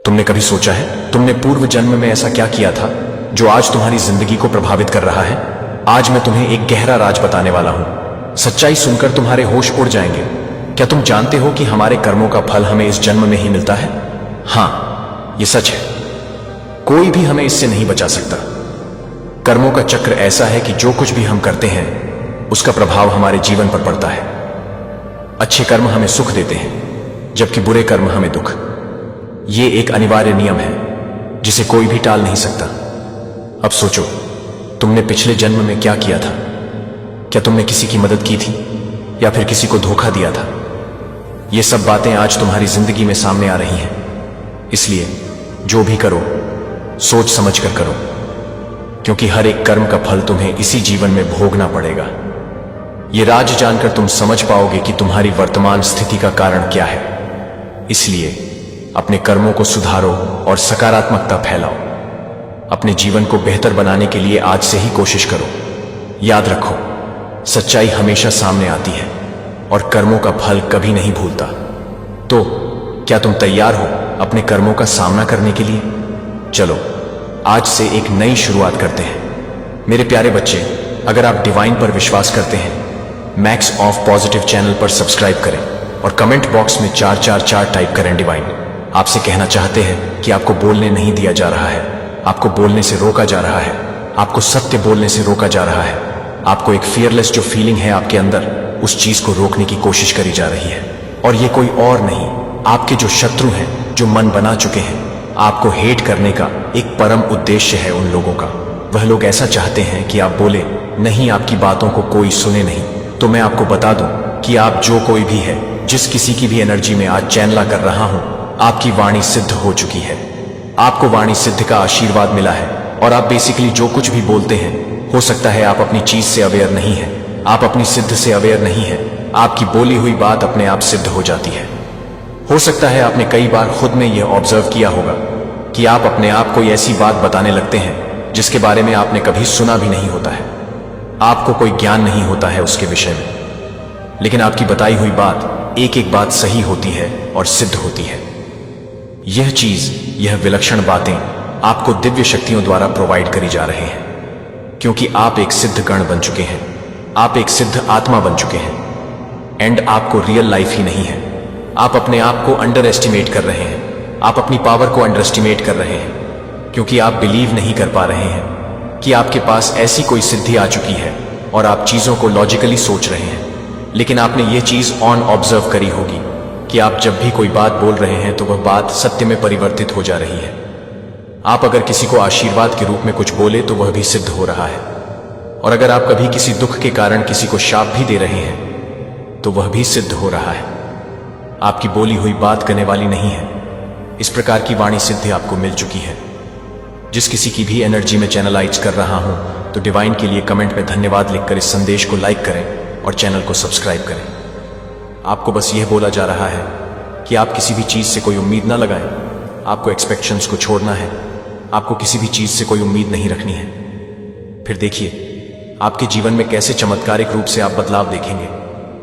तुमने कभी सोचा है तुमने पूर्व जन्म में ऐसा क्या किया था जो आज तुम्हारी जिंदगी को प्रभावित कर रहा है? आज मैं तुम्हें एक गहरा राज बताने वाला हूं। सच्चाई सुनकर तुम्हारे होश उड़ जाएंगे। क्या तुम जानते हो कि हमारे कर्मों का फल हमें इस जन्म में ही मिलता है? हाँ, ये सच है। कोई भी हमें इससे नहीं बचा सकता। कर्मों का चक्र ऐसा है कि जो कुछ भी हम करते हैं उसका प्रभाव हमारे जीवन पर पड़ता है। अच्छे कर्म हमें सुख देते हैं जबकि बुरे कर्म हमें दुख। ये एक अनिवार्य नियम है जिसे कोई भी टाल नहीं सकता। अब सोचो, तुमने पिछले जन्म में क्या किया था? क्या तुमने किसी की मदद की थी या फिर किसी को धोखा दिया था? ये सब बातें आज तुम्हारी जिंदगी में सामने आ रही हैं। इसलिए जो भी करो सोच समझ कर करो, क्योंकि हर एक कर्म का फल तुम्हें इसी जीवन में भोगना पड़ेगा। ये राज जानकर तुम समझ पाओगे कि तुम्हारी वर्तमान स्थिति का कारण क्या है। इसलिए अपने कर्मों को सुधारो और सकारात्मकता फैलाओ। अपने जीवन को बेहतर बनाने के लिए आज से ही कोशिश करो। याद रखो, सच्चाई हमेशा सामने आती है और कर्मों का फल कभी नहीं भूलता। तो क्या तुम तैयार हो अपने कर्मों का सामना करने के लिए? चलो आज से एक नई शुरुआत करते हैं। मेरे प्यारे बच्चे, अगर आप डिवाइन पर विश्वास करते हैं, मैक्स ऑफ पॉजिटिव चैनल पर सब्सक्राइब करें और कमेंट बॉक्स में 444 टाइप करें डिवाइन। आपसे कहना चाहते हैं कि आपको बोलने नहीं दिया जा रहा है, आपको बोलने से रोका जा रहा है, आपको सत्य बोलने से रोका जा रहा है। आपको एक फियरलेस जो फीलिंग है आपके अंदर, उस चीज को रोकने की कोशिश करी जा रही है। और ये कोई और नहीं, आपके जो शत्रु हैं, जो मन बना चुके हैं आपको हेट करने का एक परम उद्देश्य है उन लोगों का। वह लोग ऐसा चाहते हैं कि आप बोले नहीं, आपकी बातों को कोई सुने नहीं। तो मैं आपको बता दूं कि आप जो कोई भी है, जिस किसी की भी एनर्जी में आज चैनला कर रहा हूं, आपकी वाणी सिद्ध हो चुकी है। आपको वाणी सिद्ध का आशीर्वाद मिला है और आप बेसिकली जो कुछ भी बोलते हैं, हो सकता है आप अपनी चीज से अवेयर नहीं है, आप अपनी सिद्ध से अवेयर नहीं है। आपकी बोली हुई बात अपने आप सिद्ध हो जाती है। हो सकता है आपने कई बार खुद में यह ऑब्जर्व किया होगा कि आप अपने आप कोई ऐसी बात बताने लगते हैं जिसके बारे में आपने कभी सुना भी नहीं होता है। आपको कोई ज्ञान नहीं होता है उसके विषय में, लेकिन आपकी बताई हुई बात एक एक बात सही होती है और सिद्ध होती है। यह चीज, यह विलक्षण बातें आपको दिव्य शक्तियों द्वारा प्रोवाइड करी जा रहे हैं, क्योंकि आप एक सिद्ध गण बन चुके हैं, आप एक सिद्ध आत्मा बन चुके हैं। एंड आपको रियल लाइफ ही नहीं है। आप अपने आप को अंडर एस्टिमेट कर रहे हैं, आप अपनी पावर को अंडर एस्टिमेट कर रहे हैं, क्योंकि आप बिलीव नहीं कर पा रहे हैं कि आपके पास ऐसी कोई सिद्धि आ चुकी है और आप चीजों को लॉजिकली सोच रहे हैं। लेकिन आपने ये चीज ऑन ऑब्जर्व करी होगी कि आप जब भी कोई बात बोल रहे हैं तो वह बात सत्य में परिवर्तित हो जा रही है। आप अगर किसी को आशीर्वाद के रूप में कुछ बोले तो वह भी सिद्ध हो रहा है, और अगर आप कभी किसी दुख के कारण किसी को शाप भी दे रहे हैं तो वह भी सिद्ध हो रहा है। आपकी बोली हुई बात करने वाली नहीं है। इस प्रकार की वाणी सिद्धि आपको मिल चुकी है। जिस किसी की भी एनर्जी में चैनलाइज कर रहा हूं, तो डिवाइन के लिए कमेंट में धन्यवाद लिखकर इस संदेश को लाइक करें और चैनल को सब्सक्राइब करें। आपको बस यह बोला जा रहा है कि आप किसी भी चीज से कोई उम्मीद ना लगाएं। आपको एक्सपेक्टेशंस को छोड़ना है। आपको किसी भी चीज से कोई उम्मीद नहीं रखनी है। फिर देखिए आपके जीवन में कैसे चमत्कारिक रूप से आप बदलाव देखेंगे।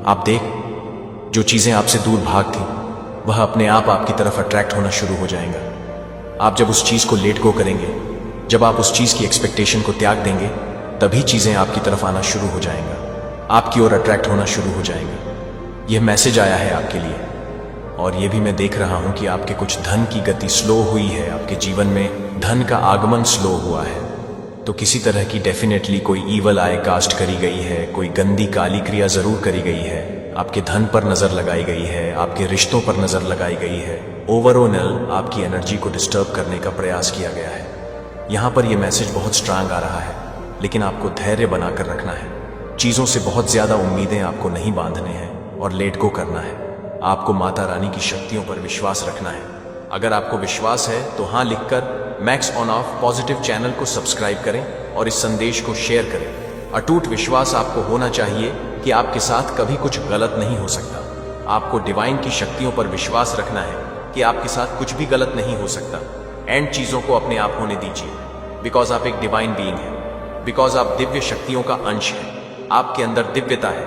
आप देख, जो चीजें आपसे दूर भाग थी वह अपने आप आपकी तरफ अट्रैक्ट होना शुरू हो जाएगा। आप जब उस चीज को लेट गो करेंगे, जब आप उस चीज की एक्सपेक्टेशन को त्याग देंगे, तभी चीजें आपकी तरफ आना शुरू हो जाएंगा, आपकी ओर अट्रैक्ट होना शुरू हो जाएंगे। यह मैसेज आया है आपके लिए, और यह भी मैं देख रहा हूं कि आपके कुछ धन की गति स्लो हुई है। आपके जीवन में धन का आगमन स्लो हुआ है, तो किसी तरह की डेफिनेटली कोई ईवल आय कास्ट करी गई है, कोई गंदी काली क्रिया जरूर करी गई है। आपके धन पर नजर लगाई गई है, आपके रिश्तों पर नजर लगाई गई है। ओवरऑल आपकी एनर्जी को डिस्टर्ब करने का प्रयास किया गया है। यहां पर यह मैसेज बहुत स्ट्रांग आ रहा है, लेकिन आपको धैर्य बनाकर रखना है। चीजों से बहुत ज्यादा उम्मीदें आपको नहीं बांधने हैं और लेट गो करना है। आपको माता रानी की शक्तियों पर विश्वास रखना है। अगर आपको विश्वास है तो हाँ लिखकर max on off positive channel को सब्सक्राइब करें और इस संदेश को शेयर करें। अटूट विश्वास आपको होना चाहिए कि आपके साथ कभी कुछ गलत नहीं हो सकता। आपको डिवाइन की शक्तियों पर विश्वास रखना है कि आपके साथ कुछ भी गलत नहीं हो सकता। एंड चीजों को अपने आप होने दीजिए, बिकॉज आप एक डिवाइन बीइंग हैं, बिकॉज आप दिव्य शक्तियों का अंश हैं। आपके अंदर दिव्यता है,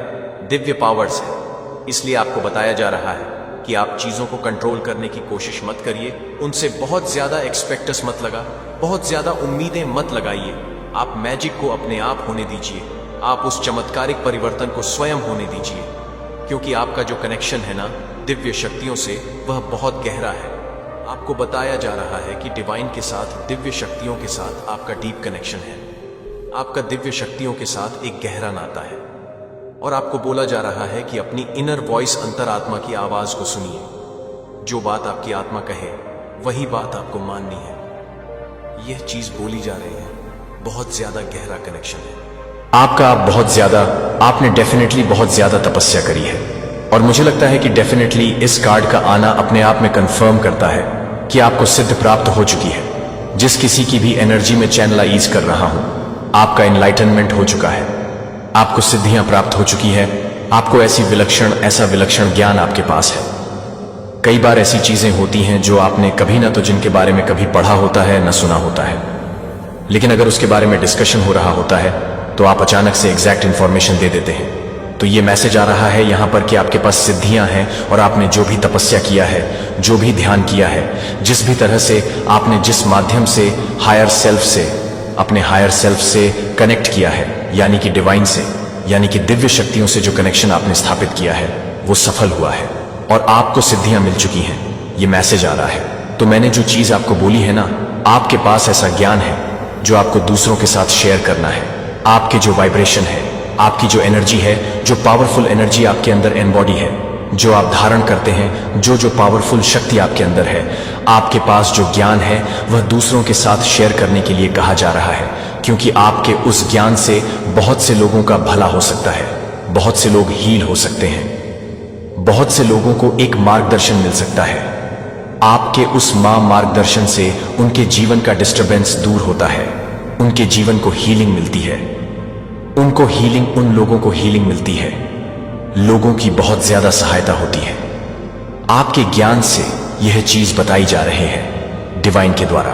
दिव्य पावर्स है। इसलिए आपको बताया जा रहा है कि आप चीजों को कंट्रोल करने की कोशिश मत करिए, उनसे बहुत ज्यादा एक्सपेक्टस मत लगा, बहुत ज्यादा उम्मीदें मत लगाइए। आप मैजिक को अपने आप होने दीजिए, आप उस चमत्कारिक परिवर्तन को स्वयं होने दीजिए, क्योंकि आपका जो कनेक्शन है ना दिव्य शक्तियों से, वह बहुत गहरा है। आपको बताया जा रहा है कि डिवाइन के साथ, दिव्य शक्तियों के साथ आपका डीप कनेक्शन है। आपका दिव्य शक्तियों के साथ एक गहरा नाता है और आपको बोला जा रहा है कि अपनी इनर वॉइस, अंतरात्मा की आवाज को सुनिए। जो बात आपकी आत्मा कहे वही बात आपको माननी है। यह चीज बोली जा रही है, बहुत ज्यादा गहरा कनेक्शन है आपका। आपने डेफिनेटली बहुत ज्यादा तपस्या करी है और मुझे लगता है कि डेफिनेटली इस कार्ड का आना अपने आप में कंफर्म करता है कि आपको सिद्ध प्राप्त हो चुकी है। जिस किसी की भी एनर्जी में चैनलाइज कर रहा हूं, आपका एनलाइटनमेंट हो चुका है, आपको सिद्धियां प्राप्त हो चुकी है, आपको ऐसा विलक्षण ज्ञान आपके पास है। कई बार ऐसी चीजें होती हैं जो आपने कभी ना तो जिनके बारे में कभी पढ़ा होता है, न सुना होता है, लेकिन अगर उसके बारे में डिस्कशन हो रहा होता है तो आप अचानक से एग्जैक्ट इंफॉर्मेशन दे देते हैं। तो ये मैसेज आ रहा है यहां पर कि आपके पास सिद्धियां हैं और आपने जो भी तपस्या किया है, जो भी ध्यान किया है, जिस भी तरह से आपने, जिस माध्यम से अपने हायर सेल्फ से कनेक्ट किया है, यानी कि डिवाइन से, यानी कि दिव्य शक्तियों से जो कनेक्शन आपने स्थापित किया है, वो सफल हुआ है और आपको सिद्धियां मिल चुकी हैं। ये मैसेज आ रहा है। तो मैंने जो चीज आपको बोली है ना, आपके पास ऐसा ज्ञान है जो आपको दूसरों के साथ शेयर करना है। आपके जो वाइब्रेशन है, आपकी जो एनर्जी है, जो पावरफुल एनर्जी आपके अंदर एनबॉडी है, जो आप धारण करते हैं, जो पावरफुल शक्ति आपके अंदर है, आपके पास जो ज्ञान है, वह दूसरों के साथ शेयर करने के लिए कहा जा रहा है, क्योंकि आपके उस ज्ञान से बहुत से लोगों का भला हो सकता है, बहुत से लोग हील हो सकते हैं, बहुत से लोगों को एक मार्गदर्शन मिल सकता है। आपके उस मार्गदर्शन से उनके जीवन का डिस्टर्बेंस दूर होता है, उनके जीवन को हीलिंग मिलती है, उन लोगों को हीलिंग मिलती है, लोगों की बहुत ज्यादा सहायता होती है। आपके ज्ञान से यह चीज बताई जा रही है डिवाइन के द्वारा,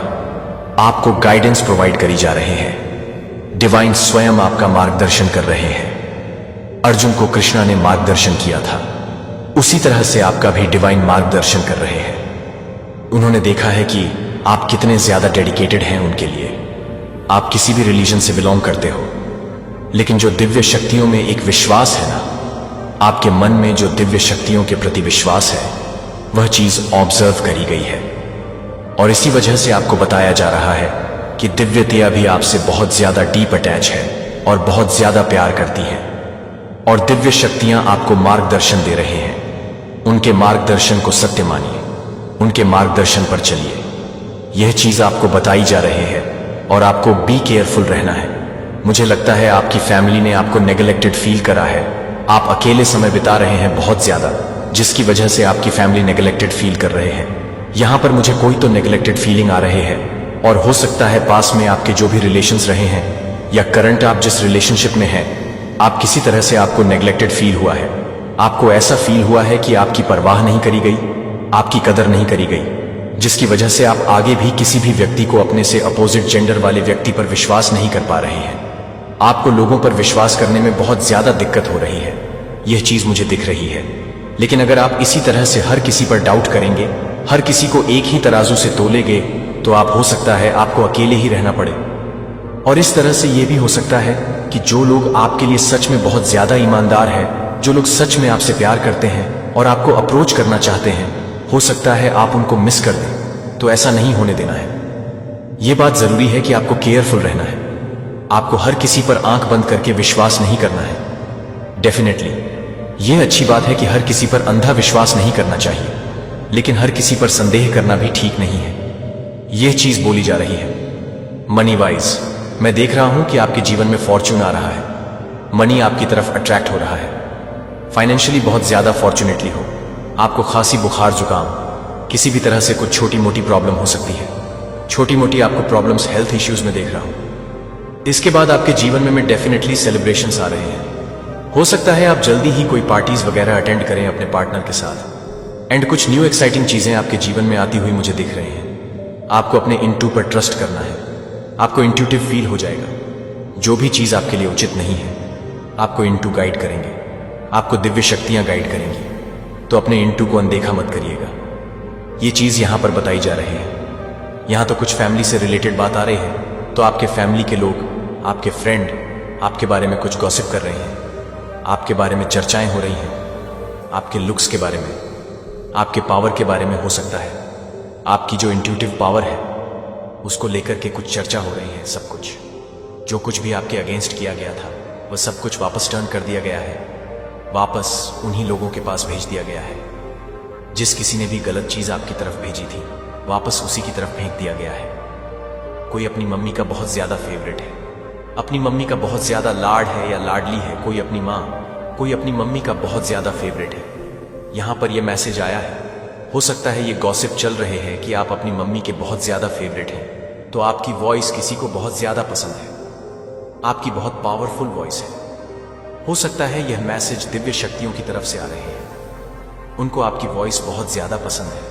आपको गाइडेंस प्रोवाइड करी जा रहे हैं। डिवाइन स्वयं आपका मार्गदर्शन कर रहे हैं। अर्जुन को कृष्णा ने मार्गदर्शन किया था, उसी तरह से आपका भी डिवाइन मार्गदर्शन कर रहे हैं। उन्होंने देखा है कि आप कितने ज्यादा डेडिकेटेड हैं उनके लिए। आप किसी भी रिलीजन से बिलोंग करते हो, लेकिन जो दिव्य शक्तियों में एक विश्वास है ना, आपके मन में जो दिव्य शक्तियों के प्रति विश्वास है, वह चीज ऑब्जर्व करी गई है और इसी वजह से आपको बताया जा रहा है कि दिव्यता भी आपसे बहुत ज्यादा डीप अटैच है और बहुत ज्यादा प्यार करती है और दिव्य शक्तियां आपको मार्गदर्शन दे रहे हैं। उनके मार्गदर्शन को सत्य मानिए, उनके मार्गदर्शन पर चलिए। यह चीज आपको बताई जा रही है और आपको बी केयरफुल रहना है। मुझे लगता है आपकी फैमिली ने आपको नेग्लेक्टेड फील करा है, आप अकेले समय बिता रहे हैं बहुत ज्यादा, जिसकी वजह से आपकी फैमिली नेग्लेक्टेड फील कर रहे हैं। यहां पर मुझे कोई तो नेग्लेक्टेड फीलिंग आ रहे हैं और हो सकता है पास में आपके जो भी रिलेशंस रहे हैं या करंट आप जिस रिलेशनशिप में हैं, आप किसी तरह से आपको नेग्लेक्टेड फील हुआ है। आपको ऐसा फील हुआ है कि आपकी परवाह नहीं करी गई, आपकी कदर नहीं करी गई, जिसकी वजह से आप आगे भी किसी भी व्यक्ति को, अपने से अपोजिट जेंडर वाले व्यक्ति पर विश्वास नहीं कर पा रहे हैं। आपको लोगों पर विश्वास करने में बहुत ज्यादा दिक्कत हो रही है, यह चीज मुझे दिख रही है। लेकिन अगर आप इसी तरह से हर किसी पर डाउट करेंगे, हर किसी को एक ही तराजू से तोलेंगे, तो आप, हो सकता है आपको अकेले ही रहना पड़े। और इस तरह से यह भी हो सकता है कि जो लोग आपके लिए सच में बहुत ज्यादा ईमानदार है, जो लोग सच में आपसे प्यार करते हैं और आपको अप्रोच करना चाहते हैं, हो सकता है आप उनको मिस कर दें। तो ऐसा नहीं होने देना है। यह बात जरूरी है कि आपको केयरफुल रहना है। आपको हर किसी पर आंख बंद करके विश्वास नहीं करना है। डेफिनेटली यह अच्छी बात है कि हर किसी पर अंधा विश्वास नहीं करना चाहिए, लेकिन हर किसी पर संदेह करना भी ठीक नहीं है। यह चीज बोली जा रही है। मनी वाइज मैं देख रहा हूं कि आपके जीवन में फॉर्च्यून आ रहा है, मनी आपकी तरफ अट्रैक्ट हो रहा है। फाइनेंशियली बहुत ज्यादा फॉर्चुनेटली हो। आपको खांसी, बुखार, जुकाम, किसी भी तरह से कुछ छोटी मोटी प्रॉब्लम हो सकती है। छोटी मोटी आपको प्रॉब्लम्स हेल्थ इश्यूज में देख रहा हूं। इसके बाद आपके जीवन में डेफिनेटली सेलिब्रेशंस आ रहे हैं। हो सकता है आप जल्दी ही कोई पार्टीज वगैरह अटेंड करें अपने पार्टनर के साथ, एंड कुछ न्यू एक्साइटिंग चीजें आपके जीवन में आती हुई मुझे दिख रही हैं। आपको अपने इंटू पर ट्रस्ट करना है। आपको इंट्यूटिव फील हो जाएगा। जो भी चीज आपके लिए उचित नहीं है, आपको इंटू गाइड करेंगे, आपको दिव्य शक्तियां गाइड करेंगी। तो अपने इंटू को अनदेखा मत करिएगा। ये चीज यहां पर बताई जा रही है। यहां तो कुछ फैमिली से रिलेटेड बात आ रही है, तो आपके फैमिली के लोग, आपके फ्रेंड आपके बारे में कुछ गॉसिप कर रहे हैं, आपके बारे में चर्चाएं हो रही हैं, आपके लुक्स के बारे में, आपके पावर के बारे में हो सकता है, आपकी जो इंट्यूटिव पावर है उसको लेकर के कुछ चर्चा हो रही है। सब कुछ जो कुछ भी आपके अगेंस्ट किया गया था वह सब कुछ वापस टर्न कर दिया गया है, वापस उन्हीं लोगों के पास भेज दिया गया है। जिस किसी ने भी गलत चीज आपकी तरफ भेजी थी वापस उसी की तरफ फेंक दिया गया है। कोई अपनी मम्मी का बहुत ज्यादा फेवरेट है, अपनी मम्मी का बहुत ज्यादा लाड है या लाडली है, कोई अपनी माँ, कोई अपनी मम्मी का बहुत ज्यादा फेवरेट है। यहां पर यह मैसेज आया है, हो सकता है ये गॉसिप चल रहे हैं कि आप अपनी मम्मी के बहुत ज्यादा फेवरेट हैं, तो आपकी वॉइस किसी को बहुत ज्यादा पसंद है, आपकी बहुत पावरफुल वॉइस है। हो सकता है यह मैसेज दिव्य शक्तियों की तरफ से आ रहे हैं, उनको आपकी वॉइस बहुत ज्यादा पसंद है।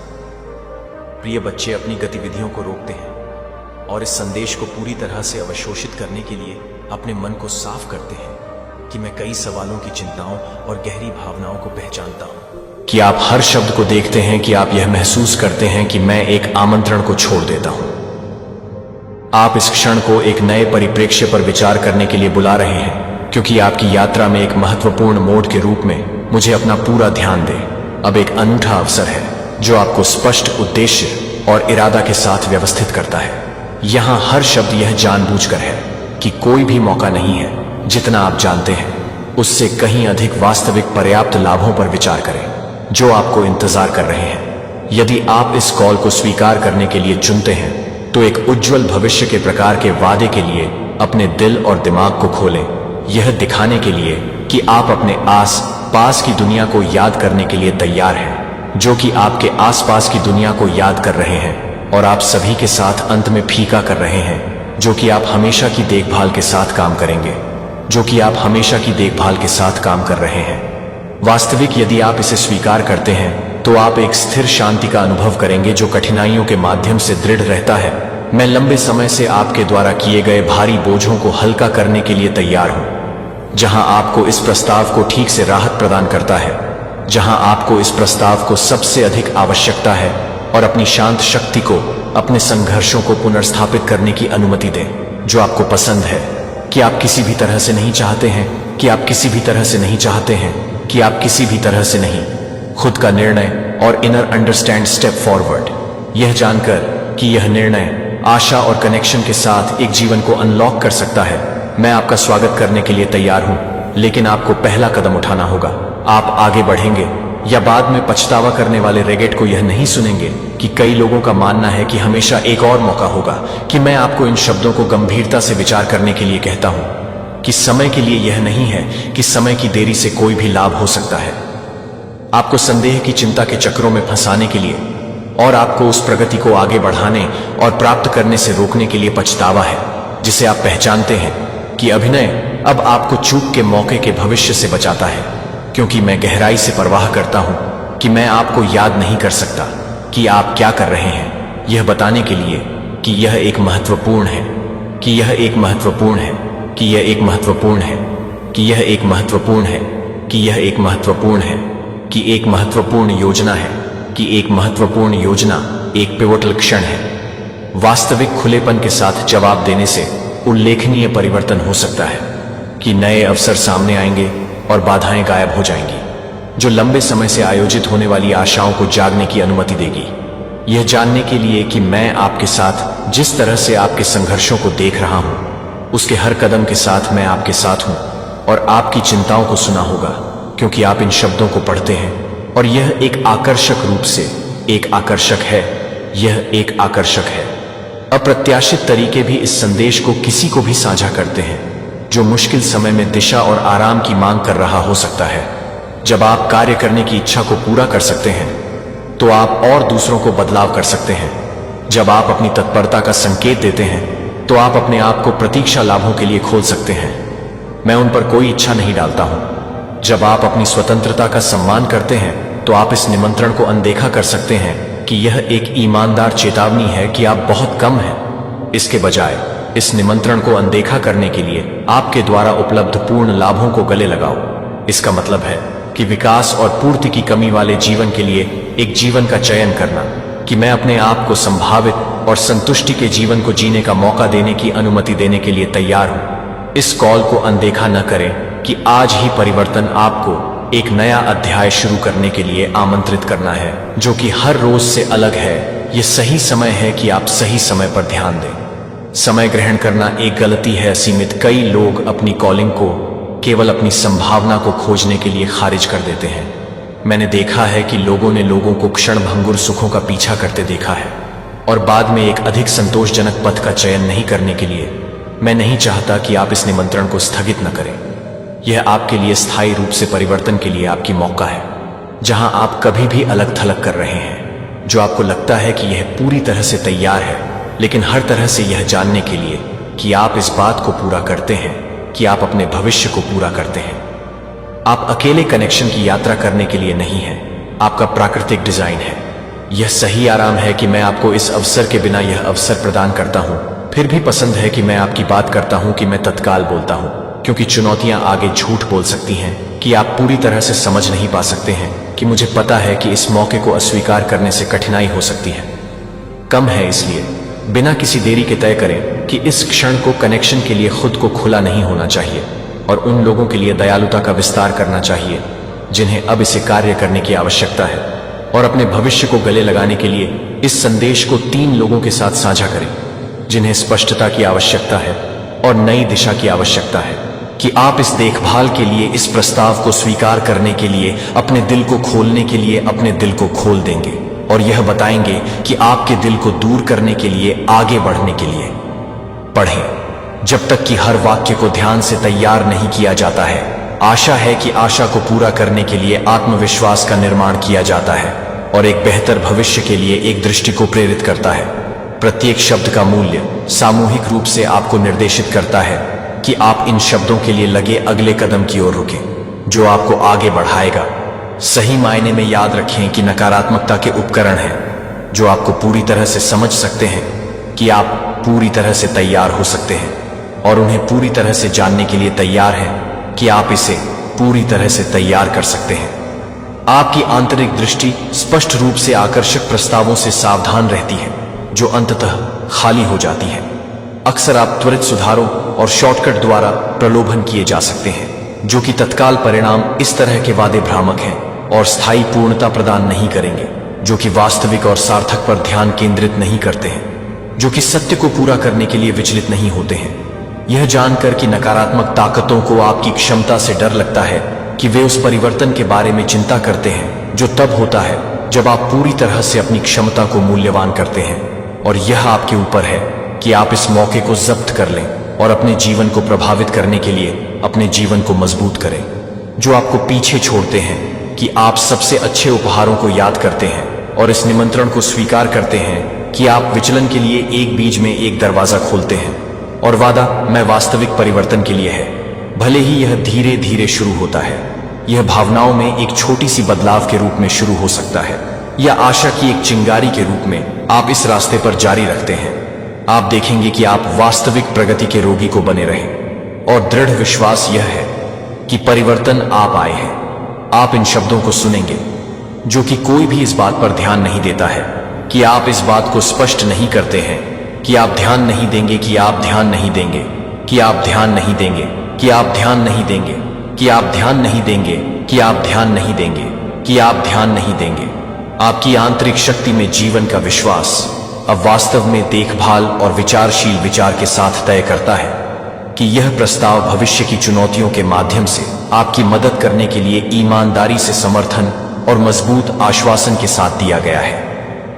प्रिय बच्चे अपनी गतिविधियों को रोकते हैं और इस संदेश को पूरी तरह से अवशोषित करने के लिए अपने मन को साफ करते हैं कि मैं कई सवालों की चिंताओं और गहरी भावनाओं को पहचानता हूं। कि आप हर शब्द को देखते हैं, कि आप यह महसूस करते हैं कि मैं एक आमंत्रण को छोड़ देता हूं। आप इस क्षण को एक नए परिप्रेक्ष्य पर विचार करने के लिए बुला रहे हैं, क्योंकि आपकी यात्रा में एक महत्वपूर्ण मोड़ के रूप में मुझे अपना पूरा ध्यान दे। अब एक अनूठा अवसर है जो आपको स्पष्ट उद्देश्य और इरादा के साथ व्यवस्थित करता है। यहां हर शब्द यह जानबूझकर है कि कोई भी मौका नहीं है जितना आप जानते हैं उससे कहीं अधिक वास्तविक पर्याप्त लाभों पर विचार करें जो आपको इंतजार कर रहे हैं। यदि आप इस कॉल को स्वीकार करने के लिए चुनते हैं तो एक उज्जवल भविष्य के प्रकार के वादे के लिए अपने दिल और दिमाग को खोलें, यह दिखाने के लिए कि आप अपने आस पास की दुनिया को याद करने के लिए तैयार हैं, जो कि आपके आसपास की दुनिया को याद कर रहे हैं और आप सभी के साथ अंत में फीका कर रहे हैं, जो कि आप हमेशा की देखभाल के साथ काम करेंगे, जो कि आप हमेशा की देखभाल के साथ काम कर रहे हैं। वास्तविक यदि आप इसे स्वीकार करते हैं तो आप एक स्थिर शांति का अनुभव करेंगे जो कठिनाइयों के माध्यम से दृढ़ रहता है। मैं लंबे समय से आपके द्वारा किए गए भारी बोझों को हल्का करने के लिए तैयार हूं। जहां आपको इस प्रस्ताव को ठीक से राहत प्रदान करता है, जहां आपको इस प्रस्ताव को सबसे अधिक आवश्यकता है, और अपनी शांत शक्ति को अपने संघर्षों को पुनर्स्थापित करने की अनुमति दें जो आपको पसंद है। कि आप किसी भी तरह से नहीं चाहते हैं, कि आप किसी भी तरह से नहीं चाहते हैं, कि आप किसी भी तरह से नहीं। खुद का निर्णय और इनर अंडरस्टैंड स्टेप फॉरवर्ड, यह जानकर कि यह निर्णय आशा और कनेक्शन के साथ एक जीवन को अनलॉक कर सकता है। मैं आपका स्वागत करने के लिए तैयार हूं, लेकिन आपको पहला कदम उठाना होगा। आप आगे बढ़ेंगे या बाद में पछतावा करने वाले रेगेट को यह नहीं सुनेंगे कि कई लोगों का मानना है कि हमेशा एक और मौका होगा। कि मैं आपको इन शब्दों को गंभीरता से विचार करने के लिए कहता हूं कि समय के लिए यह नहीं है कि समय की देरी से कोई भी लाभ हो सकता है। आपको संदेह की चिंता के चक्रों में फंसाने के लिए और आपको उस प्रगति को आगे बढ़ाने और प्राप्त करने से रोकने के लिए पछतावा है, जिसे आप पहचानते हैं कि अभिनय अब आपको चूक के मौके के भविष्य से बचाता है। क्योंकि मैं गहराई से परवाह करता हूं कि मैं आपको याद नहीं कर सकता कि आप क्या कर रहे हैं, यह बताने के लिए कि यह एक महत्वपूर्ण है, कि यह एक महत्वपूर्ण है, कि यह एक महत्वपूर्ण है, कि यह एक महत्वपूर्ण है, कि यह एक महत्वपूर्ण है, कि एक महत्वपूर्ण योजना है, कि एक महत्वपूर्ण योजना एक पिवोटल क्षण है। वास्तविक खुलेपन के साथ जवाब देने से उल्लेखनीय परिवर्तन हो सकता है कि नए अवसर सामने आएंगे और बाधाएं गायब हो जाएंगी, जो लंबे समय से आयोजित होने वाली आशाओं को जागने की अनुमति देगी। यह जानने के लिए कि मैं आपके साथ जिस तरह से आपके संघर्षों को देख रहा हूं, उसके हर कदम के साथ मैं आपके साथ हूं और आपकी चिंताओं को सुना होगा, क्योंकि आप इन शब्दों को पढ़ते हैं और यह एक आकर्षक रूप से एक आकर्षक है। यह एक आकर्षक है। अप्रत्याशित तरीके भी इस संदेश को किसी को भी साझा करते हैं जो मुश्किल समय में दिशा और आराम की मांग कर रहा हो सकता है। जब आप कार्य करने की इच्छा को पूरा कर सकते हैं तो आप और दूसरों को बदलाव कर सकते हैं। जब आप अपनी तत्परता का संकेत देते हैं तो आप अपने आप को प्रतीक्षा लाभों के लिए खोल सकते हैं। मैं उन पर कोई इच्छा नहीं डालता हूं। जब आप अपनी स्वतंत्रता का सम्मान करते हैं तो आप इस निमंत्रण को अनदेखा कर सकते हैं कि यह एक ईमानदार चेतावनी है कि आप बहुत कम हैं। इसके बजाय इस निमंत्रण को अनदेखा करने के लिए आपके द्वारा उपलब्ध पूर्ण लाभों को गले लगाओ। इसका मतलब है कि विकास और पूर्ति की कमी वाले जीवन के लिए एक जीवन का चयन करना, कि मैं अपने आप को संभावित और संतुष्टि के जीवन को जीने का मौका देने की अनुमति देने के लिए तैयार हूं। इस कॉल को अनदेखा न करें कि आज ही परिवर्तन आपको एक नया अध्याय शुरू करने के लिए आमंत्रित करना है, जो कि हर रोज से अलग है। यह सही समय है कि आप सही समय पर ध्यान दें। समय ग्रहण करना एक गलती है असीमित। कई लोग अपनी कॉलिंग को केवल अपनी संभावना को खोजने के लिए खारिज कर देते हैं। मैंने देखा है कि लोगों ने लोगों को क्षणभंगुर सुखों का पीछा करते देखा है और बाद में एक अधिक संतोषजनक पथ का चयन नहीं करने के लिए। मैं नहीं चाहता कि आप इस निमंत्रण को स्थगित न करें। यह आपके लिए स्थायी रूप से परिवर्तन के लिए आपकी मौका है, जहां आप कभी भी अलग थलग कर रहे हैं, जो आपको लगता है कि यह पूरी तरह से तैयार है, लेकिन हर तरह से यह जानने के लिए कि आप इस बात को पूरा करते हैं कि आप अपने भविष्य को पूरा करते हैं। आप अकेले कनेक्शन की यात्रा करने के लिए नहीं हैं, आपका प्राकृतिक डिजाइन है। यह सही आराम है कि मैं आपको इस अवसर के बिना यह अवसर प्रदान करता हूं। फिर भी पसंद है कि मैं आपकी बात करता हूं कि मैं तत्काल बोलता हूं, क्योंकि चुनौतियां आगे झूठ बोल सकती हैं कि आप पूरी तरह से समझ नहीं पा सकते हैं, कि मुझे पता है कि इस मौके को अस्वीकार करने से कठिनाई हो सकती है। कम है, इसलिए बिना किसी देरी के तय करें कि इस क्षण को कनेक्शन के लिए खुद को खुला नहीं होना चाहिए और उन लोगों के लिए दयालुता का विस्तार करना चाहिए जिन्हें अब इसे कार्य करने की आवश्यकता है, और अपने भविष्य को गले लगाने के लिए इस संदेश को 3 लोगों के साथ साझा करें जिन्हें स्पष्टता की आवश्यकता है और नई दिशा की आवश्यकता है, कि आप इस देखभाल के लिए, इस प्रस्ताव को स्वीकार करने के लिए, अपने दिल को खोलने के लिए अपने दिल को खोल देंगे और यह बताएंगे कि आपके दिल को दूर करने के लिए, आगे बढ़ने के लिए। पढ़ें जब तक कि हर वाक्य को ध्यान से तैयार नहीं किया जाता है। आशा है कि आशा को पूरा करने के लिए आत्मविश्वास का निर्माण किया जाता है और एक बेहतर भविष्य के लिए एक दृष्टि को प्रेरित करता है। प्रत्येक शब्द का मूल्य सामूहिक रूप से आपको निर्देशित करता है कि आप इन शब्दों के लिए लगे अगले कदम की ओर रुकें, जो आपको आगे बढ़ाएगा। सही मायने में याद रखें कि नकारात्मकता के उपकरण हैं जो आपको पूरी तरह से समझ सकते हैं कि आप पूरी तरह से तैयार हो सकते हैं, और उन्हें पूरी तरह से जानने के लिए तैयार हैं कि आप इसे पूरी तरह से तैयार कर सकते हैं। आपकी आंतरिक दृष्टि स्पष्ट रूप से आकर्षक प्रस्तावों से सावधान रहती है जो अंततः खाली हो जाती है। अक्सर आप त्वरित सुधारों और शॉर्टकट द्वारा प्रलोभन किए जा सकते हैं, जो कि तत्काल परिणाम इस तरह के वादे भ्रामक हैं और स्थायी पूर्णता प्रदान नहीं करेंगे, जो कि वास्तविक और सार्थक पर ध्यान केंद्रित नहीं करते हैं, जो कि सत्य को पूरा करने के लिए विचलित नहीं होते हैं। यह जानकर कि नकारात्मक ताकतों को आपकी क्षमता से डर लगता है कि वे उस परिवर्तन के बारे में चिंता करते हैं जो तब होता है जब आप पूरी तरह से अपनी क्षमता को मूल्यवान करते हैं, और यह आपके ऊपर है कि आप इस मौके को जब्त कर लें और अपने जीवन को प्रभावित करने के लिए अपने जीवन को मजबूत करें, जो आपको पीछे छोड़ते हैं, कि आप सबसे अच्छे उपहारों को याद करते हैं और इस निमंत्रण को स्वीकार करते हैं कि आप विचलन के लिए एक बीज में एक दरवाजा खोलते हैं, और वादा मैं वास्तविक परिवर्तन के लिए है, भले ही यह धीरे धीरे शुरू होता है। यह भावनाओं में एक छोटी सी बदलाव के रूप में शुरू हो सकता है, या आशा की एक चिंगारी के रूप में आप इस रास्ते पर जारी रखते हैं। आप देखेंगे कि आप वास्तविक प्रगति के रोगी को बने रहें, और दृढ़ विश्वास यह है कि परिवर्तन आप आए हैं। आप इन शब्दों को सुनेंगे, जो कि कोई भी इस बात पर ध्यान नहीं देता है कि आप इस बात को स्पष्ट नहीं करते हैं, कि आप ध्यान नहीं देंगे, कि आप ध्यान नहीं देंगे, कि आप ध्यान नहीं देंगे, कि आप ध्यान नहीं देंगे, कि आप ध्यान नहीं देंगे, कि आप ध्यान नहीं देंगे, कि आप ध्यान नहीं देंगे। आपकी आंतरिक शक्ति में जीवन का विश्वास अब वास्तव में देखभाल और विचारशील विचार के साथ तय करता है कि यह प्रस्ताव भविष्य की चुनौतियों के माध्यम से आपकी मदद करने के लिए ईमानदारी से समर्थन और मजबूत आश्वासन के साथ दिया गया है।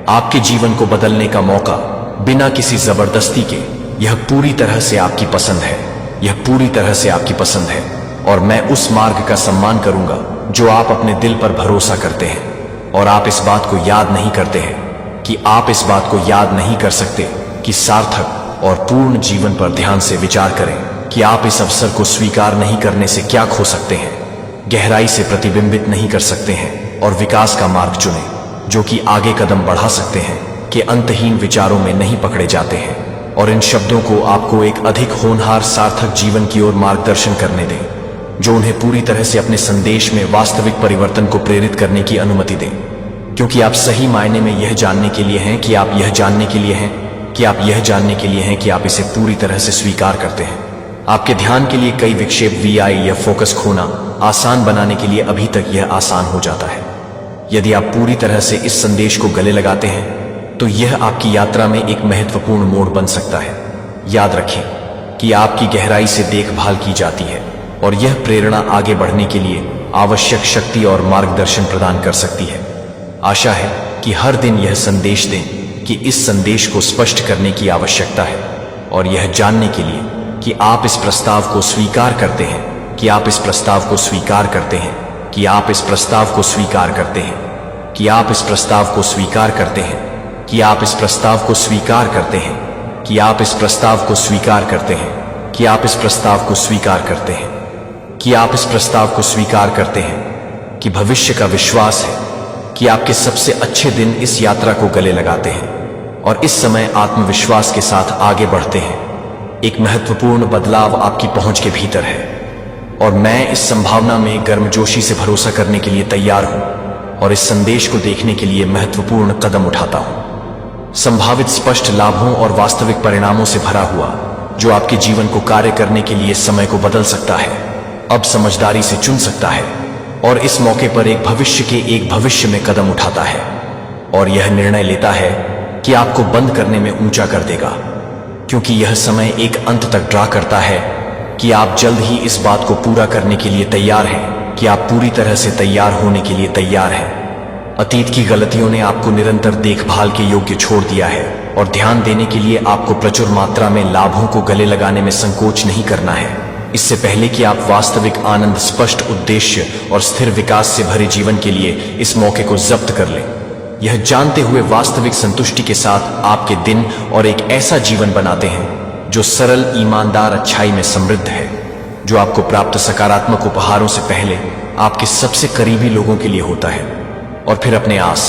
आपके जीवन को बदलने का मौका बिना किसी जबरदस्ती के। यह पूरी तरह से आपकी पसंद है, यह पूरी तरह से आपकी पसंद है, और मैं उस मार्ग का सम्मान करूंगा जो आप अपने दिल पर भरोसा करते हैं। और आप इस बात को याद नहीं करते हैं कि आप इस बात को याद नहीं कर सकते कि सार्थक और पूर्ण जीवन पर ध्यान से विचार करें कि आप इस अवसर को स्वीकार नहीं करने से क्या खो सकते हैं, गहराई से प्रतिबिंबित नहीं कर सकते हैं, और विकास का मार्ग चुनें जो कि आगे कदम बढ़ा सकते हैं, कि अंतहीन विचारों में नहीं पकड़े जाते हैं। और इन शब्दों को आपको एक अधिक होनहार सार्थक जीवन की ओर मार्गदर्शन करने दें। जो उन्हें पूरी तरह से अपने संदेश में वास्तविक परिवर्तन को प्रेरित करने की अनुमति दें। क्योंकि आप सही मायने में यह जानने के लिए हैं कि आप यह जानने के लिए हैं कि आप यह जानने के लिए हैं कि आप इसे पूरी तरह से स्वीकार करते हैं। आपके ध्यान के लिए कई विक्षेप VI या फोकस खोना आसान बनाने के लिए अभी तक यह आसान हो जाता है। यदि आप पूरी तरह से इस संदेश को गले लगाते हैं तो यह आपकी यात्रा में एक महत्वपूर्ण मोड़ बन सकता है। याद रखें कि आपकी गहराई से देखभाल की जाती है और यह प्रेरणा आगे बढ़ने के लिए आवश्यक शक्ति और मार्गदर्शन प्रदान कर सकती है। आशा है कि हर दिन यह संदेश दें कि इस संदेश को स्पष्ट करने की आवश्यकता है और यह जानने के लिए कि आप इस प्रस्ताव को स्वीकार करते हैं, कि आप इस प्रस्ताव को स्वीकार करते हैं, कि आप इस प्रस्ताव को स्वीकार करते हैं, कि आप इस प्रस्ताव को स्वीकार करते हैं, कि आप इस प्रस्ताव को स्वीकार करते हैं, कि आप इस प्रस्ताव को स्वीकार करते हैं, कि आप इस प्रस्ताव को स्वीकार करते हैं, कि आप इस प्रस्ताव को स्वीकार करते हैं, कि भविष्य का विश्वास है कि आपके सबसे अच्छे दिन इस यात्रा को गले लगाते हैं और इस समय आत्मविश्वास के साथ आगे बढ़ते हैं। एक महत्वपूर्ण बदलाव आपकी पहुंच के भीतर है और मैं इस संभावना में गर्मजोशी से भरोसा करने के लिए तैयार हूं और इस संदेश को देखने के लिए महत्वपूर्ण कदम उठाता हूं। संभावित स्पष्ट लाभों और वास्तविक परिणामों से भरा हुआ जो आपके जीवन को कार्य करने के लिए समय को बदल सकता है, अब समझदारी से चुन सकता है और इस मौके पर एक भविष्य में कदम उठाता है और यह निर्णय लेता है कि आपको बंद करने में ऊंचा कर देगा, क्योंकि यह समय एक अंत तक ड्रा करता है कि आप जल्द ही इस बात को पूरा करने के लिए तैयार हैं, कि आप पूरी तरह से तैयार होने के लिए तैयार हैं। अतीत की गलतियों ने आपको निरंतर देखभाल के योग्य छोड़ दिया है और ध्यान देने के लिए आपको प्रचुर मात्रा में लाभों को गले लगाने में संकोच नहीं करना है, इससे पहले कि आप वास्तविक आनंद, स्पष्ट उद्देश्य और स्थिर विकास से भरे जीवन के लिए इस मौके को जब्त कर लें। यह जानते हुए वास्तविक संतुष्टि के साथ आपके दिन और एक ऐसा जीवन बनाते हैं जो सरल, ईमानदार, अच्छाई में समृद्ध है, जो आपको प्राप्त सकारात्मक उपहारों से पहले आपके सबसे करीबी लोगों के लिए होता है और फिर अपने आस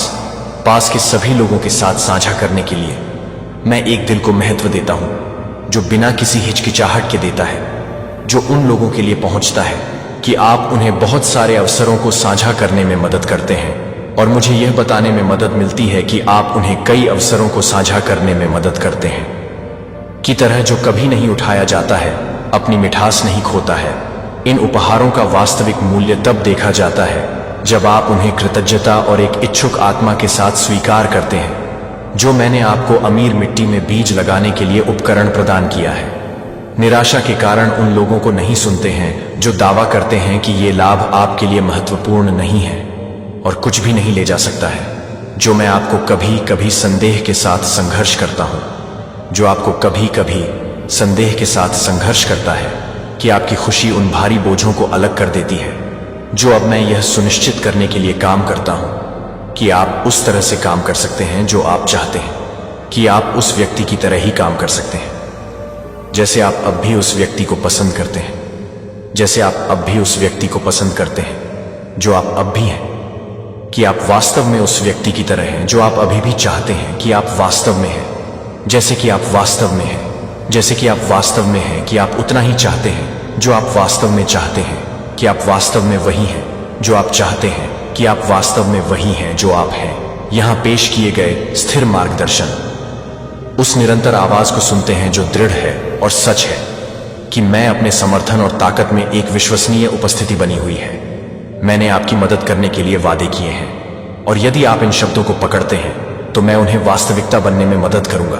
पास के सभी लोगों के साथ साझा करने के लिए। मैं एक दिल को महत्व देता हूं जो बिना किसी हिचकिचाहट के देता है, जो उन लोगों के लिए पहुंचता है कि आप उन्हें बहुत सारे अवसरों को साझा करने में मदद करते हैं और मुझे यह बताने में मदद मिलती है कि आप उन्हें कई अवसरों को साझा करने में मदद करते हैं की तरह जो कभी नहीं उठाया जाता है, अपनी मिठास नहीं खोता है। इन उपहारों का वास्तविक मूल्य तब देखा जाता है जब आप उन्हें कृतज्ञता और एक इच्छुक आत्मा के साथ स्वीकार करते हैं, जो मैंने आपको अमीर मिट्टी में बीज लगाने के लिए उपकरण प्रदान किया है। निराशा के कारण उन लोगों को नहीं सुनते हैं जो दावा करते हैं कि ये लाभ आपके लिए महत्वपूर्ण नहीं है और कुछ भी नहीं ले जा सकता है, जो मैं आपको कभी कभी संदेह के साथ संघर्ष करता हूं, जो आपको कभी कभी संदेह के साथ संघर्ष करता है कि आपकी खुशी उन भारी बोझों को अलग कर देती है, जो अब मैं यह सुनिश्चित करने के लिए काम करता हूं कि आप उस तरह से काम कर सकते हैं जो आप चाहते हैं, कि आप उस व्यक्ति की तरह ही काम कर सकते हैं जैसे आप अब भी उस व्यक्ति को पसंद करते हैं, जैसे आप अब भी उस व्यक्ति को पसंद करते हैं जो आप अब भी हैं, कि आप वास्तव में उस व्यक्ति की तरह हैं जो आप अभी भी चाहते हैं कि आप वास्तव में हैं, जैसे कि आप वास्तव में हैं, जैसे कि आप वास्तव में हैं, कि आप उतना ही चाहते हैं जो आप वास्तव में चाहते हैं, कि आप वास्तव में वही हैं जो आप चाहते हैं, कि आप वास्तव में वही हैं जो आप हैं। यहाँ पेश किए गए स्थिर मार्गदर्शन उस निरंतर आवाज को सुनते हैं जो दृढ़ है और सच है कि मैं अपने समर्थन और ताकत में एक विश्वसनीय उपस्थिति बनी हुई है। मैंने आपकी मदद करने के लिए वादे किए हैं और यदि आप इन शब्दों को पकड़ते हैं तो मैं उन्हें वास्तविकता बनने में मदद करूंगा,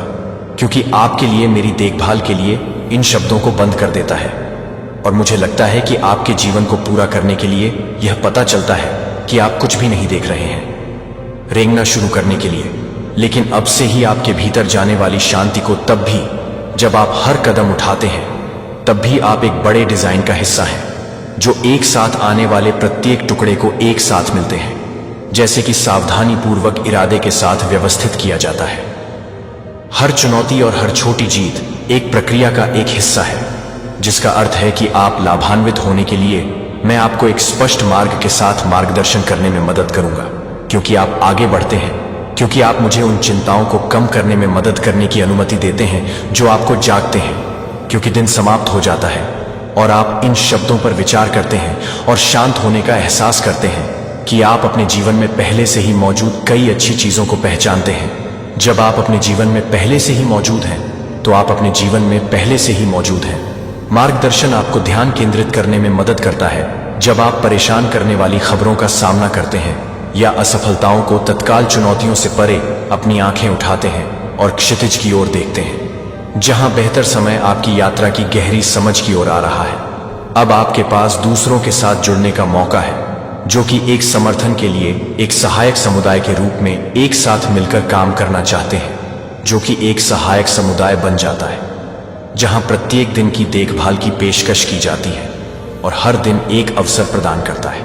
क्योंकि आपके लिए मेरी देखभाल के लिए इन शब्दों को बंद कर देता है और मुझे लगता है कि आपके जीवन को पूरा करने के लिए यह पता चलता है कि आप कुछ भी नहीं देख रहे हैं रेंगना शुरू करने के लिए, लेकिन अब से ही आपके भीतर जाने वाली शांति को तब भी जब आप हर कदम उठाते हैं, तब भी आप एक बड़े डिजाइन का हिस्सा हैं जो एक साथ आने वाले प्रत्येक टुकड़े को एक साथ मिलते हैं, जैसे कि सावधानी पूर्वक इरादे के साथ व्यवस्थित किया जाता है। हर चुनौती और हर छोटी जीत एक प्रक्रिया का एक हिस्सा है, जिसका अर्थ है कि आप लाभान्वित होने के लिए मैं आपको एक स्पष्ट मार्ग के साथ मार्गदर्शन करने में मदद करूंगा, क्योंकि आप आगे बढ़ते हैं, क्योंकि आप मुझे उन चिंताओं को कम करने में मदद करने की अनुमति देते हैं जो आपको जागते हैं, क्योंकि दिन समाप्त हो जाता है और आप इन शब्दों पर विचार करते हैं और शांत होने का एहसास करते हैं कि आप अपने जीवन में पहले से ही मौजूद कई अच्छी चीजों को पहचानते हैं। जब आप अपने जीवन में पहले से ही मौजूद हैं तो आप अपने जीवन में पहले से ही मौजूद हैं। मार्गदर्शन आपको ध्यान केंद्रित करने में मदद करता है जब आप परेशान करने वाली खबरों का सामना करते हैं या असफलताओं को तत्काल चुनौतियों से परे अपनी आंखें उठाते हैं और क्षितिज की ओर देखते हैं, जहां बेहतर समय आपकी यात्रा की गहरी समझ की ओर आ रहा है। अब आपके पास दूसरों के साथ जुड़ने का मौका है, जो कि एक समर्थन के लिए एक सहायक समुदाय के रूप में एक साथ मिलकर काम करना चाहते हैं, जो कि एक सहायक समुदाय बन जाता है जहां प्रत्येक दिन की देखभाल की पेशकश की जाती है और हर दिन एक अवसर प्रदान करता है।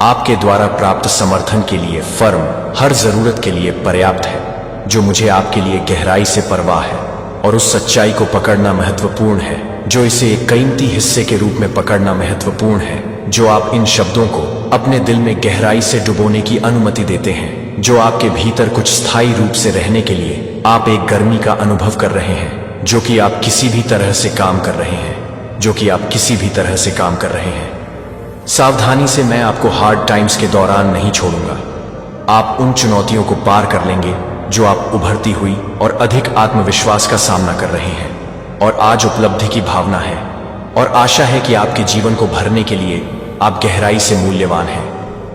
आपके द्वारा प्राप्त समर्थन के लिए फर्म हर जरूरत के लिए पर्याप्त है, जो मुझे आपके लिए गहराई से परवाह है, और उस सच्चाई को पकड़ना महत्वपूर्ण है, जो इसे एक कीमती हिस्से के रूप में पकड़ना महत्वपूर्ण है, जो आप इन शब्दों को अपने दिल में गहराई से डुबोने की अनुमति देते हैं, जो आपके भीतर कुछ स्थायी रूप से रहने के लिए आप एक गर्मी का अनुभव कर रहे हैं, जो कि आप किसी भी तरह से काम कर रहे हैं, जो कि आप किसी भी तरह से काम कर रहे हैं। सावधानी से, मैं आपको हार्ड टाइम्स के दौरान नहीं छोड़ूंगा। आप उन चुनौतियों को पार कर लेंगे जो आप उभरती हुई और अधिक आत्मविश्वास का सामना कर रहे हैं, और आज उपलब्धि की भावना है और आशा है कि आपके जीवन को भरने के लिए आप गहराई से मूल्यवान हैं,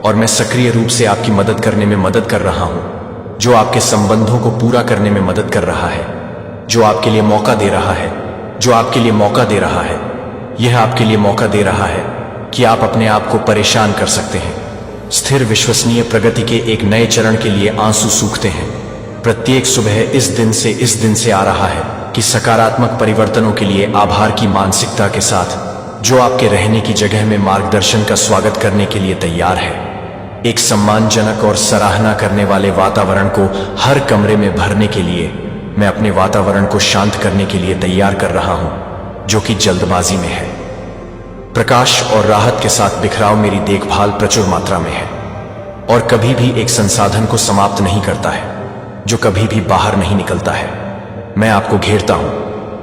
और मैं सक्रिय रूप से आपकी मदद करने में मदद कर रहा हूं, जो आपके संबंधों को पूरा करने में मदद कर रहा है, जो आपके लिए मौका दे रहा है, जो आपके लिए मौका दे रहा है। यह आपके लिए मौका दे रहा है कि आप अपने आप को परेशान कर सकते हैं। स्थिर विश्वसनीय प्रगति के एक नए चरण के लिए आंसू सूखते हैं। प्रत्येक सुबह इस दिन से आ रहा है कि सकारात्मक परिवर्तनों के लिए आभार की मानसिकता के साथ, जो आपके रहने की जगह में मार्गदर्शन का स्वागत करने के लिए तैयार है। एक सम्मानजनक और सराहना करने वाले वातावरण को हर कमरे में भरने के लिए मैं अपने वातावरण को शांत करने के लिए तैयार कर रहा हूं, जो कि जल्दबाजी में है। प्रकाश और राहत के साथ बिखराव मेरी देखभाल प्रचुर मात्रा में है और कभी भी एक संसाधन को समाप्त नहीं करता है, जो कभी भी बाहर नहीं निकलता है। मैं आपको घेरता हूं,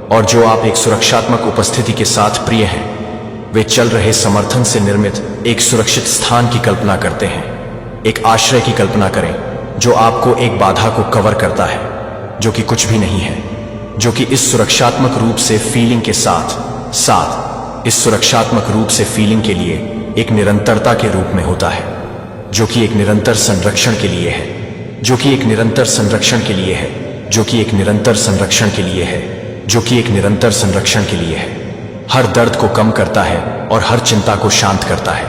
और जो आप एक सुरक्षात्मक उपस्थिति के साथ प्रिय हैं, वे चल रहे समर्थन से निर्मित एक सुरक्षित स्थान की कल्पना करते हैं। एक आश्रय की कल्पना करें जो आपको एक बाधा को कवर करता है, जो कि कुछ भी नहीं है, जो कि इस सुरक्षात्मक रूप से फीलिंग के साथ इस सुरक्षात्मक रूप से फीलिंग के लिए एक निरंतरता के रूप में होता है, जो कि एक निरंतर संरक्षण के लिए है, जो कि एक निरंतर संरक्षण के लिए है, जो कि एक निरंतर संरक्षण के लिए है, जो कि एक निरंतर संरक्षण के लिए है। हर दर्द को कम करता है और हर चिंता को शांत करता है,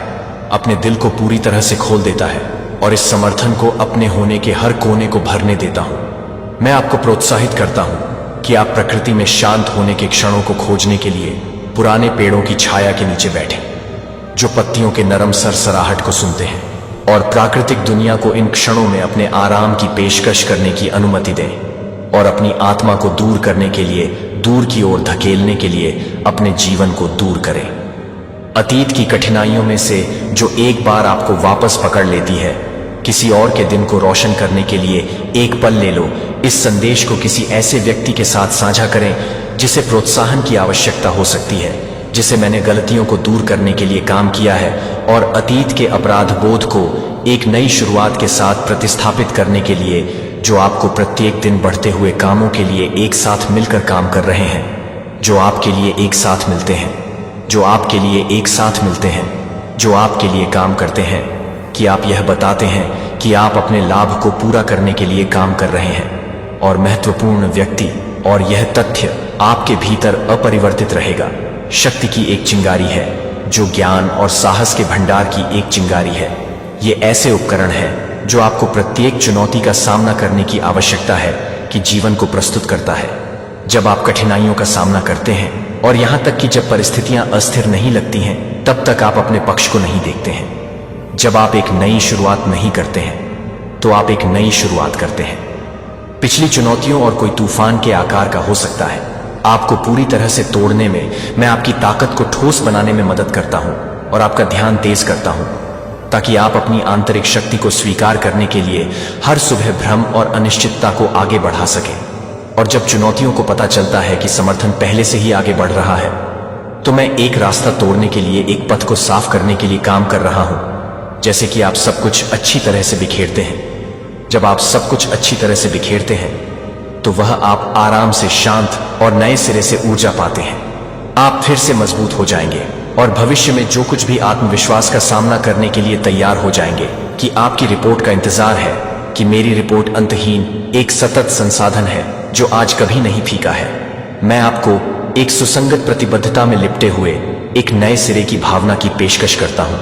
अपने दिल को पूरी तरह से खोल देता है और इस समर्थन को अपने होने के हर कोने को भरने देता हूं। मैं आपको प्रोत्साहित करता हूं कि आप प्रकृति में शांत होने के क्षणों को खोजने के लिए पुराने पेड़ों की छाया के नीचे बैठें, जो पत्तियों के नरम सरसराहट को सुनते हैं, और प्राकृतिक दुनिया को इन क्षणों में अपने आराम की पेशकश करने की अनुमति दें, और अपनी आत्मा को दूर करने के लिए, दूर की ओर धकेलने के लिए अपने जीवन को दूर करें। अतीत की कठिनाइयों में से जो एक बार आपको वापस पकड़ लेती है, किसी और के दिन को रोशन करने के लिए एक पल ले लो। इस संदेश को किसी ऐसे व्यक्ति के साथ साझा करें जिसे प्रोत्साहन की आवश्यकता हो सकती है, जिसे मैंने गलतियों को दूर करने के लिए काम किया है और अतीत के अपराध बोध को एक नई शुरुआत के साथ प्रतिस्थापित करने के लिए, जो आपको प्रत्येक दिन बढ़ते हुए कामों के लिए एक साथ मिलकर काम कर रहे हैं, जो आपके लिए एक साथ मिलते हैं, जो आपके लिए एक साथ मिलते हैं, जो आपके लिए काम करते हैं, कि आप यह बताते हैं कि आप अपने लाभ को पूरा करने के लिए काम कर रहे हैं। और महत्वपूर्ण व्यक्ति, और यह तथ्य आपके भीतर अपरिवर्तित रहेगा। शक्ति की एक चिंगारी है, जो ज्ञान और साहस के भंडार की एक चिंगारी है। ये ऐसे उपकरण हैं जो आपको प्रत्येक चुनौती का सामना करने की आवश्यकता है कि जीवन को प्रस्तुत करता है। जब आप कठिनाइयों का सामना करते हैं, और यहां तक कि जब परिस्थितियां अस्थिर नहीं लगती हैं, तब तक आप अपने पक्ष को नहीं देखते हैं। जब आप एक नई शुरुआत नहीं करते हैं, तो आप एक नई शुरुआत करते हैं। पिछली चुनौतियों और कोई तूफान के आकार का हो सकता है। आपको पूरी तरह से तोड़ने में मैं आपकी ताकत को ठोस बनाने में मदद करता हूं और आपका ध्यान तेज करता हूं, ताकि आप अपनी आंतरिक शक्ति को स्वीकार करने के लिए हर सुबह भ्रम और अनिश्चितता को आगे बढ़ा सकें। और जब चुनौतियों को पता चलता है कि समर्थन पहले से ही आगे बढ़ रहा है, तो मैं एक रास्ता तोड़ने के लिए, एक पथ को साफ करने के लिए काम कर रहा हूं। जैसे कि आप सब कुछ अच्छी तरह से बिखेरते हैं। जब आप सब कुछ अच्छी तरह से बिखेरते हैं तो वह आप आराम से, शांत और नए सिरे से ऊर्जा पाते हैं। आप फिर से मजबूत हो जाएंगे और भविष्य में जो कुछ भी आत्मविश्वास का सामना करने के लिए तैयार हो जाएंगे कि आपकी रिपोर्ट का इंतजार है, कि मेरी रिपोर्ट अंतहीन एक सतत संसाधन है जो आज कभी नहीं फीका है। मैं आपको एक सुसंगत प्रतिबद्धता में लिपटे हुए एक नए सिरे की भावना की पेशकश करता हूं,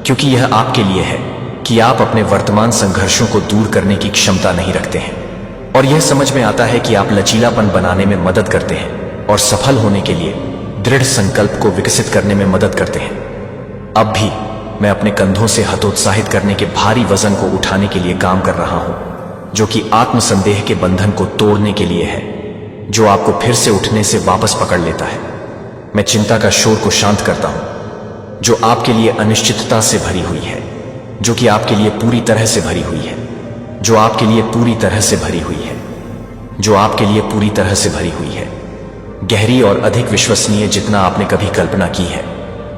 क्योंकि यह आपके लिए है कि आप अपने वर्तमान संघर्षों को दूर करने की क्षमता नहीं रखते हैं। और यह समझ में आता है कि आप लचीलापन बनाने में मदद करते हैं और सफल होने के लिए दृढ़ संकल्प को विकसित करने में मदद करते हैं। अब भी मैं अपने कंधों से हतोत्साहित करने के भारी वजन को उठाने के लिए काम कर रहा हूं, जो कि आत्मसंदेह के बंधन को तोड़ने के लिए है, जो आपको फिर से उठने से वापस पकड़ लेता है। मैं चिंता का शोर को शांत करता हूं, जो आपके लिए अनिश्चितता से भरी हुई है, जो कि आपके लिए पूरी तरह से भरी हुई है, जो आपके लिए पूरी तरह से भरी हुई है, जो आपके लिए पूरी तरह से भरी हुई है, गहरी और अधिक विश्वसनीय जितना आपने कभी कल्पना की है।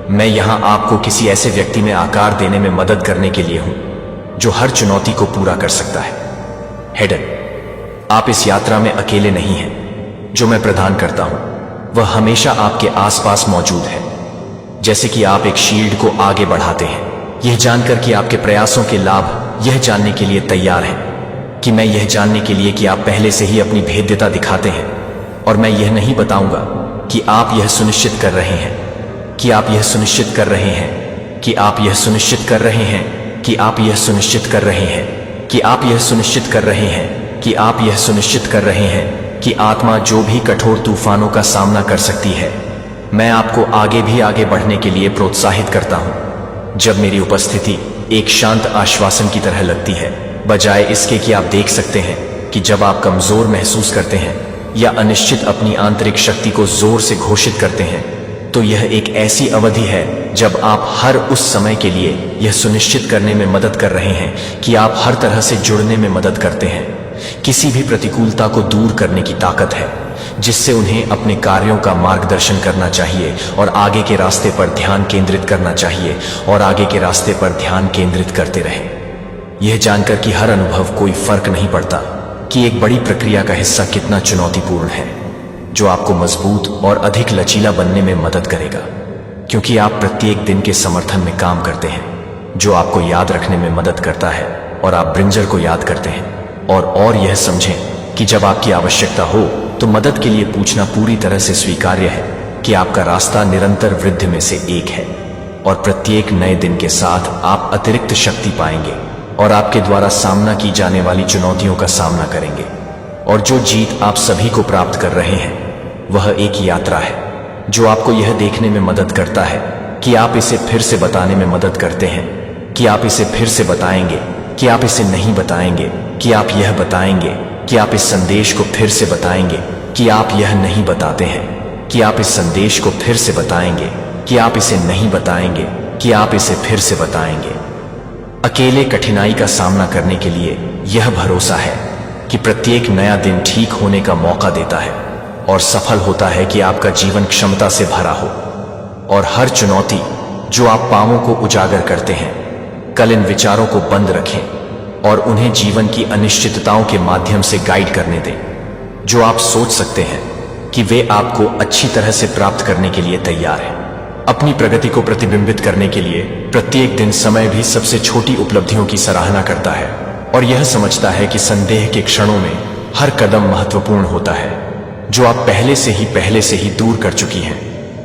मैं यहां आपको किसी ऐसे व्यक्ति में आकार देने में मदद करने के लिए हूं जो हर चुनौती को पूरा कर सकता है। हेडन, आप इस यात्रा में अकेले नहीं हैं। जो मैं प्रदान करता हूं वह हमेशा आपके आसपास मौजूद है। जैसे कि आप एक शील्ड को आगे बढ़ाते हैं, यह जानकर कि आपके प्रयासों के लाभ यह जानने के लिए तैयार हैं कि मैं यह जानने के लिए कि आप पहले से ही अपनी भेद्यता दिखाते हैं, और मैं यह नहीं बताऊंगा कि आप यह सुनिश्चित कर रहे हैं, कि आप यह सुनिश्चित कर रहे हैं, कि आप यह सुनिश्चित कर रहे हैं, कि आप यह सुनिश्चित कर रहे हैं, कि आप यह सुनिश्चित कर रहे हैं, कि आप यह सुनिश्चित कर रहे हैं कि आत्मा जो भी कठोर तूफानों का सामना कर सकती है, मैं आपको आगे भी आगे बढ़ने के लिए प्रोत्साहित करता हूं। जब मेरी उपस्थिति एक शांत आश्वासन की तरह लगती है, बजाय इसके कि आप देख सकते हैं कि जब आप कमजोर महसूस करते हैं या अनिश्चित अपनी आंतरिक शक्ति को जोर से घोषित करते हैं, तो यह एक ऐसी अवधि है जब आप हर उस समय के लिए यह सुनिश्चित करने में मदद कर रहे हैं कि आप हर तरह से जुड़ने में मदद करते हैं। किसी भी प्रतिकूलता को दूर करने की ताकत है, जिससे उन्हें अपने कार्यों का मार्गदर्शन करना चाहिए और आगे के रास्ते पर ध्यान केंद्रित करना चाहिए और आगे के रास्ते पर ध्यान केंद्रित करते रहें, यह जानकर कि हर अनुभव कोई फर्क नहीं पड़ता कि एक बड़ी प्रक्रिया का हिस्सा कितना चुनौतीपूर्ण है, जो आपको मजबूत और अधिक लचीला बनने में मदद करेगा, क्योंकि आप प्रत्येक दिन के समर्थन में काम करते हैं, जो आपको याद रखने में मदद करता है, और आप ब्रिंजर को याद करते हैं। और यह समझें कि जब आपकी आवश्यकता हो तो मदद के लिए पूछना पूरी तरह से स्वीकार्य है, कि आपका रास्ता निरंतर वृद्धि में से एक है, और प्रत्येक नए दिन के साथ आप अतिरिक्त शक्ति पाएंगे और आपके द्वारा सामना की जाने वाली चुनौतियों का सामना करेंगे। और जो जीत आप सभी को प्राप्त कर रहे हैं वह एक यात्रा है, जो आपको यह देखने में मदद करता है कि आप इसे फिर से बताने में मदद करते हैं, कि आप इसे फिर से बताएंगे, कि आप इसे नहीं बताएंगे, कि आप यह बताएंगे, कि आप इस संदेश को फिर से बताएंगे, कि आप यह नहीं बताते हैं, कि आप इस संदेश को फिर से बताएंगे, कि आप इसे नहीं बताएंगे, कि आप इसे फिर से बताएंगे। अकेले कठिनाई का सामना करने के लिए यह भरोसा है कि प्रत्येक नया दिन ठीक होने का मौका देता है और सफल होता है कि आपका जीवन क्षमता से भरा हो। और हर चुनौती जो आप पांवों को उजागर करते हैं, कल इन विचारों को बंद रखें और उन्हें जीवन की अनिश्चितताओं के माध्यम से गाइड करने दें, जो आप सोच सकते हैं कि वे आपको अच्छी तरह से प्राप्त करने के लिए तैयार हैं। अपनी प्रगति को प्रतिबिंबित करने के लिए प्रत्येक दिन समय भी सबसे छोटी उपलब्धियों की सराहना करता है और यह समझता है कि संदेह के क्षणों में हर कदम महत्वपूर्ण होता है, जो आप पहले से ही दूर कर चुकी हैं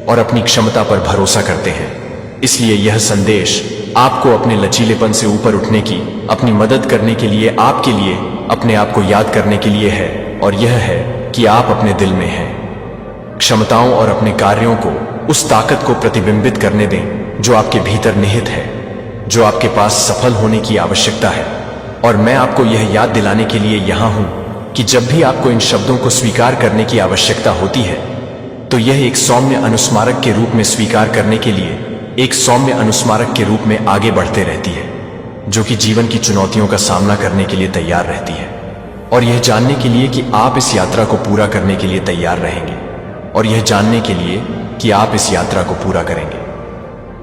और अपनी क्षमता पर भरोसा करते हैं। इसलिए यह संदेश आपको अपने लचीलेपन से ऊपर उठने की, अपनी मदद करने के लिए, आपके लिए अपने आप को याद करने के लिए है, और यह है कि आप अपने दिल में हैं। क्षमताओं और अपने कार्यों को उस ताकत को प्रतिबिंबित करने दें जो आपके भीतर निहित है, जो आपके पास सफल होने की आवश्यकता है। और मैं आपको यह याद दिलाने के लिए यहां हूं कि जब भी आपको इन शब्दों को स्वीकार करने की आवश्यकता होती है, तो यह एक सौम्य अनुस्मारक के रूप में स्वीकार करने के लिए एक सौम्य अनुस्मारक के रूप में आगे बढ़ते रहती है, जो कि जीवन की चुनौतियों का सामना करने के लिए तैयार रहती है, और यह जानने के लिए कि आप इस यात्रा को पूरा करने के लिए तैयार रहेंगे, और यह जानने के लिए कि आप इस यात्रा को पूरा करेंगे।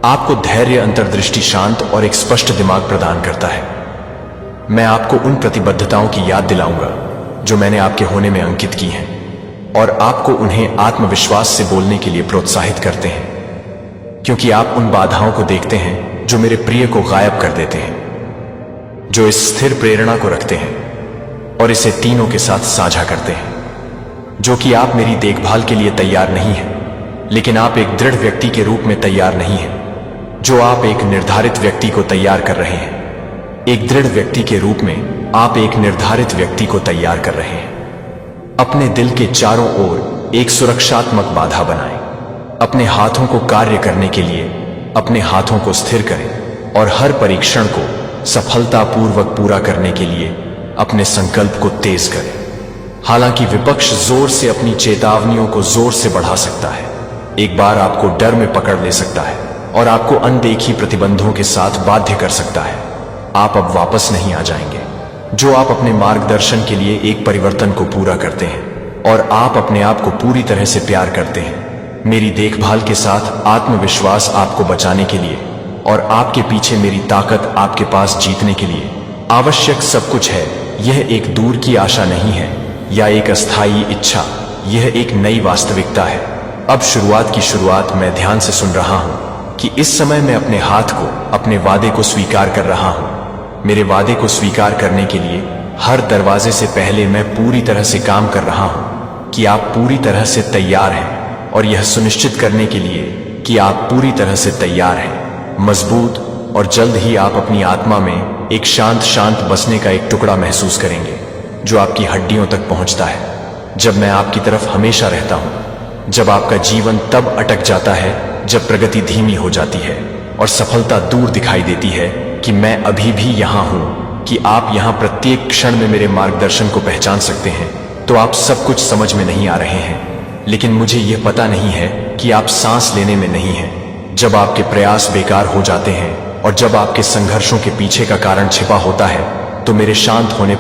आपको धैर्य, अंतर्दृष्टि, शांत और एक स्पष्ट दिमाग प्रदान करता है। मैं आपको उन प्रतिबद्धताओं की याद दिलाऊंगा जो मैंने आपके होने में अंकित की हैं, और आपको उन्हें आत्मविश्वास से बोलने के लिए प्रोत्साहित करते हैं, क्योंकि आप उन बाधाओं को देखते हैं जो मेरे प्रिय को गायब कर देते हैं, जो इस स्थिर प्रेरणा को रखते हैं और इसे तीनों के साथ साझा करते हैं, जो कि आप मेरी देखभाल के लिए तैयार नहीं हैं, लेकिन आप एक दृढ़ व्यक्ति के रूप में तैयार नहीं हैं, जो आप एक निर्धारित व्यक्ति को तैयार कर रहे हैं। एक दृढ़ व्यक्ति के रूप में आप एक निर्धारित व्यक्ति को तैयार कर रहे हैं। अपने दिल के चारों ओर एक सुरक्षात्मक बाधा बनाएं। अपने हाथों को कार्य करने के लिए अपने हाथों को स्थिर करें और हर परीक्षण को सफलतापूर्वक पूरा करने के लिए अपने संकल्प को तेज करें। हालांकि विपक्ष जोर से अपनी चेतावनियों को जोर से बढ़ा सकता है, एक बार आपको डर में पकड़ ले सकता है और आपको अनदेखी प्रतिबंधों के साथ बाध्य कर सकता है, आप अब वापस नहीं आ जाएंगे। जो आप अपने मार्गदर्शन के लिए एक परिवर्तन को पूरा करते हैं और आप अपने आप को पूरी तरह से प्यार करते हैं। मेरी देखभाल के साथ आत्मविश्वास आपको बचाने के लिए और आपके पीछे मेरी ताकत आपके पास जीतने के लिए आवश्यक सब कुछ है। यह एक दूर की आशा नहीं है या एक अस्थायी इच्छा, यह एक नई वास्तविकता है। अब शुरुआत की शुरुआत मैं ध्यान से सुन रहा हूं कि इस समय मैं अपने हाथ को, अपने वादे को स्वीकार कर रहा हूं। मेरे वादे को स्वीकार करने के लिए हर दरवाजे से पहले मैं पूरी तरह से काम कर रहा हूं कि आप पूरी तरह से तैयार हैं, और यह सुनिश्चित करने के लिए कि आप पूरी तरह से तैयार हैं, मजबूत, और जल्द ही आप अपनी आत्मा में एक शांत बसने का एक टुकड़ा महसूस करेंगे जो आपकी हड्डियों तक पहुंचता है। जब मैं आपकी तरफ हमेशा रहता हूं, जब आपका जीवन तब अटक जाता है जब प्रगति धीमी हो जाती है और सफलता दूर दिखाई देती है, कि मैं अभी भी यहां हूं, कि आप यहां प्रत्येक क्षण में मेरे मार्गदर्शन को पहचान सकते हैं, तो आप सब कुछ समझ में नहीं आ रहे हैं। लेकिन मुझे यह पता नहीं है कि आप सांस लेने में नहीं हैं। जब आपके प्रयास बेकार हो जाते हैं और जब आपके संघर्षों के पीछे का कारण छिपा होता है, तो मेरे शांत होने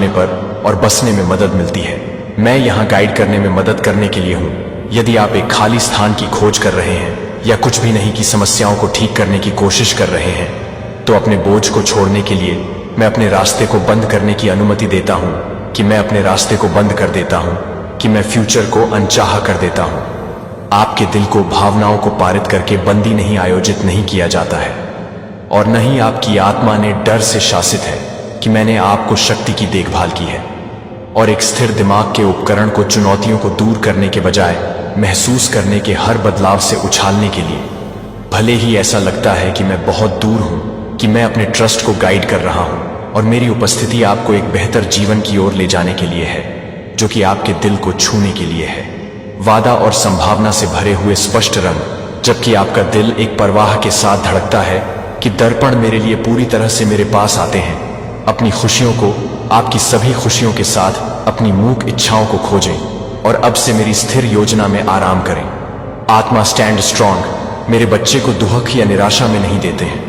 पर और बसने में मदद मिलती है। मैं यहाँ गाइड करने में मदद करने के लिए हूँ। यदि आप एक खाली स्थान की खोज कर रहे हैं या कुछ भी नहीं की समस्याओं को ठीक करने की कोशिश कर रहे हैं, तो अपने बोझ को छोड़ने के लिए मैं अपने रास्ते को बंद करने की अनुमति देता हूँ, कि मैं अपने रास्ते को बंद कर देता हूँ, कि मैं फ्यूचर को अनचाहा कर देता हूँ। आपके दिल को भावनाओं को पारित करके बंदी नहीं, आयोजित नहीं किया जाता है, और न ही आपकी आत्मा ने डर से शासित है कि मैंने आपको शक्ति की देखभाल की है। और एक स्थिर दिमाग के उपकरण को चुनौतियों को दूर करने के बजाय महसूस करने के हर बदलाव से उछालने के लिए, भले ही ऐसा लगता है कि मैं बहुत दूर हूं, कि मैं अपने ट्रस्ट को गाइड कर रहा हूं और मेरी उपस्थिति आपको एक बेहतर जीवन की ओर ले जाने के लिए है, जो कि आपके दिल को छूने के लिए है। वादा और संभावना से भरे हुए स्पष्ट रंग, जबकि आपका दिल एक परवाह के साथ धड़कता है कि दर्पण मेरे लिए पूरी तरह से मेरे पास आते हैं। अपनी खुशियों को, आपकी सभी खुशियों के साथ अपनी मूक इच्छाओं को खोजें और अब से मेरी स्थिर योजना में आराम करें। आत्मा स्टैंड स्ट्रांग मेरे बच्चे को दुहक या निराशा में नहीं देते हैं,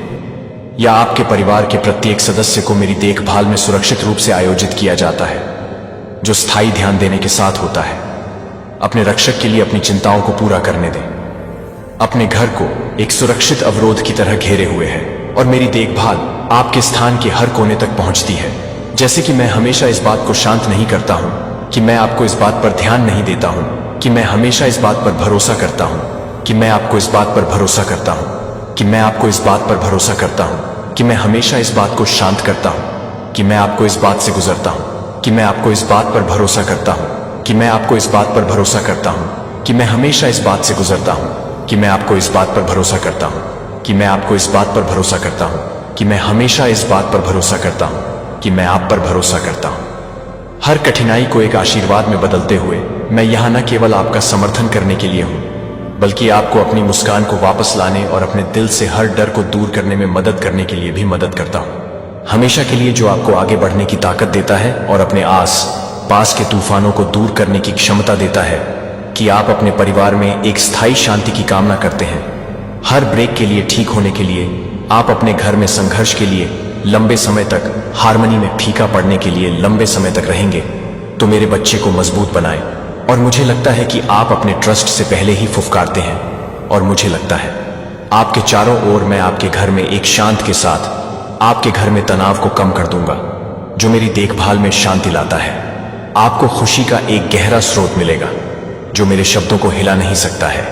या आपके परिवार के प्रत्येक सदस्य को मेरी देखभाल में सुरक्षित रूप से आयोजित किया जाता है, जो स्थायी ध्यान देने के साथ होता है। अपने रक्षक के लिए अपनी चिंताओं को पूरा करने दें। अपने घर को एक सुरक्षित अवरोध की तरह घेरे हुए है और मेरी देखभाल आपके स्थान के हर कोने तक पहुंचती है। जैसे कि मैं हमेशा इस बात को शांत नहीं करता हूं कि मैं आपको इस बात पर ध्यान नहीं देता हूं, कि मैं हमेशा इस बात पर भरोसा करता हूं, कि मैं आपको इस बात पर भरोसा करता हूं, कि मैं आपको इस बात पर भरोसा करता हूं, कि मैं हमेशा इस बात को शांत करता हूं, कि मैं आपको इस बात से गुजरता हूं, कि मैं आपको इस बात पर भरोसा करता हूं, कि मैं आपको इस बात पर भरोसा करता हूं, कि मैं हमेशा इस बात से गुजरता हूं, कि मैं आपको इस बात पर भरोसा करता हूं, कि मैं आपको इस बात पर भरोसा करता हूं, कि मैं हमेशा इस बात पर भरोसा करता हूं, कि मैं आप पर भरोसा करता हूं। हर कठिनाई को एक आशीर्वाद में बदलते हुए मैं यहां न केवल आपका समर्थन करने के लिए हूं, बल्कि आपको अपनी मुस्कान को वापस लाने और अपने दिल से हर डर को दूर करने में मदद करने के लिए भी मदद करता हूं। हमेशा के लिए जो आपको आगे बढ़ने की ताकत देता है और अपने आस पास के तूफानों को दूर करने की क्षमता देता है, कि आप अपने परिवार में एक स्थायी शांति की कामना करते हैं। हर ब्रेक के लिए, ठीक होने के लिए, आप अपने घर में संघर्ष के लिए लंबे समय तक, हार्मनी में फीका पड़ने के लिए लंबे समय तक रहेंगे। तो मेरे बच्चे को मजबूत बनाएं, और मुझे लगता है कि आप अपने ट्रस्ट से पहले ही फुफकारते हैं। और मुझे लगता है आपके चारों ओर मैं आपके घर में एक शांत के साथ आपके घर में तनाव को कम कर दूंगा, जो मेरी देखभाल में शांति लाता है। आपको खुशी का एक गहरा स्रोत मिलेगा जो मेरे शब्दों को हिला नहीं सकता है।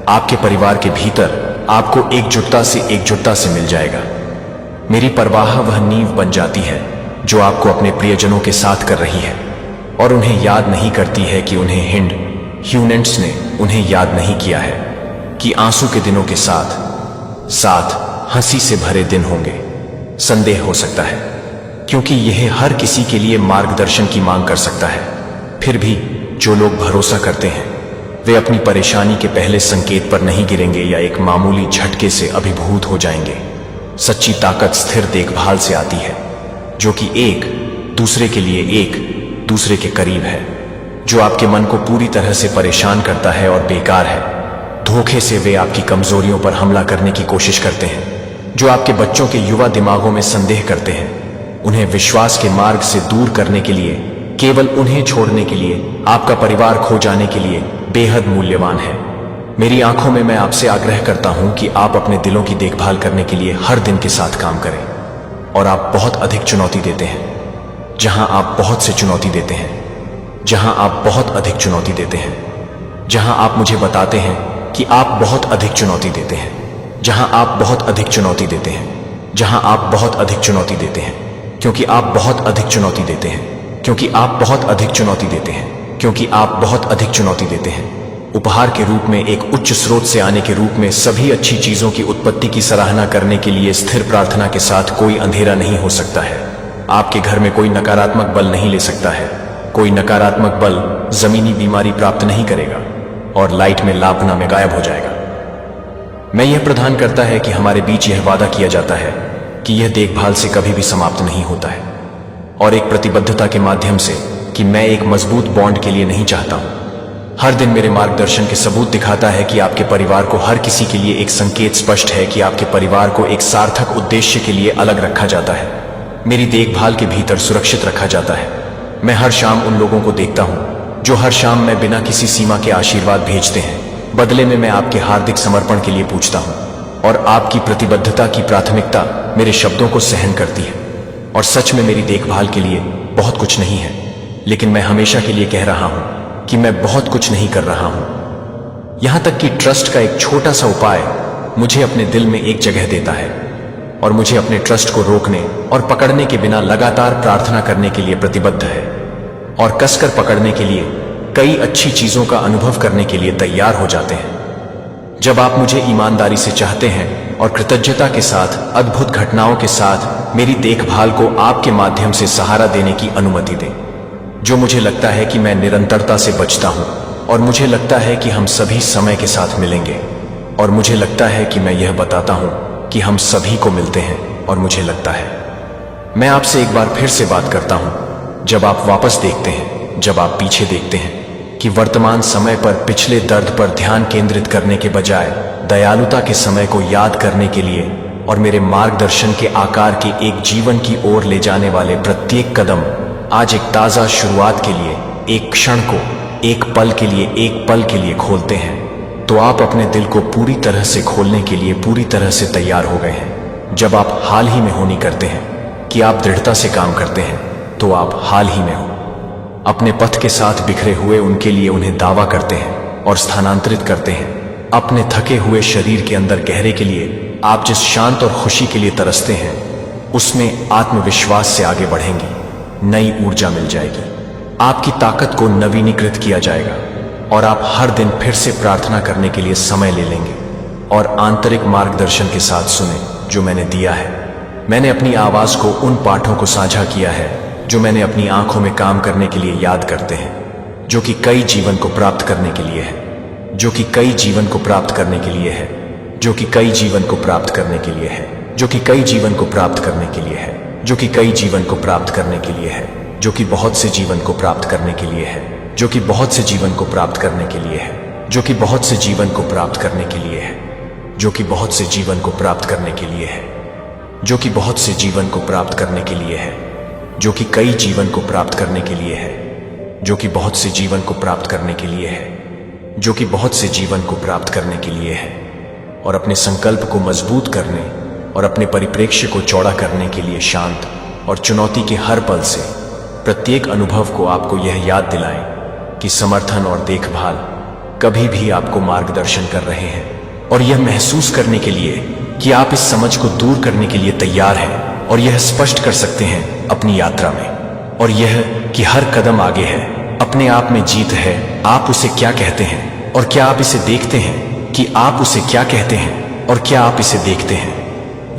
आपके परिवार के भीतर आपको एकजुटता से मिल जाएगा। मेरी परवाह वह नींव बन जाती है जो आपको अपने प्रियजनों के साथ कर रही है, और उन्हें याद नहीं करती है कि उन्हें ह्यूनेंट्स ने उन्हें याद नहीं किया है कि आंसू के दिनों के साथ हंसी से भरे दिन होंगे। संदेह हो सकता है, क्योंकि यह हर किसी के लिए मार्गदर्शन की मांग कर सकता है। फिर भी जो लोग भरोसा करते हैं वे अपनी परेशानी के पहले संकेत पर नहीं गिरेंगे या एक मामूली झटके से अभिभूत हो जाएंगे। सच्ची ताकत स्थिर देखभाल से आती है, जो कि एक दूसरे के करीब है। जो आपके मन को पूरी तरह से परेशान करता है और बेकार है, धोखे से वे आपकी कमजोरियों पर हमला करने की कोशिश करते हैं। जो आपके बच्चों के युवा दिमागों में संदेह करते हैं, उन्हें विश्वास के मार्ग से दूर करने के लिए, केवल उन्हें छोड़ने के लिए, आपका परिवार खो जाने के लिए बेहद मूल्यवान है। मेरी आंखों में मैं आपसे आग्रह करता हूं कि आप अपने दिलों की देखभाल करने के लिए हर दिन के साथ काम करें। और आप बहुत अधिक चुनौती देते हैं, जहां आप बहुत से चुनौती देते हैं, जहां आप बहुत अधिक चुनौती देते हैं, जहां आप मुझे बताते हैं कि आप बहुत अधिक चुनौती देते हैं, जहां आप बहुत अधिक चुनौती देते हैं, जहां आप बहुत अधिक चुनौती देते हैं, क्योंकि आप बहुत अधिक चुनौती देते हैं, क्योंकि आप बहुत अधिक चुनौती देते हैं, क्योंकि आप बहुत अधिक चुनौती देते हैं। उपहार के रूप में, एक उच्च स्रोत से आने के रूप में, सभी अच्छी चीजों की उत्पत्ति की सराहना करने के लिए स्थिर प्रार्थना के साथ कोई अंधेरा नहीं हो सकता है। आपके घर में कोई नकारात्मक बल नहीं ले सकता है। कोई नकारात्मक बल जमीनी बीमारी प्राप्त नहीं करेगा और लाइट में लापना में गायब हो जाएगा। मैं यह प्रदान करता है कि हमारे बीच यह वादा किया जाता है कि यह देखभाल से कभी भी समाप्त नहीं होता है, और एक प्रतिबद्धता के माध्यम से कि मैं एक मजबूत बॉन्ड के लिए नहीं चाहता हूं। हर दिन मेरे मार्गदर्शन के सबूत दिखाता है कि आपके परिवार को हर किसी के लिए एक संकेत स्पष्ट है कि आपके परिवार को एक सार्थक उद्देश्य के लिए अलग रखा जाता है, मेरी देखभाल के भीतर सुरक्षित रखा जाता है। मैं हर शाम उन लोगों को देखता हूं जो हर शाम मैं बिना किसी सीमा के आशीर्वाद भेजते हैं। बदले में मैं आपके हार्दिक समर्पण के लिए पूछता हूं, और आपकी प्रतिबद्धता की प्राथमिकता मेरे शब्दों को सहन करती है। और सच में मेरी देखभाल के लिए बहुत कुछ नहीं है, लेकिन मैं हमेशा के लिए कह रहा हूं कि मैं बहुत कुछ नहीं कर रहा हूं। यहां तक कि ट्रस्ट का एक छोटा सा उपाय मुझे अपने दिल में एक जगह देता है, और मुझे अपने ट्रस्ट को रोकने और पकड़ने के बिना लगातार प्रार्थना करने के लिए प्रतिबद्ध है, और कसकर पकड़ने के लिए, कई अच्छी चीजों का अनुभव करने के लिए तैयार हो जाते हैं। जब आप मुझे ईमानदारी से चाहते हैं और कृतज्ञता के साथ, अद्भुत घटनाओं के साथ मेरी देखभाल को आपके माध्यम से सहारा देने की अनुमति दें, जो मुझे लगता है कि मैं निरंतरता से बचता हूं, और मुझे लगता है कि हम सभी समय के साथ मिलेंगे, और मुझे लगता है कि मैं यह बताता हूं कि हम सभी को मिलते हैं, और मुझे लगता है मैं आपसे एक बार फिर से बात करता हूं। जब आप वापस देखते हैं, जब आप पीछे देखते हैं, कि वर्तमान समय पर पिछले दर्द पर ध्यान केंद्रित करने के बजाय दयालुता के समय को याद करने के लिए और मेरे मार्गदर्शन के आकार के एक जीवन की ओर ले जाने वाले प्रत्येक कदम आज एक ताजा शुरुआत के लिए, एक क्षण को, एक पल के लिए खोलते हैं, तो आप अपने दिल को पूरी तरह से खोलने के लिए पूरी तरह से तैयार हो गए हैं। जब आप हाल ही में होनी करते हैं कि आप दृढ़ता से काम करते हैं, तो आप हाल ही में हो। अपने पथ के साथ बिखरे हुए उनके लिए उन्हें दावा करते हैं और स्थानांतरित करते हैं। अपने थके हुए शरीर के अंदर गहरे के लिए आप जिस शांत और खुशी के लिए तरसते हैं, उसमें आत्मविश्वास से आगे बढ़ेंगी। नई ऊर्जा मिल जाएगी, आपकी ताकत को नवीनीकृत किया जाएगा, और आप हर दिन फिर से प्रार्थना करने के लिए समय ले लेंगे और आंतरिक मार्गदर्शन के साथ सुने जो मैंने दिया है। मैंने अपनी आवाज को उन पाठों को साझा किया है जो मैंने अपनी आंखों में काम करने के लिए याद करते हैं, जो कि कई जीवन को प्राप्त करने के लिए है, जो कि कई जीवन को प्राप्त करने के लिए है, जो कि कई जीवन को प्राप्त करने के लिए है, जो कि कई जीवन को प्राप्त करने के लिए है, जो कि कई जीवन को प्राप्त करने के लिए है, जो कि बहुत से जीवन को प्राप्त करने के लिए है, जो कि बहुत से जीवन को प्राप्त करने के लिए है, जो कि बहुत से जीवन को प्राप्त करने के लिए है, जो कि बहुत से जीवन को प्राप्त करने के लिए है, जो कि बहुत से जीवन को प्राप्त करने के लिए है, जो कि कई जीवन को प्राप्त करने के लिए है, जो कि बहुत से जीवन को प्राप्त करने के लिए है, जो कि बहुत से जीवन को प्राप्त करने के लिए है, और अपने संकल्प को मजबूत करने और अपने परिप्रेक्ष्य को चौड़ा करने के लिए शांत और चुनौती के हर पल से प्रत्येक अनुभव को आपको यह याद दिलाएं कि समर्थन और देखभाल कभी भी आपको मार्गदर्शन कर रहे हैं, और यह महसूस करने के लिए कि आप इस समझ को दूर करने के लिए तैयार हैं और यह स्पष्ट कर सकते हैं अपनी यात्रा में, और यह कि हर कदम आगे है, अपने आप में जीत है। आप उसे क्या कहते हैं और क्या आप इसे देखते हैं कि आप उसे क्या कहते हैं और क्या आप इसे देखते हैं।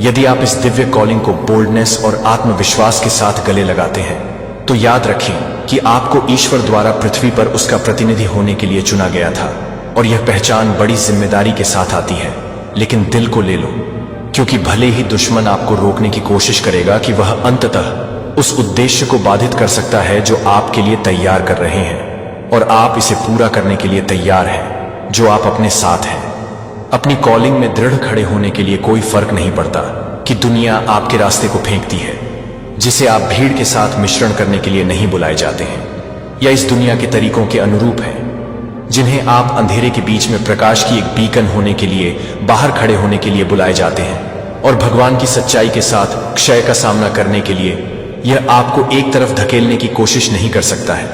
यदि आप इस दिव्य कॉलिंग को बोल्डनेस और आत्मविश्वास के साथ गले लगाते हैं तो याद रखें कि आपको ईश्वर द्वारा पृथ्वी पर उसका प्रतिनिधि होने के लिए चुना गया था, और यह पहचान बड़ी जिम्मेदारी के साथ आती है। लेकिन दिल को ले लो, क्योंकि भले ही दुश्मन आपको रोकने की कोशिश करेगा कि वह अंततः उस उद्देश्य को बाधित कर सकता है जो आपके लिए तैयार कर रहे हैं, और आप इसे पूरा करने के लिए तैयार हैं जो आप अपने साथ हैं। अपनी कॉलिंग में दृढ़ खड़े होने के लिए कोई फर्क नहीं पड़ता कि दुनिया आपके रास्ते को फेंकती है, जिसे आप भीड़ के साथ मिश्रण करने के लिए नहीं बुलाए जाते हैं, या इस दुनिया के तरीकों के अनुरूप हैं जिन्हें आप अंधेरे के बीच में प्रकाश की एक बीकन होने के लिए बाहर खड़े होने के लिए बुलाए जाते हैं। और भगवान की सच्चाई के साथ क्षय का सामना करने के लिए यह आपको एक तरफ धकेलने की कोशिश नहीं कर सकता है।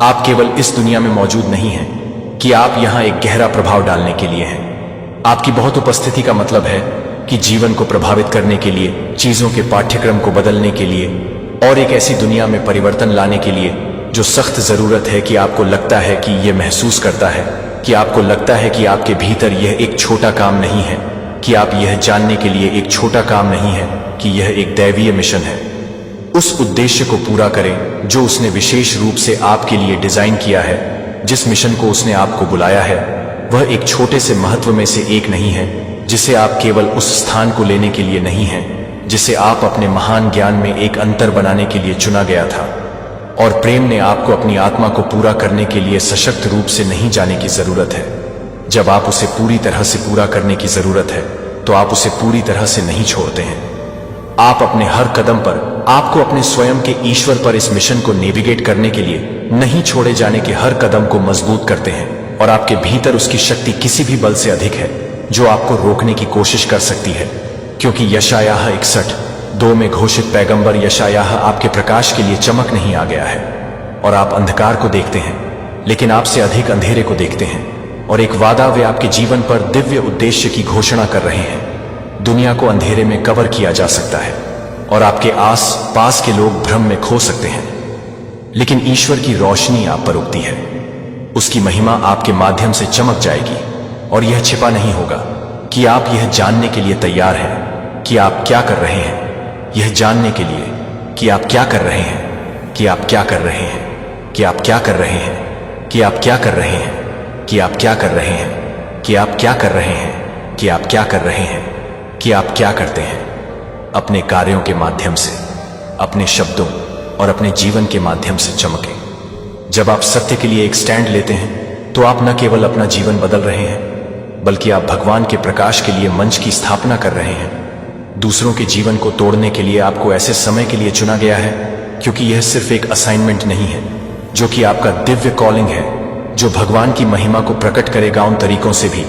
आप केवल इस दुनिया में मौजूद नहीं हैं कि आप यहां एक गहरा प्रभाव डालने के लिए हैं। आपकी बहुत उपस्थिति का मतलब है कि जीवन को प्रभावित करने के लिए, चीजों के पाठ्यक्रम को बदलने के लिए, और एक ऐसी दुनिया में परिवर्तन लाने के लिए जो सख्त जरूरत है कि आपको लगता है कि यह महसूस करता है कि आपको लगता है कि आपके भीतर यह एक छोटा काम नहीं है, कि आप यह जानने के लिए एक छोटा काम नहीं है कि यह एक दैवीय मिशन है। उस उद्देश्य को पूरा करें जो उसने विशेष रूप से आपके लिए डिजाइन किया है। जिस मिशन को उसने आपको बुलाया है वह एक छोटे से महत्व में से एक नहीं है, जिसे आप केवल उस स्थान को लेने के लिए नहीं है जिसे आप अपने महान ज्ञान में एक अंतर बनाने के लिए चुना गया था। और प्रेम ने आपको अपनी आत्मा को पूरा करने के लिए सशक्त रूप से नहीं जाने की जरूरत है। जब आप उसे पूरी तरह से पूरा करने की जरूरत है तो आप उसे पूरी तरह से नहीं छोड़ते हैं। आप अपने हर कदम पर आपको अपने स्वयं के ईश्वर पर इस मिशन को नेविगेट करने के लिए नहीं छोड़े जाने के हर कदम को मजबूत करते हैं, और आपके भीतर उसकी शक्ति किसी भी बल से अधिक है जो आपको रोकने की कोशिश कर सकती है। क्योंकि यशायाह 61:2 में घोषित पैगंबर यशायाह आपके प्रकाश के लिए चमक नहीं आ गया है, और आप अंधकार को देखते हैं लेकिन आपसे अधिक अंधेरे को देखते हैं, और एक वादा वे आपके जीवन पर दिव्य उद्देश्य की घोषणा कर रहे हैं। दुनिया को अंधेरे में कवर किया जा सकता है और आपके आस पास के लोग भ्रम में खो सकते हैं, लेकिन ईश्वर की रोशनी आप पर उगती है। उसकी महिमा आपके माध्यम से चमक जाएगी, और यह छिपा नहीं होगा कि आप यह जानने के लिए तैयार हैं कि आप क्या कर रहे हैं, यह जानने के लिए कि आप क्या कर रहे हैं, कि आप क्या कर रहे हैं, कि आप क्या कर रहे हैं, कि आप क्या कर रहे हैं, कि आप क्या कर रहे हैं, कि आप क्या कर रहे हैं, कि आप क्या कर रहे हैं, कि आप क्या करते हैं। अपने कार्यों के माध्यम से, अपने शब्दों और अपने जीवन के माध्यम से चमके। जब आप सत्य के लिए एक स्टैंड लेते हैं तो आप न केवल अपना जीवन बदल रहे हैं बल्कि आप भगवान के प्रकाश के लिए मंच की स्थापना कर रहे हैं। दूसरों के जीवन को तोड़ने के लिए आपको ऐसे समय के लिए चुना गया है, क्योंकि यह सिर्फ एक असाइनमेंट नहीं है जो कि आपका दिव्य कॉलिंग है, जो भगवान की महिमा को प्रकट करेगा उन तरीकों से भी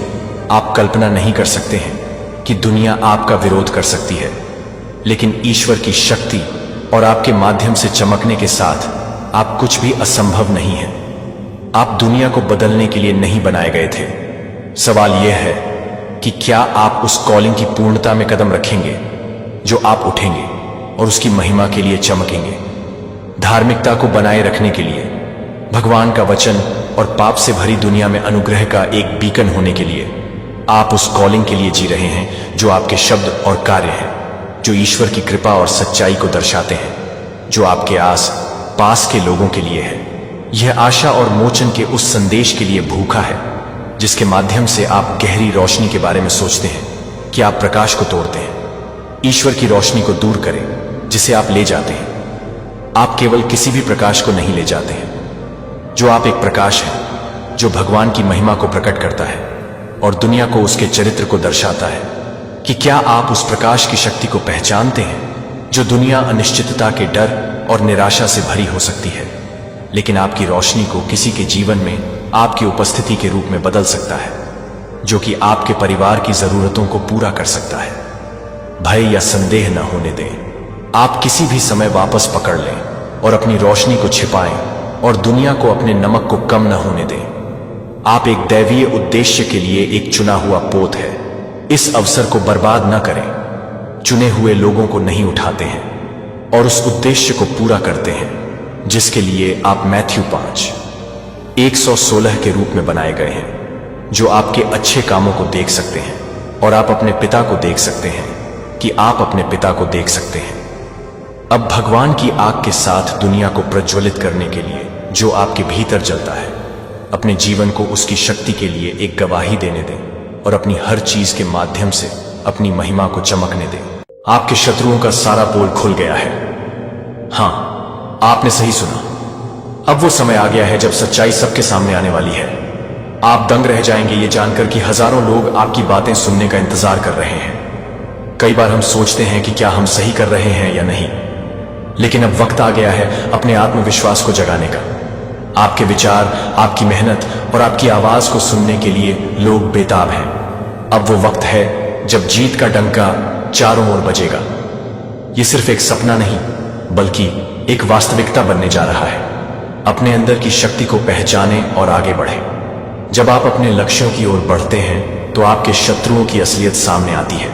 आप कल्पना नहीं कर सकते हैं कि दुनिया आपका विरोध कर सकती है। लेकिन ईश्वर की शक्ति और आपके माध्यम से चमकने के साथ आप कुछ भी असंभव नहीं है। आप दुनिया को बदलने के लिए नहीं बनाए गए थे। सवाल यह है कि क्या आप उस कॉलिंग की पूर्णता में कदम रखेंगे जो आप उठेंगे और उसकी महिमा के लिए चमकेंगे। धार्मिकता को बनाए रखने के लिए, भगवान का वचन और पाप से भरी दुनिया में अनुग्रह का एक बीकन होने के लिए आप उस कॉलिंग के लिए जी रहे हैं जो आपके शब्द और कार्य हैं, जो ईश्वर की कृपा और सच्चाई को दर्शाते हैं, जो आपके आस पास के लोगों के लिए है। यह आशा और मोचन के उस संदेश के लिए भूखा है जिसके माध्यम से आप गहरी रोशनी के बारे में सोचते हैं कि आप प्रकाश को तोड़ते हैं। ईश्वर की रोशनी को दूर करें जिसे आप ले जाते हैं। आप केवल किसी भी प्रकाश को नहीं ले जाते हैं, जो आप एक प्रकाश है जो भगवान की महिमा को प्रकट करता है और दुनिया को उसके चरित्र को दर्शाता है। कि क्या आप उस प्रकाश की शक्ति को पहचानते हैं जो दुनिया अनिश्चितता के डर और निराशा से भरी हो सकती है। लेकिन आपकी रोशनी को किसी के जीवन में आपकी उपस्थिति के रूप में बदल सकता है, जो कि आपके परिवार की जरूरतों को पूरा कर सकता है। भय या संदेह न होने दें। आप किसी भी समय वापस पकड़ लें और अपनी रोशनी को छिपाएं और दुनिया को अपने नमक को कम न होने दें। आप एक दैवीय उद्देश्य के लिए एक चुना हुआ पोत है। इस अवसर को बर्बाद न करें। चुने हुए लोगों को नहीं उठाते हैं और उस उद्देश्य को पूरा करते हैं जिसके लिए आप मैथ्यू 5:116 के रूप में बनाए गए हैं, जो आपके अच्छे कामों को देख सकते हैं और आप अपने पिता को देख सकते हैं कि आप अपने पिता को देख सकते हैं। अब भगवान की आग के साथ दुनिया को प्रज्वलित करने के लिए जो आपके भीतर जलता है, अपने जीवन को उसकी शक्ति के लिए एक गवाही देने दें और अपनी हर चीज के माध्यम से अपनी महिमा को चमकने दें। आपके शत्रुओं का सारा पोल खुल गया है। हां, आपने सही सुना। अब वो समय आ गया है जब सच्चाई सबके सामने आने वाली है। आप दंग रह जाएंगे ये जानकर कि हजारों लोग आपकी बातें सुनने का इंतजार कर रहे हैं। कई बार हम सोचते हैं कि क्या हम सही कर रहे हैं या नहीं, लेकिन अब वक्त आ गया है अपने आत्मविश्वास को जगाने का। आपके विचार, आपकी मेहनत और आपकी आवाज को सुनने के लिए लोग बेताब हैं। अब वो वक्त है जब जीत का डंका चारों ओर बजेगा। ये सिर्फ एक सपना नहीं, बल्कि एक वास्तविकता बनने जा रहा है। अपने अंदर की शक्ति को पहचानें और आगे बढ़ें। जब आप अपने लक्ष्यों की ओर बढ़ते हैं तो आपके शत्रुओं की असलियत सामने आती है।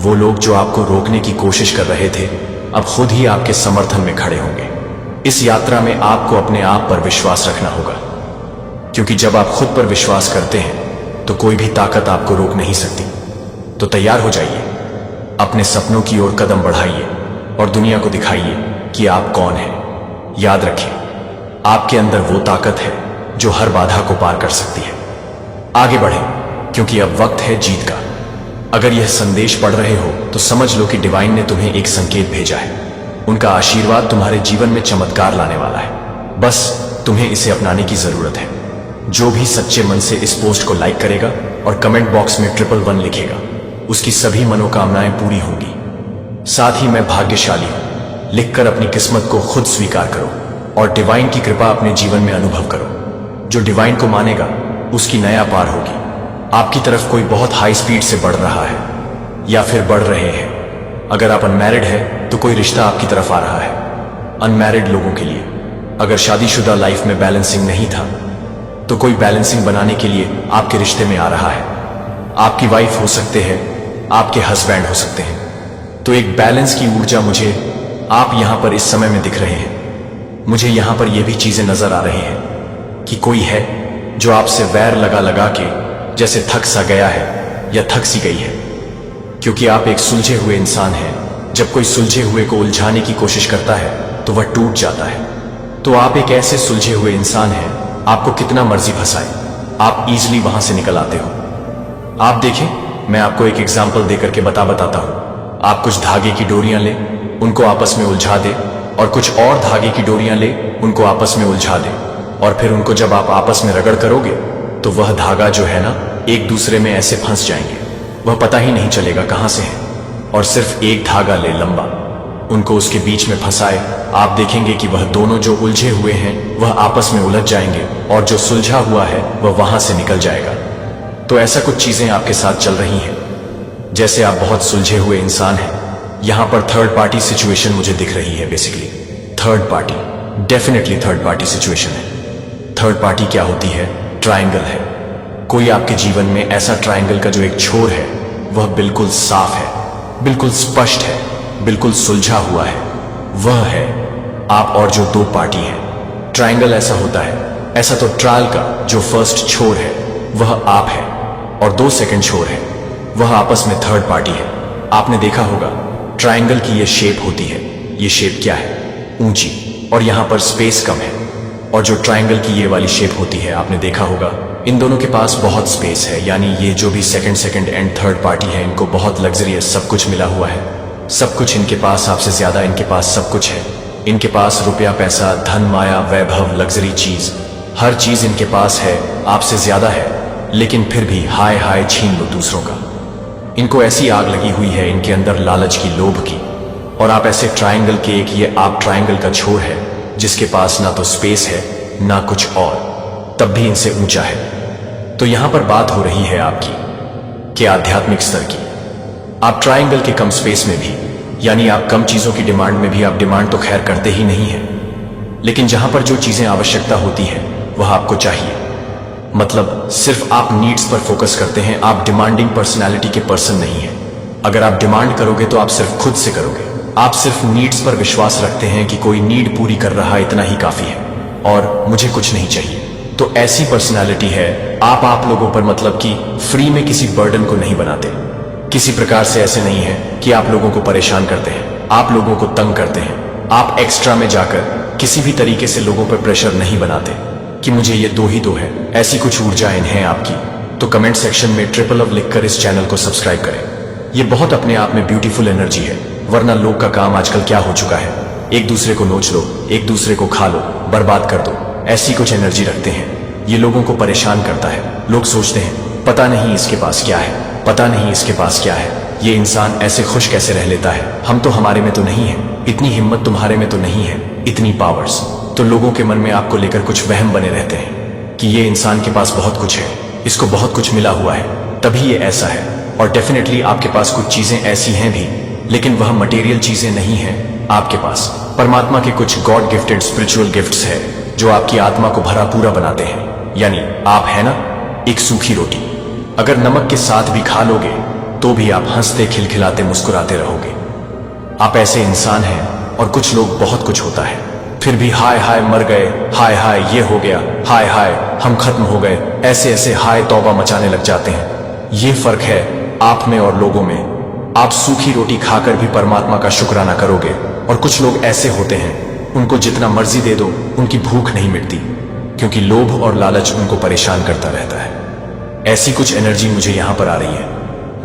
वो लोग जो आपको रोकने की कोशिश कर रहे थे, अब खुद ही आपके समर्थन में खड़े होंगे। इस यात्रा में आपको अपने आप पर विश्वास रखना होगा, क्योंकि जब आप खुद पर विश्वास करते हैं तो कोई भी ताकत आपको रोक नहीं सकती। तो तैयार हो जाइए, अपने सपनों की ओर कदम बढ़ाइए और दुनिया को दिखाइए कि आप कौन हैं। याद रखें, आपके अंदर वो ताकत है जो हर बाधा को पार कर सकती है। आगे बढ़ें, क्योंकि अब वक्त है जीत का। अगर यह संदेश पढ़ रहे हो तो समझ लो कि डिवाइन ने तुम्हें एक संकेत भेजा है। उनका आशीर्वाद तुम्हारे जीवन में चमत्कार लाने वाला है। बस तुम्हें इसे अपनाने की जरूरत है। जो भी सच्चे मन से इस पोस्ट को लाइक करेगा और कमेंट बॉक्स में 111 लिखेगा, उसकी सभी मनोकामनाएं पूरी होंगी। साथ ही मैं भाग्यशाली हूं लिखकर अपनी किस्मत को खुद स्वीकार करो और डिवाइन की कृपा अपने जीवन में अनुभव करो। जो डिवाइन को मानेगा उसकी नया पार होगी। आपकी तरफ कोई बहुत हाई स्पीड से बढ़ रहा है या फिर बढ़ रहे हैं। अगर आप अनमैरिड है तो कोई रिश्ता आपकी तरफ आ रहा है। अनमैरिड लोगों के लिए, अगर शादीशुदा लाइफ में बैलेंसिंग नहीं था तो कोई बैलेंसिंग बनाने के लिए आपके रिश्ते में आ रहा है। आपकी वाइफ हो सकते हैं, आपके हस्बैंड हो सकते हैं। तो एक बैलेंस की ऊर्जा मुझे आप यहां पर इस समय में दिख रहे हैं। मुझे यहां पर यह भी चीजें नजर आ रही हैं कि कोई है जो आपसे वैर लगा लगा के जैसे थक सा गया है या थक सी गई है, क्योंकि आप एक सुलझे हुए इंसान हैं। जब कोई सुलझे हुए को उलझाने की कोशिश करता है तो वह टूट जाता है। तो आप एक ऐसे सुलझे हुए इंसान हैं, आपको कितना मर्जी फंसाए, आप इजीली वहां से निकल आते हो। आप देखें, मैं आपको एक एग्जाम्पल देकर के बताता हूं। आप कुछ धागे की डोरियां ले, उनको आपस में उलझा दे, और कुछ और धागे की डोरियां ले, उनको आपस में उलझा दे, और फिर उनको जब आप आपस में रगड़ करोगे तो वह धागा जो है ना, एक दूसरे में ऐसे फंस जाएंगे, वह पता ही नहीं चलेगा कहां से है। और सिर्फ एक धागा ले लंबा, उनको उसके बीच में फंसाए, आप देखेंगे कि वह दोनों जो उलझे हुए हैं वह आपस में उलझ जाएंगे और जो सुलझा हुआ है वह वहां से निकल जाएगा। तो ऐसा कुछ चीजें आपके साथ चल रही हैं, जैसे आप बहुत सुलझे हुए इंसान हैं। यहां पर थर्ड पार्टी सिचुएशन मुझे दिख रही है। Basically third party, definitely third party situation है। थर्ड पार्टी क्या होती है? ट्रायंगल है। कोई आपके जीवन में ऐसा ट्रायंगल का जो एक छोर है वह बिल्कुल साफ है, बिल्कुल स्पष्ट है, बिल्कुल सुलझा हुआ है। वह है आप और जो दो पार्टी हैं। ट्रायंगल ऐसा होता है। ऐसा तो ट्रायल का जो फर्स्ट छोर है वह आप है, और दो सेकंड छोर है वह आपस में थर्ड पार्टी है। आपने देखा होगा ट्रायंगल की ये शेप होती है। ये शेप क्या है? ऊंची, और यहां पर स्पेस कम है। और जो ट्रायंगल की ये वाली शेप होती है, आपने देखा होगा इन दोनों के पास बहुत स्पेस है। यानी ये जो भी सेकंड एंड थर्ड पार्टी है, इनको बहुत लग्जरियस सब कुछ मिला हुआ है। सब कुछ इनके पास, आपसे ज्यादा इनके पास सब कुछ है। इनके पास रुपया, पैसा, धन, माया, वैभव, लग्जरी चीज, हर चीज इनके पास है, आपसे ज्यादा है। लेकिन फिर भी हाय हाय छीन लो दूसरों का। इनको ऐसी आग लगी हुई है इनके अंदर लालच की, लोभ की। और आप ऐसे ट्रायंगल के एक ये आप ट्रायंगल का छोर है जिसके पास ना तो स्पेस है ना कुछ और, तब भी इनसे ऊंचा है। तो यहां पर बात हो रही है आपकी कि आध्यात्मिक स्तर की। आप ट्रायंगल के कम स्पेस में भी, यानी आप कम चीजों की डिमांड में भी, आप डिमांड तो खैर करते ही नहीं है, लेकिन जहां पर जो चीजें आवश्यकता होती है वह आपको चाहिए, मतलब सिर्फ आप नीड्स पर फोकस करते हैं। आप डिमांडिंग पर्सनालिटी के पर्सन नहीं है। अगर आप डिमांड करोगे तो आप सिर्फ खुद से करोगे। आप सिर्फ नीड्स पर विश्वास रखते हैं कि कोई नीड पूरी कर रहा है, इतना ही काफी है और मुझे कुछ नहीं चाहिए। तो ऐसी पर्सनालिटी है आप लोगों पर, मतलब कि फ्री में किसी बर्डन को नहीं बनाते, किसी प्रकार से ऐसे नहीं है कि आप लोगों को परेशान करते हैं, आप लोगों को तंग करते हैं। आप एक्स्ट्रा में जाकर किसी भी तरीके से लोगों पर प्रेशर नहीं बनाते कि मुझे ये दो ही दो है। ऐसी कुछ ऊर्जाएं हैं आपकी तो कमेंट सेक्शन में ट्रिपल लव लिखकर इस चैनल को सब्सक्राइब करें। ये बहुत अपने आप में ब्यूटीफुल एनर्जी है, वरना लोग का काम आजकल क्या हो चुका है, एक दूसरे को नोच लो, एक दूसरे को खा लो, बर्बाद कर दो, ऐसी कुछ एनर्जी रखते हैं। ये लोगों को परेशान करता है। लोग सोचते हैं पता नहीं इसके पास क्या है, पता नहीं इसके पास क्या है, ये इंसान ऐसे खुश कैसे रह लेता है, हम तो, हमारे में तो नहीं है, इतनी हिम्मत तुम्हारे में तो नहीं है, इतनी पावर्स। तो लोगों के मन में आपको लेकर कुछ वहम बने रहते हैं कि ये इंसान के पास बहुत कुछ है, इसको बहुत कुछ मिला हुआ है, तभी ये ऐसा है। और डेफिनेटली आपके पास कुछ चीजें ऐसी हैं भी, लेकिन वह मटेरियल चीजें नहीं हैं आपके पास। परमात्मा के कुछ गॉड गिफ्टेड स्पिरिचुअल गिफ्ट्स है जो आपकी आत्मा को भरा पूरा बनाते हैं। यानी आप है ना एक सूखी रोटी, अगर नमक के साथ भी खा लोगे तो भी आप हंसते खिलखिलाते मुस्कुराते रहोगे। आप ऐसे इंसान हैं। और कुछ लोग बहुत कुछ होता है फिर भी हाय हाय मर गए, हाय हाय ये हो गया, हाय हाय हम खत्म हो गए, ऐसे ऐसे हाय तौबा मचाने लग जाते हैं। ये फर्क है आप में और लोगों में। आप सूखी रोटी खाकर भी परमात्मा का शुक्राना करोगे, और कुछ लोग ऐसे होते हैं उनको जितना मर्जी दे दो उनकी भूख नहीं मिटती, क्योंकि लोभ और लालच उनको परेशान करता रहता है। ऐसी कुछ एनर्जी मुझे यहां पर आ रही है।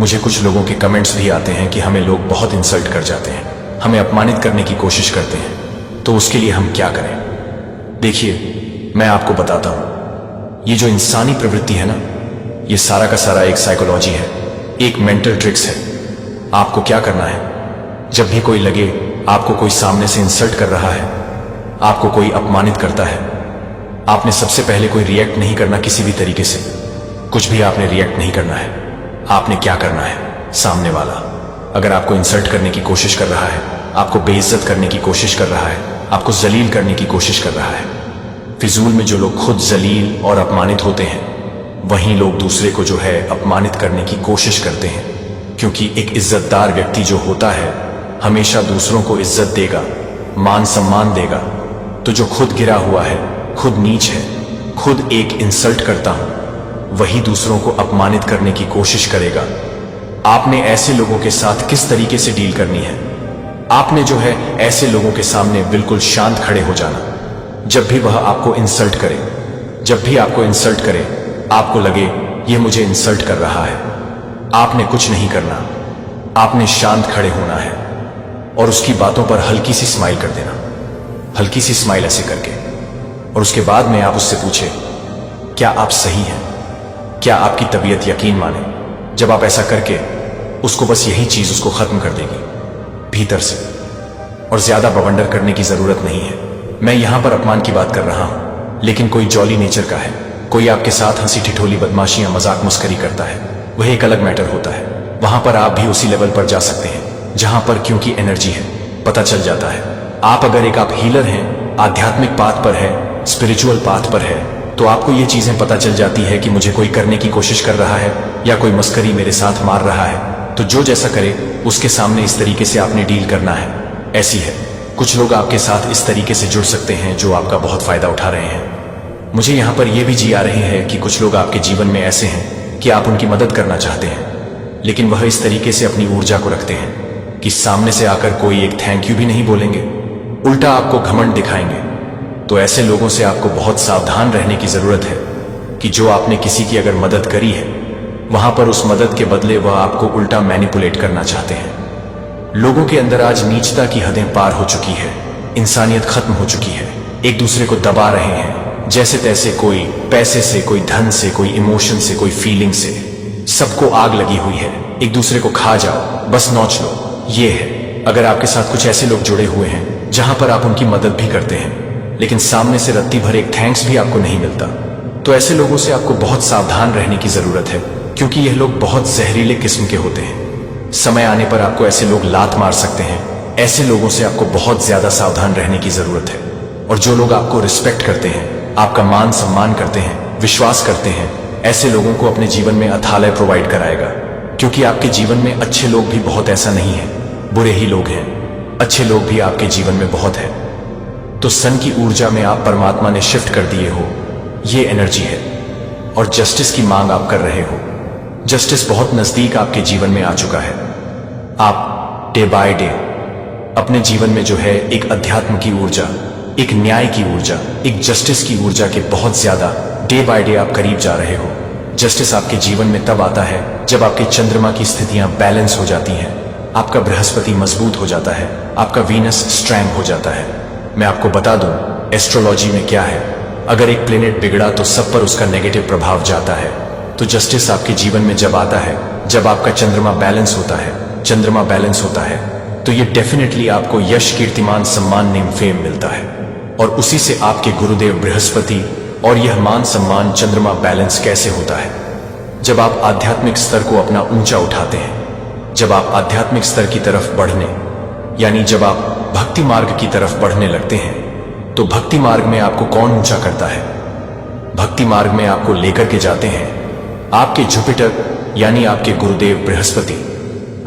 मुझे कुछ लोगों के कमेंट्स भी आते हैं कि हमें लोग बहुत इंसल्ट कर जाते हैं, हमें अपमानित करने की कोशिश करते हैं, तो उसके लिए हम क्या करें। देखिए मैं आपको बताता हूं, ये जो इंसानी प्रवृत्ति है ना, ये सारा का सारा एक साइकोलॉजी है, एक मेंटल ट्रिक्स है। आपको क्या करना है, जब भी कोई लगे आपको कोई सामने से इंसल्ट कर रहा है, आपको कोई अपमानित करता है, आपने सबसे पहले कोई रिएक्ट नहीं करना किसी भी तरीके से, कुछ भी आपने रिएक्ट नहीं करना है। आपने क्या करना है, सामने वाला अगर आपको इंसल्ट करने की कोशिश कर रहा है, आपको बेइज्जत करने की कोशिश कर रहा है, आपको जलील करने की कोशिश कर रहा है, फिजूल में जो लोग खुद जलील और अपमानित होते हैं, वहीं लोग दूसरे को जो है अपमानित करने की कोशिश करते हैं। क्योंकि एक इज्जतदार व्यक्ति जो होता है हमेशा दूसरों को इज्जत देगा, मान सम्मान देगा। तो जो खुद गिरा हुआ है, खुद नीच है, खुद एक इंसल्ट करता हूं, वही दूसरों को अपमानित करने की कोशिश करेगा। आपने ऐसे लोगों के साथ किस तरीके से डील करनी है, आपने जो है ऐसे लोगों के सामने बिल्कुल शांत खड़े हो जाना। जब भी वह आपको इंसल्ट करे, जब भी आपको इंसल्ट करे, आपको लगे यह मुझे इंसल्ट कर रहा है, आपने कुछ नहीं करना, आपने शांत खड़े होना है और उसकी बातों पर हल्की सी स्माइल कर देना, हल्की सी स्माइल ऐसे करके, और उसके बाद में आप उससे पूछे क्या आप सही हैं, क्या आपकी तबीयत यकीन माने। जब आप ऐसा करके उसको, बस यही चीज उसको खत्म कर देगी भीतर से, और ज्यादा बवंडर करने की जरूरत नहीं है। मैं यहां पर अपमान की बात कर रहा हूं, लेकिन कोई जॉली नेचर का है, कोई आपके साथ हंसी ठिठोली बदमाशियां मजाक मस्करी करता है, वह एक अलग मैटर होता है। वहां पर आप भी उसी लेवल पर जा सकते हैं जहां पर, क्योंकि एनर्जी है, पता चल जाता है। आप अगर एक आप हीलर हैं, आध्यात्मिक पाथ पर है, स्पिरिचुअल पाथ पर है, तो आपको ये चीजें पता चल जाती है कि मुझे कोई करने की कोशिश कर रहा है या कोई मस्करी मेरे साथ मार रहा है, तो जो जैसा करे उसके सामने इस तरीके से आपने डील करना है। ऐसी है। कुछ लोग आपके साथ इस तरीके से जुड़ सकते हैं जो आपका बहुत फायदा उठा रहे हैं। मुझे यहां पर यह भी जी आ रहे हैं कि कुछ लोग आपके जीवन में ऐसे हैं कि आप उनकी मदद करना चाहते हैं, लेकिन वह इस तरीके से अपनी ऊर्जा को रखते हैं कि सामने से आकर कोई एक थैंक यू भी नहीं बोलेंगे, उल्टा आपको घमंड दिखाएंगे। तो ऐसे लोगों से आपको बहुत सावधान रहने की जरूरत है कि जो आपने किसी की अगर मदद करी है, वहां पर उस मदद के बदले वह आपको उल्टा मैनिपुलेट करना चाहते हैं। लोगों के अंदर आज नीचता की हदें पार हो चुकी है, इंसानियत खत्म हो चुकी है, एक दूसरे को दबा रहे हैं जैसे तैसे, कोई पैसे से, कोई धन से, कोई इमोशन से, कोई फीलिंग से, सबको आग लगी हुई है। एक दूसरे को खा जाओ, बस नोच लो, ये है। अगर आपके साथ कुछ ऐसे लोग जुड़े हुए हैं जहां पर आप उनकी मदद भी करते हैं, लेकिन सामने से रत्ती भर एक थैंक्स भी आपको नहीं मिलता। तो ऐसे लोगों से आपको बहुत सावधान रहने की जरूरत है, क्योंकि यह लोग बहुत जहरीले किस्म के होते हैं। समय आने पर आपको ऐसे लोग लात मार सकते हैं। ऐसे लोगों से आपको बहुत ज्यादा सावधान रहने की जरूरत है। और जो लोग आपको रिस्पेक्ट करते हैं, आपका मान सम्मान करते हैं, विश्वास करते हैं, ऐसे लोगों को अपने जीवन में अथालय प्रोवाइड कराएगा। क्योंकि आपके जीवन में अच्छे लोग भी बहुत ऐसा नहीं है, बुरे ही लोग हैं। अच्छे लोग भी आपके जीवन में बहुत है। तो सन की ऊर्जा में आप परमात्मा ने शिफ्ट कर दिए हो, ये एनर्जी है। और जस्टिस की मांग आप कर रहे हो। जस्टिस बहुत नजदीक आपके जीवन में आ चुका है। आप डे बाय डे अपने जीवन में जो है एक अध्यात्म की ऊर्जा, एक न्याय की ऊर्जा, एक जस्टिस की ऊर्जा के बहुत ज्यादा डे बाय डे आप करीब जा रहे हो। जस्टिस आपके जीवन में तब आता है जब आपके चंद्रमा की स्थितियां बैलेंस हो जाती हैं, आपका बृहस्पति मजबूत हो जाता है, आपका वीनस स्ट्रैंग हो जाता है। मैं आपको बता दूं एस्ट्रोलॉजी में क्या है, अगर एक प्लेनेट बिगड़ा तो सब पर उसका नेगेटिव प्रभाव जाता है। तो जस्टिस आपके जीवन में जब आता है, जब आपका चंद्रमा बैलेंस होता है, चंद्रमा बैलेंस होता है, तो ये डेफिनेटली आपको यश, कीर्तिमान, सम्मान, नेम, फेम मिलता है। और उसी से आपके गुरुदेव बृहस्पति और यह मान सम्मान चंद्रमा बैलेंस कैसे होता है? जब आप आध्यात्मिक स्तर को अपना ऊंचा उठाते हैं, जब आप आध्यात्मिक स्तर की तरफ बढ़ने, यानी जब आप भक्ति मार्ग की तरफ बढ़ने लगते हैं, तो भक्ति मार्ग में आपको कौन ऊंचा करता है? भक्ति मार्ग में आपको लेकर के जाते हैं आपके जुपिटर, यानी आपके गुरुदेव बृहस्पति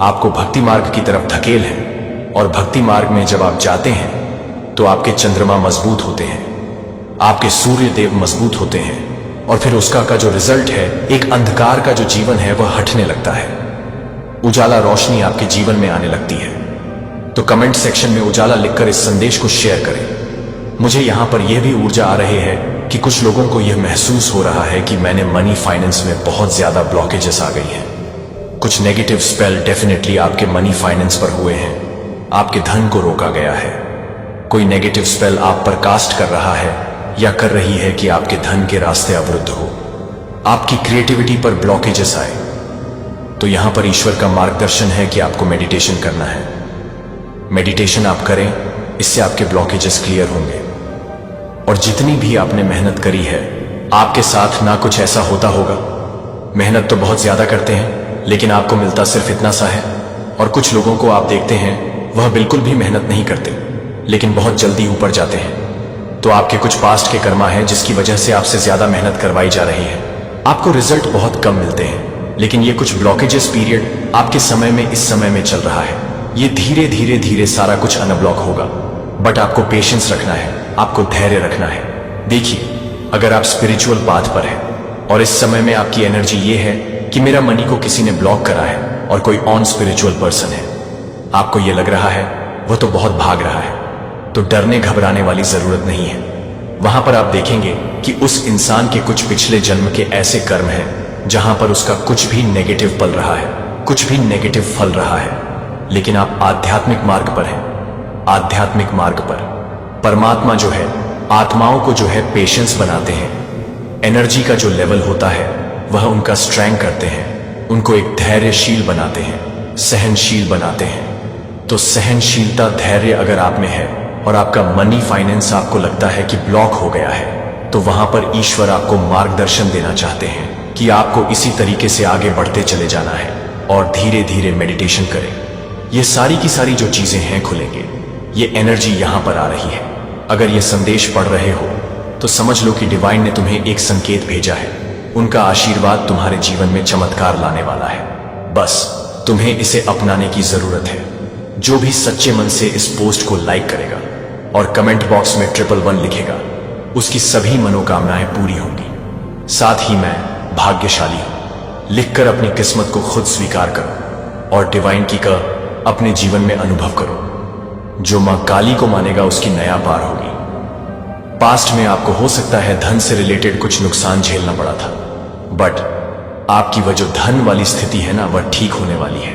आपको भक्ति मार्ग की तरफ धकेल है। और भक्ति मार्ग में जब आप जाते हैं तो आपके चंद्रमा मजबूत होते हैं, आपके सूर्य देव मजबूत होते हैं, और फिर उसका का जो रिजल्ट है, एक अंधकार का जो जीवन है वह हटने लगता है। उजाला, रोशनी आपके जीवन में आने लगती है। तो कमेंट सेक्शन में उजाला लिखकर इस संदेश को शेयर करें। मुझे यहां पर यह भी ऊर्जा आ रही है कि कुछ लोगों को यह महसूस हो रहा है कि मैंने मनी फाइनेंस में बहुत ज्यादा ब्लॉकेजेस आ गई हैं। कुछ नेगेटिव स्पेल डेफिनेटली आपके मनी फाइनेंस पर हुए हैं, आपके धन को रोका गया है। कोई नेगेटिव स्पेल आप पर कास्ट कर रहा है या कर रही है कि आपके धन के रास्ते अवरुद्ध हो, आपकी क्रिएटिविटी पर ब्लॉकेजेस आए। तो यहां पर ईश्वर का मार्गदर्शन है कि आपको मेडिटेशन करना है। मेडिटेशन आप करें, इससे आपके ब्लॉकेजेस क्लियर होंगे। और जितनी भी आपने मेहनत करी है, आपके साथ ना कुछ ऐसा होता होगा। मेहनत तो बहुत ज्यादा करते हैं, लेकिन आपको मिलता सिर्फ इतना सा है। और कुछ लोगों को आप देखते हैं वह बिल्कुल भी मेहनत नहीं करते, लेकिन बहुत जल्दी ऊपर जाते हैं। तो आपके कुछ पास्ट के कर्मा है जिसकी वजह से आपसे ज्यादा मेहनत करवाई जा रही है। आपको रिजल्ट बहुत कम मिलते हैं, लेकिन ये कुछ ब्लॉकेजेस पीरियड आपके समय में, इस समय में चल रहा है। ये धीरे धीरे धीरे सारा कुछ अनब्लॉक होगा। बट आपको पेशेंस रखना है, आपको धैर्य रखना है। देखिए, अगर आप स्पिरिचुअल पाथ पर हैं और इस समय में आपकी एनर्जी ये है कि मेरा मनी को किसी ने ब्लॉक करा है और कोई ऑन स्पिरिचुअल पर्सन है, आपको ये लग रहा है वह तो बहुत भाग रहा है, तो डरने घबराने वाली जरूरत नहीं है। वहां पर आप देखेंगे कि उस इंसान के कुछ पिछले जन्म के ऐसे कर्म हैं जहां पर उसका कुछ भी नेगेटिव पल रहा है, कुछ भी नेगेटिव फल रहा है। लेकिन आप आध्यात्मिक मार्ग पर हैं। आध्यात्मिक मार्ग पर परमात्मा जो है आत्माओं को जो है पेशेंस बनाते हैं। एनर्जी का जो लेवल होता है वह उनका स्ट्रेंथ करते हैं, उनको एक धैर्यशील बनाते हैं, सहनशील बनाते हैं। तो सहनशीलता, धैर्य अगर आप में है और आपका मनी फाइनेंस आपको लगता है कि ब्लॉक हो गया है, तो वहां पर ईश्वर आपको मार्गदर्शन देना चाहते हैं कि आपको इसी तरीके से आगे बढ़ते चले जाना है और धीरे धीरे मेडिटेशन करें। ये सारी की सारी जो चीजें हैं खुलेंगे। ये एनर्जी यहां पर आ रही है। अगर ये संदेश पढ़ रहे हो तो समझ लो कि डिवाइन ने तुम्हें एक संकेत भेजा है। उनका आशीर्वाद तुम्हारे जीवन में चमत्कार लाने वाला है। बस तुम्हें इसे अपनाने की जरूरत है। जो भी सच्चे मन से इस पोस्ट को लाइक करेगा और कमेंट बॉक्स में 111 लिखेगा, उसकी सभी मनोकामनाएं पूरी होंगी। साथ ही मैं भाग्यशाली हूं लिखकर अपनी किस्मत को खुद स्वीकार करो और डिवाइन की का अपने जीवन में अनुभव करो। जो मां काली को मानेगा उसकी नया पार होगी। पास्ट में आपको हो सकता है धन से रिलेटेड कुछ नुकसान झेलना पड़ा था, बट आपकी वह जो धन वाली स्थिति है ना, वह ठीक होने वाली है।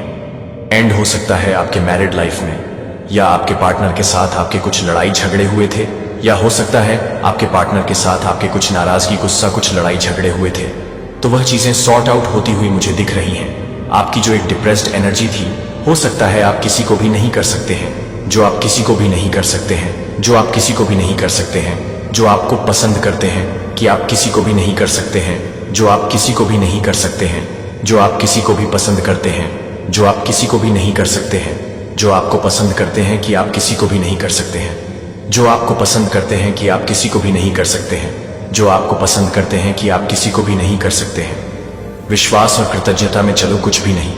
एंड हो सकता है आपके मैरिड लाइफ में, या आपके पार्टनर के साथ आपके कुछ लड़ाई झगड़े हुए थे, या हो सकता है आपके पार्टनर के साथ आपके कुछ नाराजगी, गुस्सा, कुछ लड़ाई झगड़े हुए थे। तो वह चीजें सॉर्ट आउट होती हुई मुझे दिख रही हैं। आपकी जो एक डिप्रेस्ड एनर्जी थी, हो सकता है आप किसी को भी नहीं कर सकते हैं, जो आप किसी को भी नहीं कर सकते हैं, जो आप किसी को भी नहीं कर सकते हैं, जो आपको पसंद करते हैं कि आप किसी को भी नहीं कर सकते हैं, जो आप किसी को भी नहीं कर सकते हैं, जो आप किसी को भी पसंद करते हैं, जो आप किसी को भी नहीं कर सकते हैं, जो आपको पसंद करते हैं कि आप किसी को भी नहीं कर सकते हैं, जो आपको पसंद करते हैं कि आप किसी को भी नहीं कर सकते हैं, जो आपको पसंद करते हैं कि आप किसी को भी नहीं कर सकते हैं। विश्वास और कृतज्ञता में चलो कुछ भी नहीं।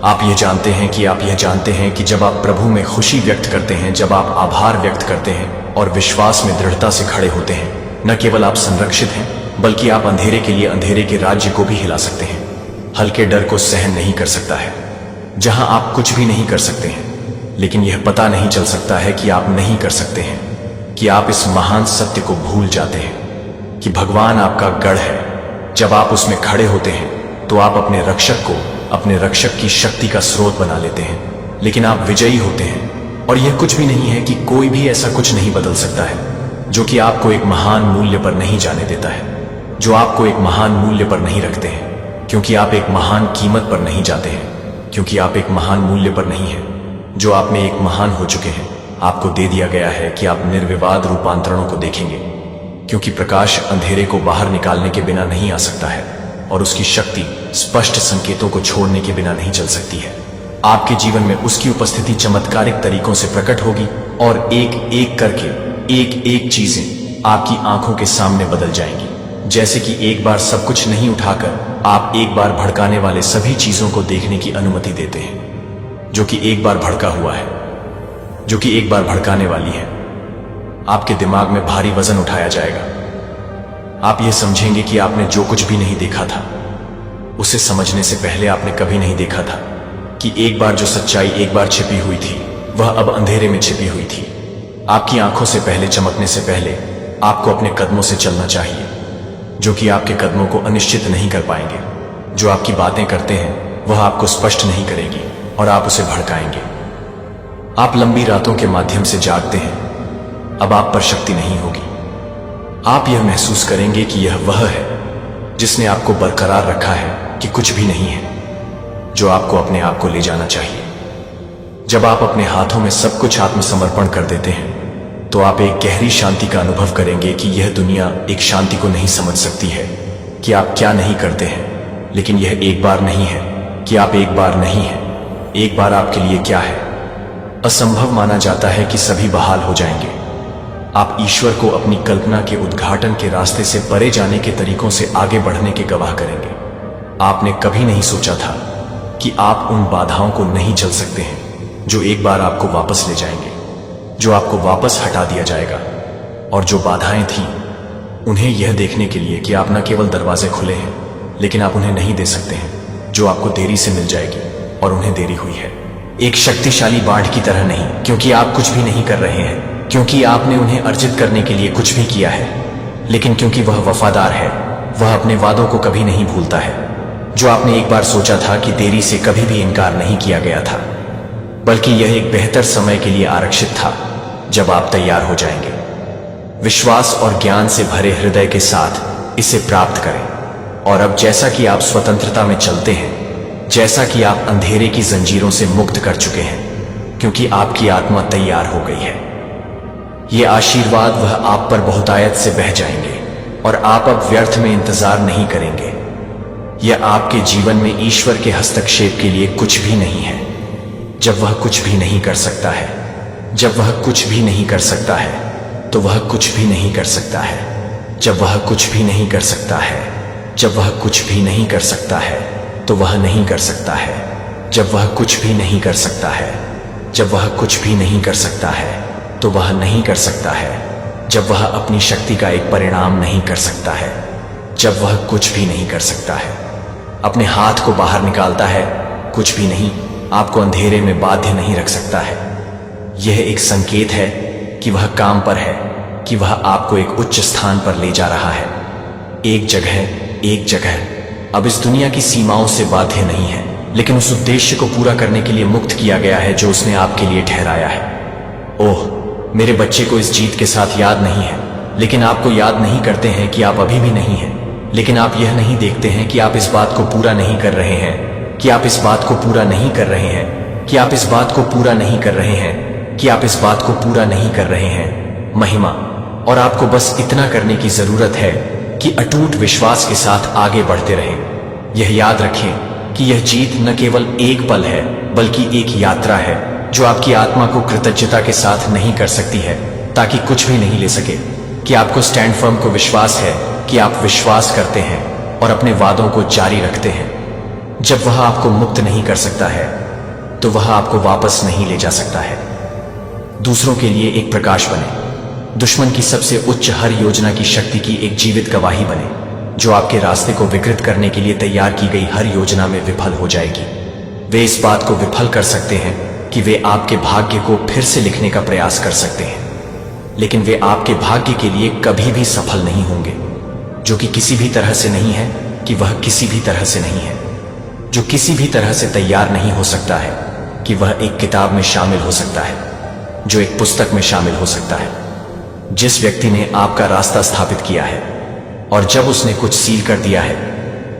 आप यह जानते हैं कि जब आप प्रभु में खुशी व्यक्त करते हैं, जब आप आभार व्यक्त करते हैं और विश्वास में दृढ़ता से खड़े होते हैं, न केवल आप संरक्षित हैं बल्कि आप अंधेरे के लिए अंधेरे के राज्य को भी हिला सकते हैं। हल्के डर को सहन नहीं कर सकता है, जहां आप कुछ भी नहीं कर सकते हैं, लेकिन यह पता नहीं चल सकता है कि आप नहीं कर सकते हैं, कि आप इस महान सत्य को भूल जाते हैं कि भगवान आपका गढ़ है। जब आप उसमें खड़े होते हैं तो आप अपने रक्षक को अपने रक्षक की शक्ति का स्रोत बना लेते हैं, लेकिन आप विजयी होते हैं। और यह कुछ भी नहीं है कि कोई भी ऐसा कुछ नहीं बदल सकता है जो कि आपको एक महान मूल्य पर नहीं जाने देता है, जो आपको एक महान मूल्य पर नहीं रखते हैं, क्योंकि आप एक महान कीमत पर नहीं जाते हैं, क्योंकि आप एक महान मूल्य पर नहीं हैं। जो आप में एक महान हो चुके हैं, आपको दे दिया गया है कि आप निर्विवाद रूपांतरणों को देखेंगे, क्योंकि प्रकाश अंधेरे को बाहर निकालने के बिना नहीं आ सकता है और उसकी शक्ति स्पष्ट संकेतों को छोड़ने के बिना नहीं चल सकती है। आपके जीवन में उसकी उपस्थिति चमत्कारिक तरीकों से प्रकट होगी और एक एक करके एक एक चीजें आपकी आंखों के सामने बदल जाएंगी। जैसे कि एक बार सब कुछ नहीं उठाकर आप एक बार भड़काने वाले सभी चीजों को देखने की अनुमति देते हैं, जो कि एक बार भड़का हुआ है, जो कि एक बार भड़काने वाली है। आपके दिमाग में भारी वजन उठाया जाएगा। आप यह समझेंगे कि आपने जो कुछ भी नहीं देखा था, उसे समझने से पहले आपने कभी नहीं देखा था कि एक बार जो सच्चाई एक बार छिपी हुई थी, वह अब अंधेरे में छिपी हुई थी। आपकी आंखों से पहले चमकने से पहले आपको अपने कदमों से चलना चाहिए, जो कि आपके कदमों को अनिश्चित नहीं कर पाएंगे। जो आपकी बातें करते हैं वह आपको स्पष्ट नहीं करेगी और आप उसे भड़काएंगे। आप लंबी रातों के माध्यम से जागते हैं, अब आप पर शक्ति नहीं होगी। आप यह महसूस करेंगे कि यह वह है जिसने आपको बरकरार रखा है कि कुछ भी नहीं है, जो आपको अपने आप को ले जाना चाहिए। जब आप अपने हाथों में सब कुछ आत्मसमर्पण कर देते हैं तो आप एक गहरी शांति का अनुभव करेंगे कि यह दुनिया एक शांति को नहीं समझ सकती है कि आप क्या नहीं करते हैं, लेकिन यह एक बार नहीं है कि आप एक बार नहीं हैं। एक बार आपके लिए क्या है? असंभव माना जाता है कि सभी बहाल हो जाएंगे। आप ईश्वर को अपनी कल्पना के उद्घाटन के रास्ते से परे जाने के तरीकों से आगे बढ़ने के गवाह करेंगे। आपने कभी नहीं सोचा था कि आप उन बाधाओं को नहीं चल सकते हैं जो एक बार आपको वापस ले जाएंगे, जो आपको वापस हटा दिया जाएगा। और जो बाधाएं थीं, उन्हें यह देखने के लिए कि आप न केवल दरवाजे खुले हैं, लेकिन आप उन्हें नहीं दे सकते हैं, जो आपको देरी से मिल जाएगी और उन्हें देरी हुई है। एक शक्तिशाली बाढ़ की तरह नहीं, क्योंकि आप कुछ भी नहीं कर रहे हैं, क्योंकि आपने उन्हें अर्जित करने के लिए कुछ भी किया है, लेकिन क्योंकि वह वफादार है, वह अपने वादों को कभी नहीं भूलता है। जो आपने एक बार सोचा था कि देरी से कभी भी इनकार नहीं किया गया था, बल्कि यह एक बेहतर समय के लिए आरक्षित था जब आप तैयार हो जाएंगे। विश्वास और ज्ञान से भरे हृदय के साथ इसे प्राप्त करें। और अब जैसा कि आप स्वतंत्रता में चलते हैं, जैसा कि आप अंधेरे की जंजीरों से मुक्त कर चुके हैं, क्योंकि आपकी आत्मा तैयार हो गई है, ये आशीर्वाद वह आप पर बहुतायत से बह जाएंगे और आप अब व्यर्थ में इंतजार नहीं करेंगे। यह आपके जीवन में ईश्वर के हस्तक्षेप के लिए कुछ भी नहीं है। जब वह कुछ भी नहीं कर सकता है, जब वह कुछ भी नहीं कर सकता है, तो वह कुछ भी नहीं कर सकता है। जब वह कुछ भी नहीं कर सकता है, जब वह कुछ भी नहीं कर सकता है, तो वह नहीं कर सकता है। जब वह कुछ भी नहीं कर सकता है, जब वह कुछ भी नहीं कर सकता है, तो वह नहीं कर सकता है। जब वह अपनी शक्ति का एक परिणाम नहीं कर सकता है, जब वह कुछ भी नहीं कर सकता है, अपने हाथ को बाहर निकालता है, कुछ भी नहीं आपको अंधेरे में बाध्य नहीं रख सकता है। यह एक संकेत है कि वह काम पर है, कि वह आपको एक उच्च स्थान पर ले जा रहा है। एक जगह अब इस दुनिया की सीमाओं से बाध्य नहीं है, लेकिन उस उद्देश्य को पूरा करने के लिए मुक्त किया गया है जो उसने आपके लिए ठहराया है। ओह, मेरे बच्चे को इस जीत के साथ याद नहीं है, लेकिन आपको याद नहीं करते हैं कि आप अभी भी नहीं हैं। लेकिन आप यह नहीं देखते हैं कि आप इस बात को पूरा नहीं कर रहे हैं, कि आप इस बात को पूरा नहीं कर रहे हैं, कि आप इस बात को पूरा नहीं कर रहे हैं। कि आप इस बात को पूरा नहीं कर रहे हैं। महिमा, और आपको बस इतना करने की जरूरत है कि अटूट विश्वास के साथ आगे बढ़ते रहें। यह याद रखें कि यह जीत न केवल एक पल है बल्कि एक यात्रा है जो आपकी आत्मा को कृतज्ञता के साथ नहीं कर सकती है ताकि कुछ भी नहीं ले सके। कि आपको स्टैंड फर्म को विश्वास है कि आप विश्वास करते हैं और अपने वादों को जारी रखते हैं। जब वह आपको मुक्त नहीं कर सकता है तो वह आपको वापस नहीं ले जा सकता है। दूसरों के लिए एक प्रकाश बने, दुश्मन की सबसे उच्च हर योजना की शक्ति की एक जीवित गवाही बने, जो आपके रास्ते को विकृत करने के लिए तैयार की गई हर योजना में विफल हो जाएगी। वे इस बात को विफल कर सकते हैं कि वे आपके भाग्य को फिर से लिखने का प्रयास कर सकते हैं, लेकिन वे आपके भाग्य के लिए कभी भी सफल नहीं होंगे। जो कि किसी भी तरह से नहीं है कि वह किसी भी तरह से नहीं है, जो किसी भी तरह से तैयार नहीं हो सकता है कि वह एक किताब में शामिल हो सकता है, जो एक पुस्तक में शामिल हो सकता है। जिस व्यक्ति ने आपका रास्ता स्थापित किया है और जब उसने कुछ सील कर दिया है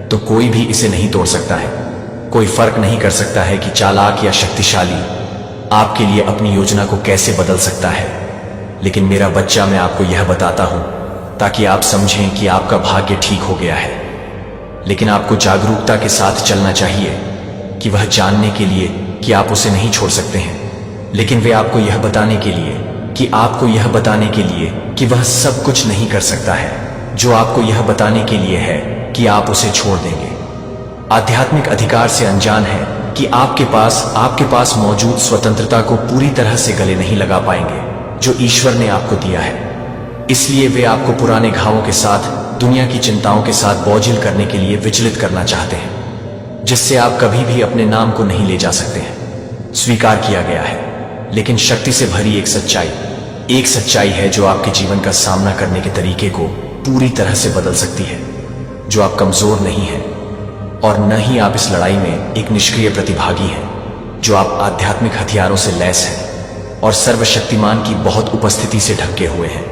तो कोई भी इसे नहीं तोड़ सकता है। कोई फर्क नहीं कर सकता है कि चालाक या शक्तिशाली आपके लिए अपनी योजना को कैसे बदल सकता है। लेकिन मेरा बच्चा, मैं आपको यह बताता हूं ताकि आप समझें कि आपका भाग्य ठीक हो गया है। लेकिन आपको जागरूकता के साथ चलना चाहिए कि वह जानने के लिए कि आप उसे नहीं छोड़ सकते हैं, लेकिन वे आपको यह बताने के लिए कि आपको यह बताने के लिए कि वह सब कुछ नहीं कर सकता है, जो आपको यह बताने के लिए है कि आप उसे छोड़ देंगे। आध्यात्मिक अधिकार से अनजान है कि आपके पास मौजूद स्वतंत्रता को पूरी तरह से गले नहीं लगा पाएंगे जो ईश्वर ने आपको दिया है। इसलिए वे आपको पुराने घावों के साथ, दुनिया की चिंताओं के साथ बोझिल करने के लिए विचलित करना चाहते हैं, जिससे आप कभी भी अपने नाम को नहीं ले जा सकते हैं। स्वीकार किया गया है, लेकिन शक्ति से भरी एक सच्चाई है जो आपके जीवन का सामना करने के तरीके को पूरी तरह से बदल सकती है। जो आप कमजोर नहीं हैं और न ही आप इस लड़ाई में एक निष्क्रिय प्रतिभागी हैं, जो आप आध्यात्मिक हथियारों से लैस हैं और सर्वशक्तिमान की बहुत उपस्थिति से ढके हुए हैं।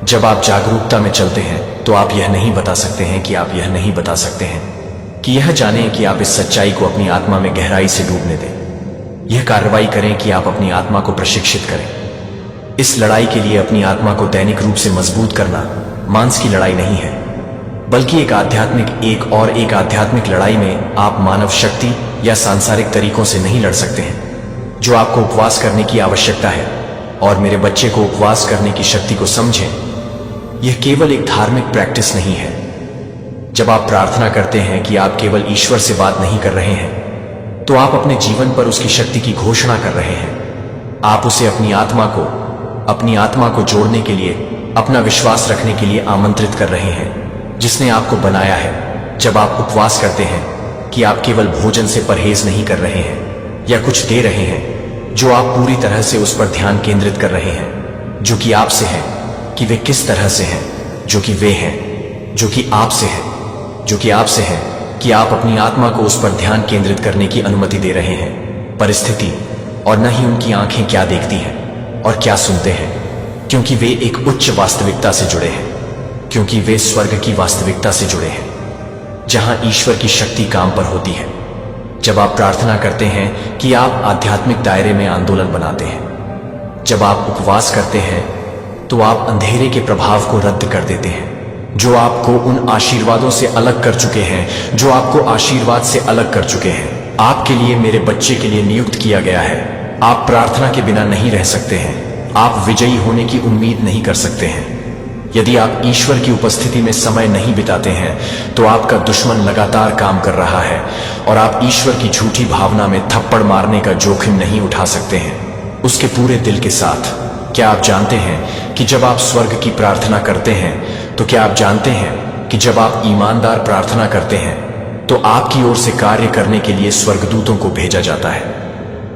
जब आप जागरूकता में चलते हैं तो आप यह नहीं बता सकते हैं कि यह जानें कि आप इस सच्चाई को अपनी आत्मा में गहराई से डूबने दें। यह कार्रवाई करें कि आप अपनी आत्मा को प्रशिक्षित करें। इस लड़ाई के लिए अपनी आत्मा को दैनिक रूप से मजबूत करना मांस की लड़ाई नहीं है, बल्कि एक आध्यात्मिक लड़ाई में आप मानव शक्ति या सांसारिक तरीकों से नहीं लड़ सकते हैं। जो आपको उपवास करने की आवश्यकता है, और मेरे बच्चे को उपवास करने की शक्ति को समझें, यह केवल एक धार्मिक प्रैक्टिस नहीं है। जब आप प्रार्थना करते हैं कि आप केवल ईश्वर से बात नहीं कर रहे हैं, तो आप अपने जीवन पर उसकी शक्ति की घोषणा कर रहे हैं। आप उसे अपनी आत्मा को जोड़ने के लिए, अपना विश्वास रखने के लिए आमंत्रित कर रहे हैं, जिसने आपको बनाया है। जब आप उपवास करते हैं कि आप केवल भोजन से परहेज नहीं कर रहे हैं या कुछ दे रहे हैं, जो आप पूरी तरह से उस पर ध्यान केंद्रित कर रहे हैं, जो कि आपसे है, कि वे किस तरह से हैं, जो कि वे हैं, जो कि आपसे है, कि आप अपनी आत्मा को उस पर ध्यान केंद्रित करने की अनुमति दे रहे हैं। परिस्थिति और न ही उनकी आंखें क्या देखती हैं और क्या सुनते हैं, क्योंकि वे एक उच्च वास्तविकता से जुड़े हैं, क्योंकि वे स्वर्ग की वास्तविकता से जुड़े हैं, जहां ईश्वर की शक्ति काम पर होती है। जब आप प्रार्थना करते हैं कि आप आध्यात्मिक दायरे में आंदोलन बनाते हैं। जब आप उपवास करते हैं तो आप अंधेरे के प्रभाव को रद्द कर देते हैं, जो आपको उन आशीर्वादों से अलग कर चुके हैं, जो आपको आशीर्वाद से अलग कर चुके हैं। आपके लिए, मेरे बच्चे के लिए नियुक्त किया गया है। आप प्रार्थना के बिना नहीं रह सकते हैं। आप विजयी होने की उम्मीद नहीं कर सकते हैं यदि आप ईश्वर की उपस्थिति में समय नहीं बिताते हैं। तो आपका दुश्मन लगातार काम कर रहा है और आप ईश्वर की झूठी भावना में थप्पड़ मारने का जोखिम नहीं उठा सकते हैं उसके पूरे दिल के साथ। क्या आप जानते हैं कि जब आप स्वर्ग की प्रार्थना करते हैं, तो क्या आप जानते हैं कि जब आप ईमानदार प्रार्थना करते हैं तो आपकी ओर से कार्य करने के लिए स्वर्गदूतों को भेजा जाता है?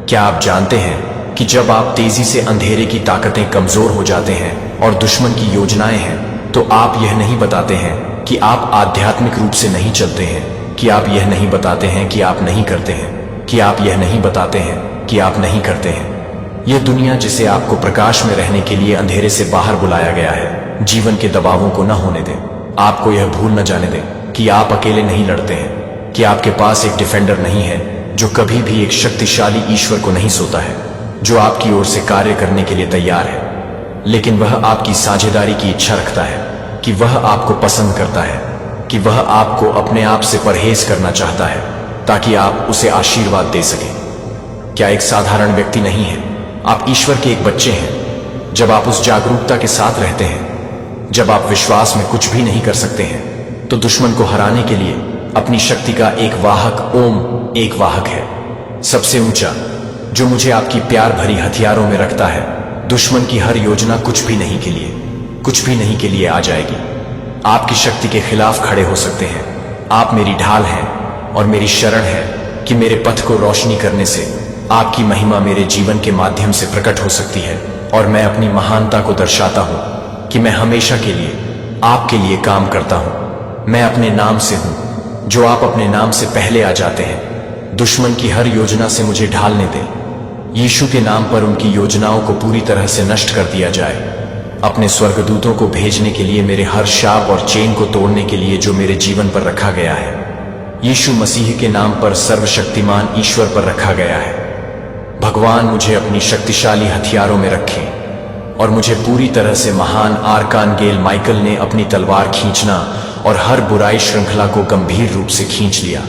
क्या आप जानते हैं कि जब आप तेजी से अंधेरे की ताकतें कमजोर हो जाते हैं और दुश्मन की योजनाएं हैं, तो आप यह नहीं बताते हैं कि आप आध्यात्मिक रूप से नहीं चलते हैं, कि आप यह नहीं बताते हैं कि आप नहीं करते हैं, कि आप यह नहीं बताते हैं कि आप नहीं करते हैं। यह दुनिया जिसे आपको प्रकाश में रहने के लिए अंधेरे से बाहर बुलाया गया है, जीवन के दबावों को न होने दें। आपको यह भूल न जाने दें कि आप अकेले नहीं लड़ते हैं, कि आपके पास एक डिफेंडर नहीं है जो कभी भी एक शक्तिशाली ईश्वर को नहीं सोता है। जो आपकी ओर से कार्य करने के लिए तैयार है, लेकिन वह आपकी साझेदारी की इच्छा रखता है, कि वह आपको पसंद करता है, कि वह आपको अपने आप से परहेज करना चाहता है ताकि आप उसे आशीर्वाद दे सकें। क्या एक साधारण व्यक्ति नहीं है? आप ईश्वर के एक बच्चे हैं। जब आप उस जागरूकता के साथ रहते हैं, जब आप विश्वास में कुछ भी नहीं कर सकते हैं, तो दुश्मन को हराने के लिए अपनी शक्ति का एक वाहक ओम एक वाहक है, सबसे ऊंचा, जो मुझे आपकी प्यार भरी हथियारों में रखता है। दुश्मन की हर योजना कुछ भी नहीं के लिए आ जाएगी। आपकी शक्ति के खिलाफ खड़े हो सकते हैं। आप मेरी ढाल हैं और मेरी शरण है कि मेरे पथ को रोशनी करने से आपकी महिमा मेरे जीवन के माध्यम से प्रकट हो सकती है। और मैं अपनी महानता को दर्शाता हूं कि मैं हमेशा के लिए आपके लिए काम करता हूं। मैं अपने नाम से हूं, जो आप अपने नाम से पहले आ जाते हैं। दुश्मन की हर योजना से मुझे ढालने दें। यीशु के नाम पर उनकी योजनाओं को पूरी तरह से नष्ट कर दिया जाए। अपने स्वर्गदूतों को भेजने के लिए मेरे हर शाप और चेन को तोड़ने के लिए जो मेरे जीवन पर रखा गया है, यीशु मसीह के नाम पर सर्वशक्तिमान ईश्वर पर रखा गया है। भगवान मुझे अपनी शक्तिशाली हथियारों में रखे और मुझे पूरी तरह से महान आर्कानगेल माइकल ने अपनी तलवार खींचना और हर बुराई श्रृंखला को गंभीर रूप से खींच लिया,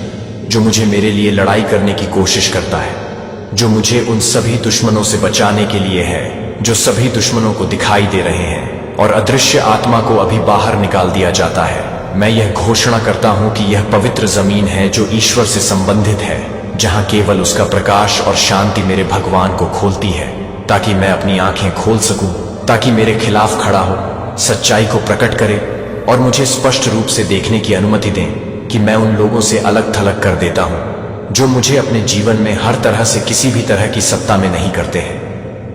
जो मुझे मेरे लिए लड़ाई करने की कोशिश करता है, जो मुझे उन सभी दुश्मनों से बचाने के लिए है जो सभी दुश्मनों को दिखाई दे रहे हैं, और अदृश्य आत्मा को अभी बाहर निकाल दिया जाता है। मैं यह घोषणा करता हूं कि यह पवित्र जमीन है जो ईश्वर से संबंधित है, जहां केवल उसका प्रकाश और शांति मेरे भगवान को खोलती है, ताकि मैं अपनी आंखें खोल सकूं, ताकि मेरे खिलाफ खड़ा हो, सच्चाई को प्रकट करे और मुझे स्पष्ट रूप से देखने की अनुमति दें कि मैं उन लोगों से अलग थलग कर देता हूं जो मुझे अपने जीवन में हर तरह से किसी भी तरह की सत्ता में नहीं करते हैं।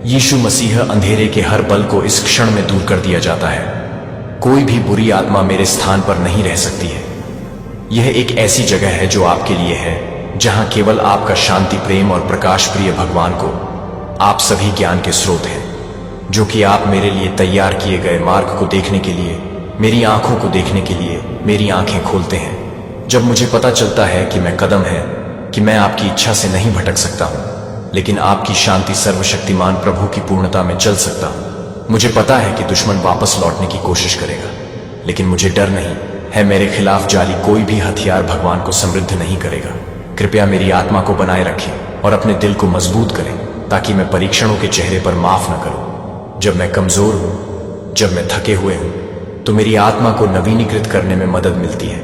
यीशु मसीह अंधेरे के हर बल को इस क्षण में दूर कर दिया जाता है। कोई भी बुरी आत्मा मेरे स्थान पर नहीं रह सकती है। यह एक ऐसी जगह है जो आपके लिए है, जहां केवल आपका शांति, प्रेम और प्रकाश प्रिय भगवान को, आप सभी ज्ञान के स्रोत हैं, जो कि आप मेरे लिए तैयार किए गए मार्ग को देखने के लिए, मेरी आंखों को देखने के लिए मेरी आंखें खोलते हैं। जब मुझे पता चलता है कि मैं कदम है कि मैं आपकी इच्छा से नहीं भटक सकता हूं, लेकिन आपकी शांति सर्वशक्तिमान प्रभु की पूर्णता में चल सकता हूं। मुझे पता है कि दुश्मन वापस लौटने की कोशिश करेगा, लेकिन मुझे डर नहीं है। मेरे खिलाफ जाली कोई भी हथियार भगवान को समृद्ध नहीं करेगा। कृपया मेरी आत्मा को बनाए रखें और अपने दिल को मजबूत करें, ताकि मैं परीक्षणों के चेहरे पर माफ न करूं। जब मैं कमजोर हूं, जब मैं थके हुए हूं, तो मेरी आत्मा को नवीनीकृत करने में मदद मिलती है,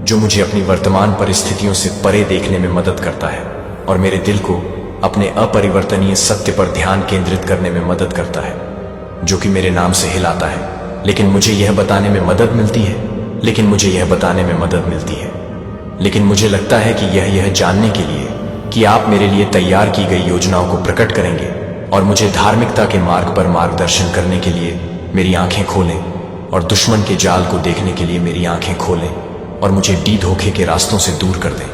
जो मुझे अपनी वर्तमान परिस्थितियों से परे देखने में मदद करता है और मेरे दिल को अपने अपरिवर्तनीय सत्य पर ध्यान केंद्रित करने में मदद करता है, जो कि मेरे नाम से हिलाता है। लेकिन मुझे यह बताने में मदद मिलती है, लेकिन मुझे लगता है कि यह जानने के लिए कि आप मेरे लिए तैयार की गई योजनाओं को प्रकट करेंगे और मुझे धार्मिकता के मार्ग पर मार्गदर्शन करने के लिए मेरी आंखें खोलें, और दुश्मन के जाल को देखने के लिए मेरी आंखें खोलें और मुझे डी धोखे के रास्तों से दूर कर दें।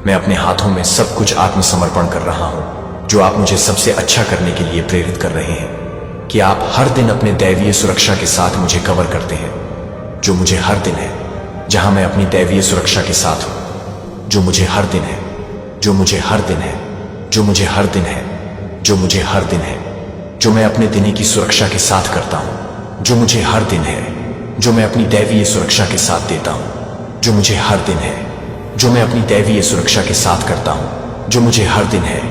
मैं अपने हाथों में सब कुछ आत्मसमर्पण कर रहा हूं, जो आप मुझे सबसे अच्छा करने के लिए प्रेरित कर रहे हैं, कि आप हर दिन अपने दैवीय सुरक्षा के साथ मुझे कवर करते हैं, जो मुझे हर दिन है, जहां मैं अपनी दैवीय सुरक्षा के साथ हूं, जो मुझे हर दिन है, जो मुझे हर दिन है, जो मुझे हर दिन है, जो मुझे हर दिन है, जो मैं अपने दिने की सुरक्षा के साथ करता हूं, जो मुझे हर दिन है, जो मैं अपनी दैवीय सुरक्षा के साथ देता हूं, जो मुझे हर दिन है, जो मैं अपनी दैवीय सुरक्षा के साथ करता हूं, जो मुझे हर दिन है,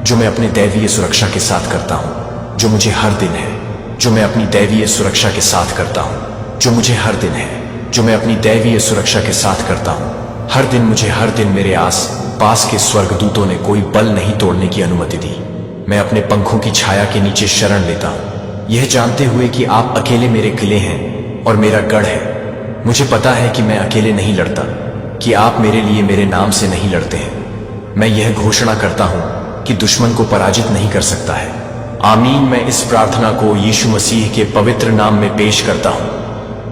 जो मैं अपनी दैवीय सुरक्षा के साथ करता हूं, जो मुझे हर दिन है, जो मैं अपनी दैवीय सुरक्षा के साथ करता हूं, जो मुझे हर दिन है, जो मैं अपनी दैवीय सुरक्षा के साथ करता हूं। हर दिन मुझे हर दिन मेरे आस पास के स्वर्गदूतों ने कोई बल नहीं तोड़ने की अनुमति दी। मैं अपने पंखों की छाया के नीचे शरण लेता हूं, यह जानते हुए कि आप अकेले मेरे किले हैं और मेरा गढ़ है। मुझे पता है कि मैं अकेले नहीं लड़ता, कि आप मेरे लिए मेरे नाम से नहीं लड़ते हैं। मैं यह घोषणा करता हूं कि दुश्मन को पराजित नहीं कर सकता है। आमीन। मैं इस प्रार्थना को यीशु मसीह के पवित्र नाम में पेश करता हूं।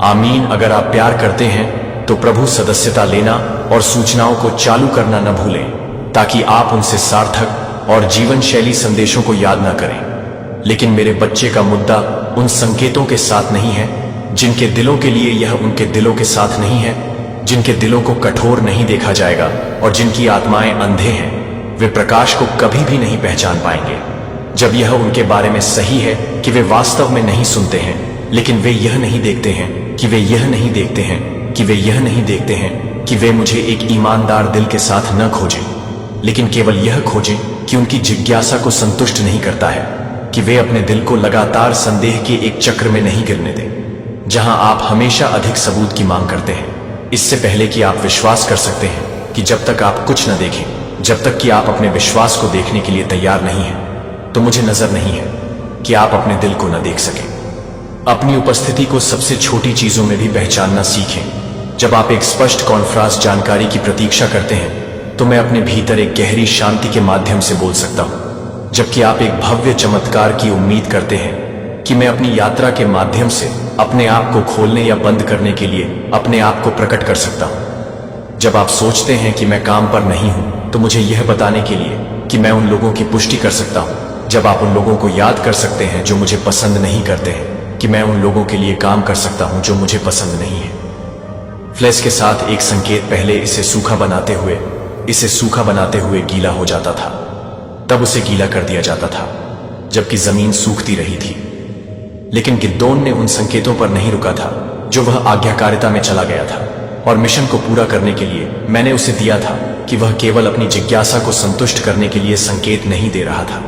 आमीन। अगर आप प्यार करते हैं तो प्रभु सदस्यता लेना और सूचनाओं को चालू करना न भूलें, ताकि आप उनसे सार्थक और जीवन शैली संदेशों को याद न करें। लेकिन मेरे बच्चे का मुद्दा उन संकेतों के साथ नहीं है जिनके दिलों के लिए यह उनके दिलों के साथ नहीं है, जिनके दिलों को कठोर नहीं देखा जाएगा और जिनकी आत्माएं अंधे हैं। वे प्रकाश को कभी भी नहीं पहचान पाएंगे। जब यह उनके बारे में सही है कि वे वास्तव में नहीं सुनते हैं, लेकिन वे यह नहीं देखते हैं कि वे यह नहीं देखते हैं कि वे यह नहीं देखते हैं कि वे मुझे एक ईमानदार दिल के साथ न खोजें, लेकिन केवल यह खोजें कि उनकी जिज्ञासा को संतुष्ट नहीं करता है, कि वे अपने दिल को लगातार संदेह के एक चक्र में नहीं गिरने दें, जहां आप हमेशा अधिक सबूत की मांग करते हैं, इससे पहले कि आप विश्वास कर सकते हैं कि जब तक आप कुछ न देखें, जब तक कि आप अपने विश्वास को देखने के लिए तैयार नहीं हैं, तो मुझे नजर नहीं है कि आप अपने दिल को न देख सकें। अपनी उपस्थिति को सबसे छोटी चीजों में भी पहचानना सीखें। जब आप एक स्पष्ट कॉन्फ्रास्ट जानकारी की प्रतीक्षा करते हैं, तो मैं अपने भीतर एक गहरी शांति के माध्यम से बोल सकता हूं, जबकि आप एक भव्य चमत्कार की उम्मीद करते हैं कि मैं अपनी यात्रा के माध्यम से अपने आप को खोलने या बंद करने के लिए अपने आप को प्रकट कर सकता हूं। जब आप सोचते हैं कि मैं काम पर नहीं हूं, तो मुझे यह बताने के लिए कि मैं उन लोगों की पुष्टि कर सकता हूं। जब आप उन लोगों को याद कर सकते हैं जो मुझे पसंद नहीं करते हैं, कि मैं उन लोगों के लिए काम कर सकता हूं जो मुझे पसंद नहीं है। फ्लैश के साथ एक संकेत पहले इसे सूखा बनाते हुए गीला हो जाता था, तब उसे गीला कर दिया जाता था, जबकि जमीन सूखती रही थी। लेकिन गिद्दोन ने उन संकेतों पर नहीं रुका था जो वह आज्ञाकारिता में चला गया था, और मिशन को पूरा करने के लिए मैंने उसे दिया था कि वह केवल अपनी जिज्ञासा को संतुष्ट करने के लिए संकेत नहीं दे रहा था,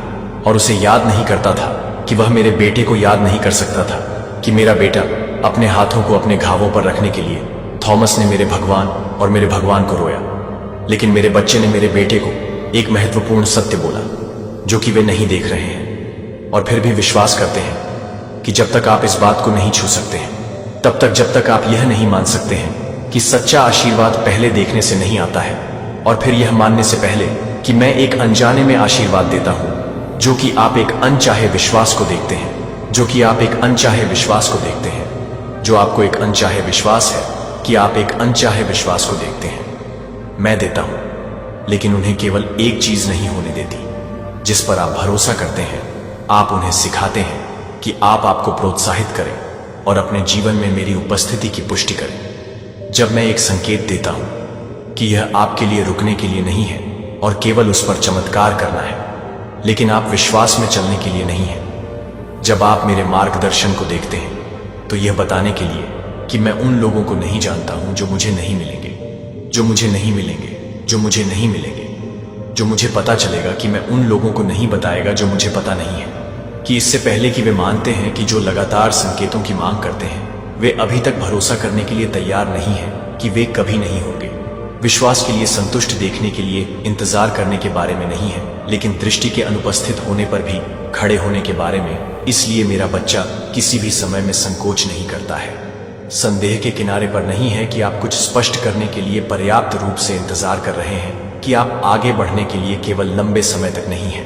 और उसे याद नहीं करता था कि वह मेरे बेटे को याद नहीं कर सकता था कि मेरा बेटा अपने हाथों को अपने घावों पर रखने के लिए थॉमस ने मेरे भगवान और मेरे भगवान को रोया, लेकिन मेरे बच्चे ने मेरे बेटे को एक महत्वपूर्ण सत्य बोला जो कि वे नहीं देख रहे हैं, और फिर भी विश्वास करते हैं कि जब तक आप इस बात को नहीं छू सकते हैं, तब तक जब तक आप यह नहीं मान सकते हैं कि सच्चा आशीर्वाद पहले देखने से नहीं आता है, और फिर यह मानने से पहले कि मैं एक अनजाने में आशीर्वाद देता हूं, जो कि आप एक अनचाहे विश्वास को देखते हैं, जो कि आप एक अनचाहे विश्वास को देखते हैं, जो आपको एक अनचाहे विश्वास है कि आप एक अनचाहे विश्वास को देखते हैं। मैं देता हूं, लेकिन उन्हें केवल एक चीज नहीं होने देती जिस पर आप भरोसा करते हैं। आप उन्हें सिखाते हैं कि आप आपको प्रोत्साहित करें और अपने जीवन में मेरी उपस्थिति की पुष्टि करें। जब मैं एक संकेत देता हूं कि यह आपके लिए रुकने के लिए नहीं है और केवल उस पर चमत्कार करना है, लेकिन आप विश्वास में चलने के लिए नहीं है। जब आप मेरे मार्गदर्शन को देखते हैं, तो यह बताने के लिए कि मैं उन लोगों को नहीं जानता हूं जो मुझे नहीं मिलेंगे, जो मुझे नहीं मिलेंगे, जो मुझे नहीं मिलेंगे, जो मुझे पता चलेगा कि मैं उन लोगों को नहीं बताएगा जो मुझे पता नहीं है, कि इससे पहले कि वे मानते हैं कि जो लगातार संकेतों की मांग करते हैं, वे अभी तक भरोसा करने के लिए तैयार नहीं है कि वे कभी नहीं होंगे। विश्वास के लिए संतुष्ट देखने के लिए इंतजार करने के बारे में नहीं है, लेकिन दृष्टि के अनुपस्थित होने पर भी खड़े होने के बारे में। इसलिए मेरा बच्चा किसी भी समय में संकोच नहीं करता है, संदेह के किनारे पर नहीं है कि आप कुछ स्पष्ट करने के लिए पर्याप्त रूप से इंतजार कर रहे हैं, कि आप आगे बढ़ने के लिए केवल लंबे समय तक नहीं है।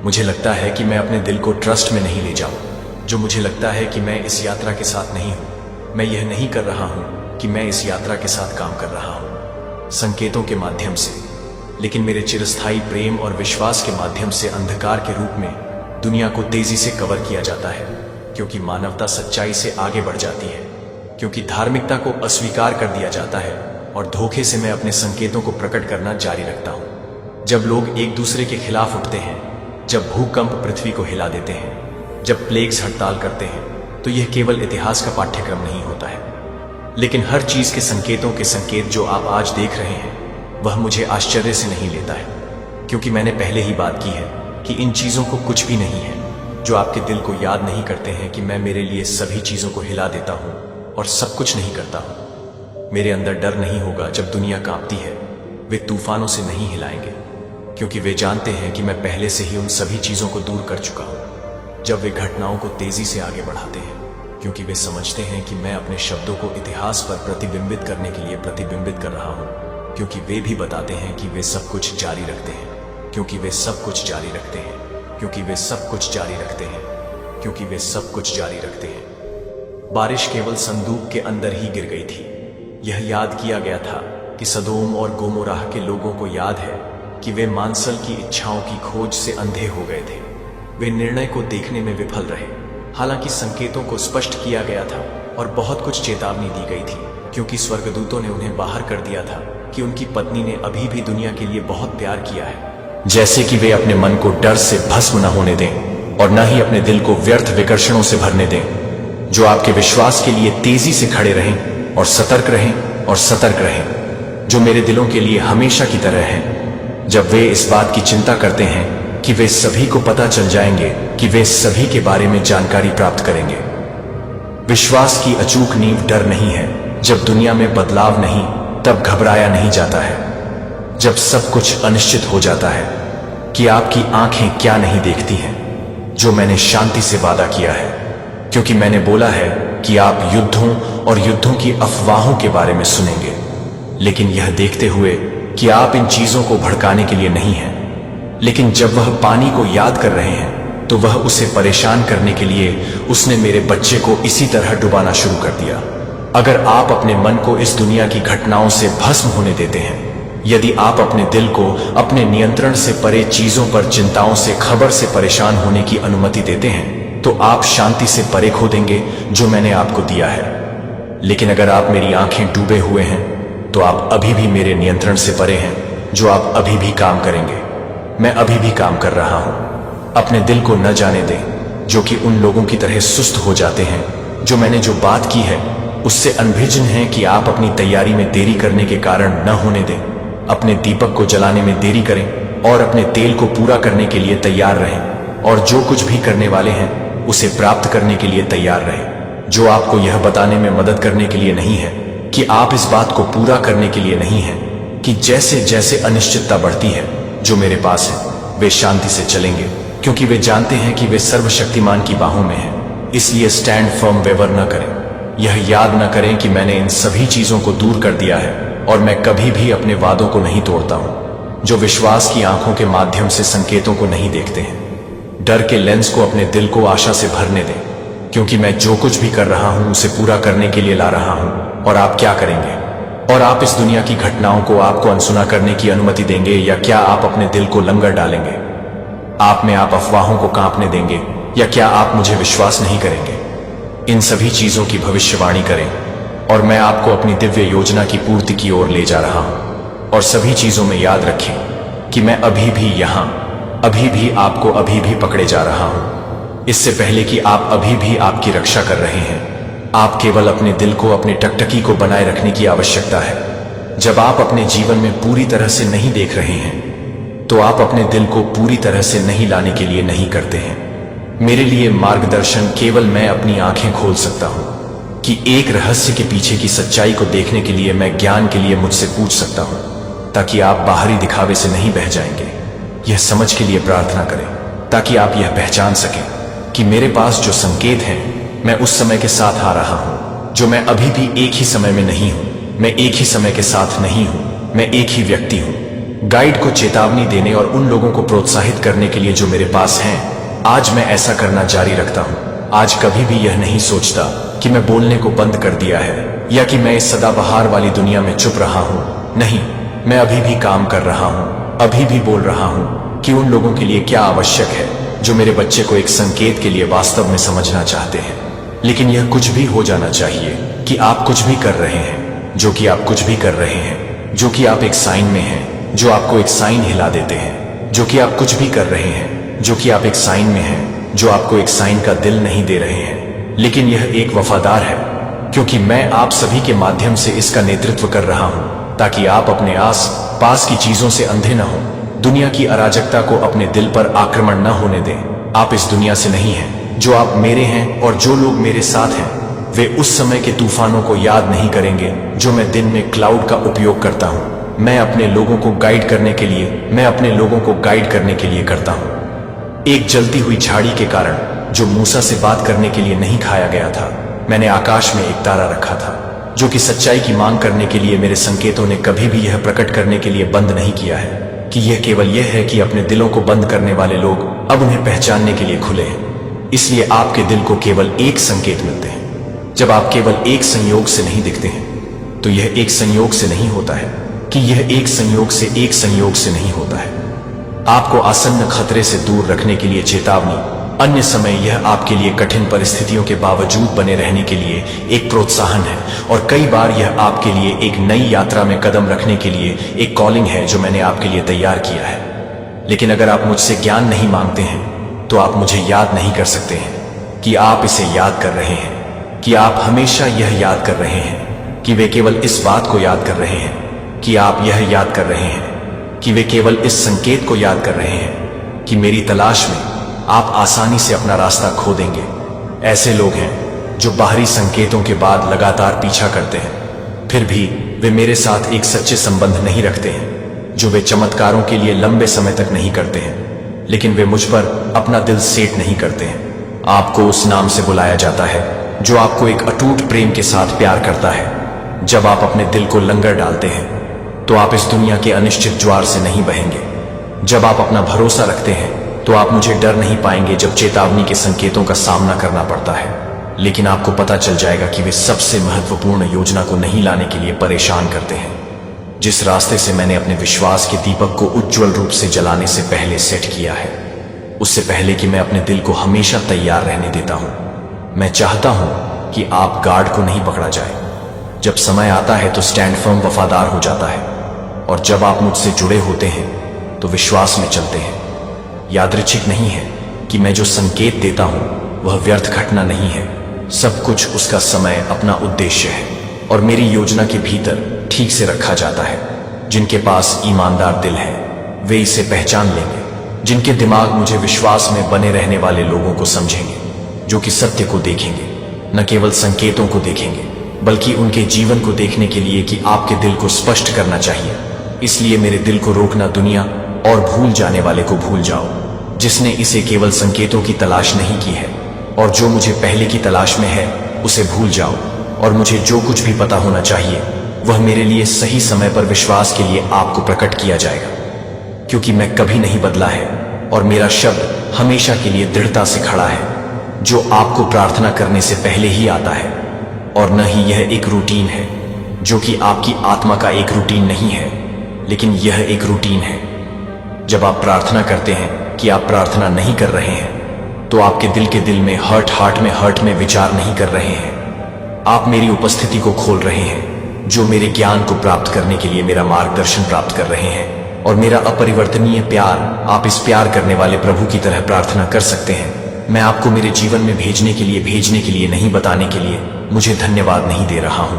मुझे लगता है कि मैं अपने दिल को ट्रस्ट में नहीं ले जाऊं, जो मुझे लगता है कि मैं इस यात्रा के साथ नहीं हूं। मैं यह नहीं कर रहा हूं कि मैं इस यात्रा के साथ काम कर रहा हूं संकेतों के माध्यम से, लेकिन मेरे चिरस्थायी प्रेम और विश्वास के माध्यम से अंधकार के रूप में दुनिया को तेजी से कवर किया जाता है, क्योंकि मानवता सच्चाई से आगे बढ़ जाती है, क्योंकि धार्मिकता को अस्वीकार कर दिया जाता है, और धोखे से मैं अपने संकेतों को प्रकट करना जारी रखता हूं। जब लोग एक दूसरे के खिलाफ उठते हैं, जब भूकंप पृथ्वी को हिला देते हैं, जब प्लेग्स हड़ताल करते हैं, तो यह केवल इतिहास का पाठ्यक्रम नहीं होता है, लेकिन हर चीज के संकेतों के संकेत जो आप आज देख रहे हैं, वह मुझे आश्चर्य से नहीं लेता है, क्योंकि मैंने पहले ही बात की है कि इन चीजों को कुछ भी नहीं है जो आपके दिल को याद नहीं करते हैं कि मैं मेरे लिए सभी चीजों को हिला देता हूं और सब कुछ नहीं करता हूं। मेरे अंदर डर नहीं होगा जब दुनिया कांपती है, वे तूफानों से नहीं हिलाएंगे, क्योंकि वे जानते हैं कि मैं पहले से ही उन सभी चीजों को दूर कर चुका हूं। जब वे घटनाओं को तेजी से आगे बढ़ाते हैं, क्योंकि वे समझते हैं कि मैं अपने शब्दों को इतिहास पर प्रतिबिंबित करने के लिए प्रतिबिंबित कर रहा हूं, क्योंकि वे भी बताते हैं कि वे सब कुछ जारी रखते हैं, क्योंकि वे सब कुछ जारी रखते हैं, क्योंकि वे सब कुछ जारी रखते हैं, क्योंकि वे सब कुछ जारी रखते हैं। बारिश केवल संदूक के अंदर ही गिर गई थी। यह याद किया गया था कि सदोम और गोमोराह के लोगों को याद है कि वे मांसल की इच्छाओं की खोज से अंधे हो गए थे। वे निर्णय को देखने में विफल रहे, हालांकि संकेतों को स्पष्ट किया गया था और बहुत कुछ चेतावनी दी गई थी, क्योंकि स्वर्गदूतों ने उन्हें बाहर कर दिया था कि उनकी पत्नी ने अभी भी दुनिया के लिए बहुत प्यार किया है, जैसे कि वे अपने मन को डर से भस्म न होने दें और न ही अपने दिल को व्यर्थ विकर्षणों से भरने दें, जो आपके विश्वास के लिए तेजी से खड़े रहें और सतर्क रहें, जो मेरे दिलों के लिए हमेशा की तरह हैं। जब वे इस बात की चिंता करते हैं कि वे सभी को पता चल जाएंगे, कि वे सभी के बारे में जानकारी प्राप्त करेंगे। विश्वास की अचूक नींव डर नहीं है। जब दुनिया में बदलाव नहीं, तब घबराया नहीं जाता है। जब सब कुछ अनिश्चित हो जाता है कि आपकी आंखें क्या नहीं देखती हैं, जो मैंने शांति से वादा किया है, क्योंकि मैंने बोला है कि आप युद्धों और युद्धों की अफवाहों के बारे में सुनेंगे, लेकिन यह देखते हुए कि आप इन चीजों को भड़काने के लिए नहीं हैं। लेकिन जब वह पानी को याद कर रहे हैं, तो वह उसे परेशान करने के लिए उसने मेरे बच्चे को इसी तरह डुबाना शुरू कर दिया। अगर आप अपने मन को इस दुनिया की घटनाओं से भस्म होने देते हैं, यदि आप अपने दिल को अपने नियंत्रण से परे चीजों पर चिंताओं से खबर से परेशान होने की अनुमति देते हैं, तो आप शांति से परे खो देंगे जो मैंने आपको दिया है। लेकिन अगर आप मेरी आंखें डूबे हुए हैं, तो आप अभी भी मेरे नियंत्रण से परे हैं, जो आप अभी भी काम करेंगे। मैं अभी भी काम कर रहा हूं। अपने दिल को न जाने दें, जो कि उन लोगों की तरह सुस्त हो जाते हैं, जो मैंने जो बात की है उससे अनभिज्ञ हैं, कि आप अपनी तैयारी में देरी करने के कारण न होने दें। अपने दीपक को जलाने में देरी करें और अपने तेल को पूरा करने के लिए तैयार रहें, और जो कुछ भी करने वाले हैं उसे प्राप्त करने के लिए तैयार रहें। जो आपको यह बताने में मदद करने के लिए नहीं है कि आप इस बात को पूरा करने के लिए नहीं है कि जैसे जैसे अनिश्चितता बढ़ती है, जो मेरे पास है, वे शांति से चलेंगे, क्योंकि वे जानते हैं कि वे सर्वशक्तिमान की बाहों में हैं। इसलिए स्टैंड फर्म, वेवर न करें। यह याद न करें कि मैंने इन सभी चीजों को दूर कर दिया है, और मैं कभी भी अपने वादों को नहीं तोड़ता हूं। जो विश्वास की आंखों के माध्यम से संकेतों को नहीं देखते हैं, डर के लेंस को अपने दिल को आशा से भरने दें, क्योंकि मैं जो कुछ भी कर रहा हूं उसे पूरा करने के लिए ला रहा हूं। और आप क्या करेंगे? और आप इस दुनिया की घटनाओं को आपको अनसुना करने की अनुमति देंगे, या क्या आप अपने दिल को लंगर डालेंगे? आप में आप अफवाहों को कांपने देंगे, या क्या आप मुझे विश्वास नहीं करेंगे? इन सभी चीजों की भविष्यवाणी करें, और मैं आपको अपनी दिव्य योजना की पूर्ति की ओर ले जा रहा हूं। और सभी चीजों में याद रखें कि मैं अभी भी यहां, अभी भी आपको अभी भी पकड़े जा रहा हूं। इससे पहले कि आप अभी भी आपकी रक्षा कर रहे हैं, आप केवल अपने दिल को, अपने टकटकी को बनाए रखने की आवश्यकता है। जब आप अपने जीवन में पूरी तरह से नहीं देख रहे हैं, तो आप अपने दिल को पूरी तरह से नहीं लाने के लिए नहीं करते हैं। मेरे लिए मार्गदर्शन केवल मैं अपनी आंखें खोल सकता हूं, कि एक रहस्य के पीछे की सच्चाई को देखने के लिए मैं ज्ञान के लिए मुझसे पूछ सकता हूं, ताकि आप बाहरी दिखावे से नहीं बह जाएंगे। यह समझ के लिए प्रार्थना करें, ताकि आप यह पहचान सकें कि मेरे पास जो संकेत हैं, मैं उस समय के साथ आ रहा हूं, जो मैं अभी भी एक ही समय में नहीं हूं। मैं एक ही समय के साथ नहीं हूं, मैं एक ही व्यक्ति हूं। गाइड को चेतावनी देने और उन लोगों को प्रोत्साहित करने के लिए जो मेरे पास हैं, आज मैं ऐसा करना जारी रखता हूं। आज कभी भी यह नहीं सोचता कि मैं बोलने को बंद कर दिया है, या कि मैं इस सदाबहार वाली दुनिया में चुप रहा हूं। नहीं, मैं अभी भी काम कर रहा हूं, अभी भी बोल रहा हूं कि उन लोगों के लिए क्या आवश्यक है, जो मेरे बच्चे को एक संकेत के लिए वास्तव में समझना चाहते हैं। लेकिन यह कुछ भी हो जाना चाहिए कि आप कुछ भी कर रहे हैं, जो कि आप कुछ भी कर रहे हैं, जो कि आप एक साइन में हैं, जो आपको एक साइन हिला देते हैं, जो कि आप कुछ भी कर रहे हैं, जो कि आप एक साइन में हैं, जो आपको एक साइन का दिल नहीं दे रहे हैं। लेकिन यह एक वफादार है, क्योंकि मैं आप सभी के माध्यम से इसका नेतृत्व कर रहा हूं, ताकि आप अपने आस पास की चीजों से अंधे न हो। दुनिया की अराजकता को अपने दिल पर आक्रमण न होने दें। आप इस दुनिया से नहीं हैं, जो आप मेरे हैं, और जो लोग मेरे साथ हैं, वे उस समय के तूफानों को याद नहीं करेंगे जो मैं दिन में क्लाउड का उपयोग करता हूं। मैं अपने लोगों को गाइड करने के लिए करता हूं। एक जलती हुई झाड़ी के कारण, जो मूसा से बात करने के लिए नहीं खाया गया था, मैंने आकाश में एक तारा रखा था, जो कि सच्चाई की मांग करने के लिए मेरे संकेतों ने कभी भी यह प्रकट करने के लिए बंद नहीं किया है कि यह केवल यह है कि अपने दिलों को बंद करने वाले लोग अब उन्हें पहचानने के लिए खुले हैं। इसलिए आपके दिल को केवल एक संकेत मिलते हैं। जब आप केवल एक संयोग से नहीं दिखते हैं, तो यह एक संयोग से नहीं होता है कि यह एक संयोग से नहीं होता है। आपको आसन्न खतरे से दूर रखने के लिए चेतावनी, अन्य समय यह आपके लिए कठिन परिस्थितियों के बावजूद बने रहने के लिए एक प्रोत्साहन है, और कई बार यह आपके लिए एक नई यात्रा में कदम रखने के लिए एक कॉलिंग है जो मैंने आपके लिए तैयार किया है। लेकिन अगर आप मुझसे ज्ञान नहीं मांगते हैं तो आप मुझे याद नहीं कर सकते हैं कि आप इसे याद कर रहे हैं, कि आप हमेशा यह याद कर रहे हैं कि वे केवल इस बात को याद कर रहे हैं, कि आप यह याद कर रहे हैं कि वे केवल इस संकेत को याद कर रहे हैं कि मेरी तलाश में आप आसानी से अपना रास्ता खो देंगे। ऐसे लोग हैं जो बाहरी संकेतों के बाद लगातार पीछा करते हैं, फिर भी वे मेरे साथ एक सच्चे संबंध नहीं रखते हैं, जो वे चमत्कारों के लिए लंबे समय तक नहीं करते हैं, लेकिन वे मुझ पर अपना दिल सेट नहीं करते हैं। आपको उस नाम से बुलाया जाता है जो आपको एक अटूट प्रेम के साथ प्यार करता है। जब आप अपने दिल को लंगर डालते हैं तो आप इस दुनिया के अनिश्चित ज्वार से नहीं बहेंगे। जब आप अपना भरोसा रखते हैं तो आप मुझे डर नहीं पाएंगे जब चेतावनी के संकेतों का सामना करना पड़ता है, लेकिन आपको पता चल जाएगा कि वे सबसे महत्वपूर्ण योजना को नहीं लाने के लिए परेशान करते हैं। जिस रास्ते से मैंने अपने विश्वास के दीपक को उज्जवल रूप से जलाने से पहले सेट किया है, उससे पहले कि मैं अपने दिल को हमेशा तैयार रहने देता हूं, मैं चाहता हूं कि आप गार्ड को नहीं पकड़ा जाए। जब समय आता है तो स्टैंड फर्म वफादार हो जाता है, और जब आप मुझसे जुड़े होते हैं तो विश्वास में चलते हैं। यादृच्छिक नहीं है कि मैं जो संकेत देता हूं वह व्यर्थ घटना नहीं है। सब कुछ उसका समय अपना उद्देश्य है और मेरी योजना के भीतर ठीक से रखा जाता है। जिनके पास ईमानदार दिल है वे इसे पहचान लेंगे। जिनके दिमाग मुझे विश्वास में बने रहने वाले लोगों को समझेंगे, जो कि सत्य को देखेंगे, न केवल संकेतों को देखेंगे बल्कि उनके जीवन को देखने के लिए कि आपके दिल को स्पष्ट करना चाहिए। इसलिए मेरे दिल को रोकना दुनिया और भूल जाने वाले को भूल जाओ, जिसने इसे केवल संकेतों की तलाश नहीं की है, और जो मुझे पहले की तलाश में है उसे भूल जाओ। और मुझे जो कुछ भी पता होना चाहिए वह मेरे लिए सही समय पर विश्वास के लिए आपको प्रकट किया जाएगा, क्योंकि मैं कभी नहीं बदला है और मेरा शब्द हमेशा के लिए दृढ़ता से खड़ा है, जो आपको प्रार्थना करने से पहले ही आता है। और न ही यह एक रूटीन है, जो कि आपकी आत्मा का एक रूटीन नहीं है, लेकिन यह एक रूटीन है। जब आप प्रार्थना करते हैं कि आप प्रार्थना नहीं कर रहे हैं तो आपके दिल के दिल में हर्ट में विचार नहीं कर रहे हैं। आप मेरी उपस्थिति को खोल रहे हैं, जो मेरे ज्ञान को प्राप्त करने के लिए मेरा मार्गदर्शन प्राप्त कर रहे हैं। और मेरा अपरिवर्तनीय प्यार, आप इस प्यार करने वाले प्रभु की तरह प्रार्थना कर सकते हैं। मैं आपको मेरे जीवन में भेजने के लिए नहीं, बताने के लिए मुझे धन्यवाद नहीं दे रहा हूं।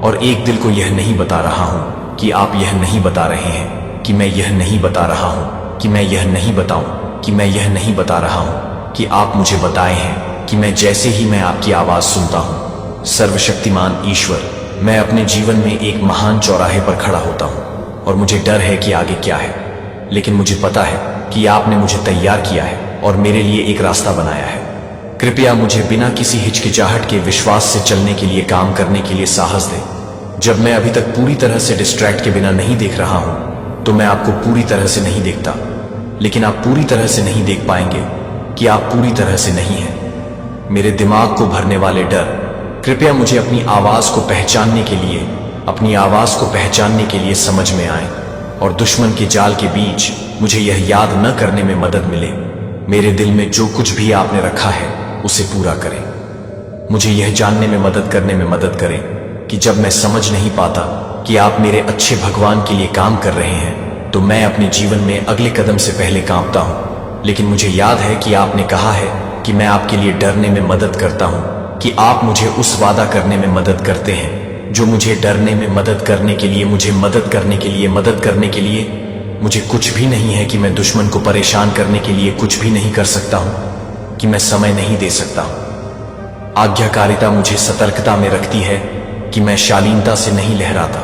और एक दिल को यह नहीं बता रहा हूं कि आप यह नहीं बता रहे हैं, कि मैं यह नहीं बता रहा हूं, कि मैं यह नहीं बताऊं, कि मैं यह नहीं बता रहा हूं कि आप मुझे बताए हैं कि मैं जैसे ही मैं आपकी आवाज सुनता हूं, सर्वशक्तिमान ईश्वर, मैं अपने जीवन में एक महान चौराहे पर खड़ा होता हूं और मुझे डर है कि आगे क्या है, लेकिन मुझे पता है कि आपने मुझे तैयार किया है और मेरे लिए एक रास्ता बनाया है। कृपया मुझे बिना किसी हिचकिचाहट के विश्वास से चलने के लिए, काम करने के लिए साहस दें। जब मैं अभी तक पूरी तरह से डिस्ट्रैक्ट के बिना नहीं देख रहा हूं तो मैं आपको पूरी तरह से नहीं देखता, लेकिन आप पूरी तरह से नहीं देख पाएंगे कि आप पूरी तरह से नहीं हैं। मेरे दिमाग को भरने वाले डर, कृपया मुझे अपनी आवाज को पहचानने के लिए, अपनी आवाज को पहचानने के लिए समझ में आए, और दुश्मन के जाल के बीच मुझे यह याद न करने में मदद मिले। मेरे दिल में जो कुछ भी आपने रखा है उसे पूरा करें। मुझे यह जानने में मदद करने में मदद करें कि जब मैं समझ नहीं पाता कि आप मेरे अच्छे भगवान के लिए काम कर रहे हैं तो मैं अपने जीवन में अगले कदम से पहले कांपता हूं। लेकिन मुझे याद है कि आपने कहा है कि मैं आपके लिए डरने में मदद करता हूं, कि आप मुझे उस वादा करने में मदद करते हैं जो मुझे डरने में मदद करने के लिए, मुझे मदद करने के लिए, मदद करने के लिए। मुझे कुछ भी नहीं है कि मैं दुश्मन को परेशान करने के लिए कुछ भी नहीं कर सकता हूं, कि मैं समय नहीं दे सकता हूं। आज्ञाकारिता मुझे सतर्कता में रखती है कि मैं शालीनता से नहीं लहराता।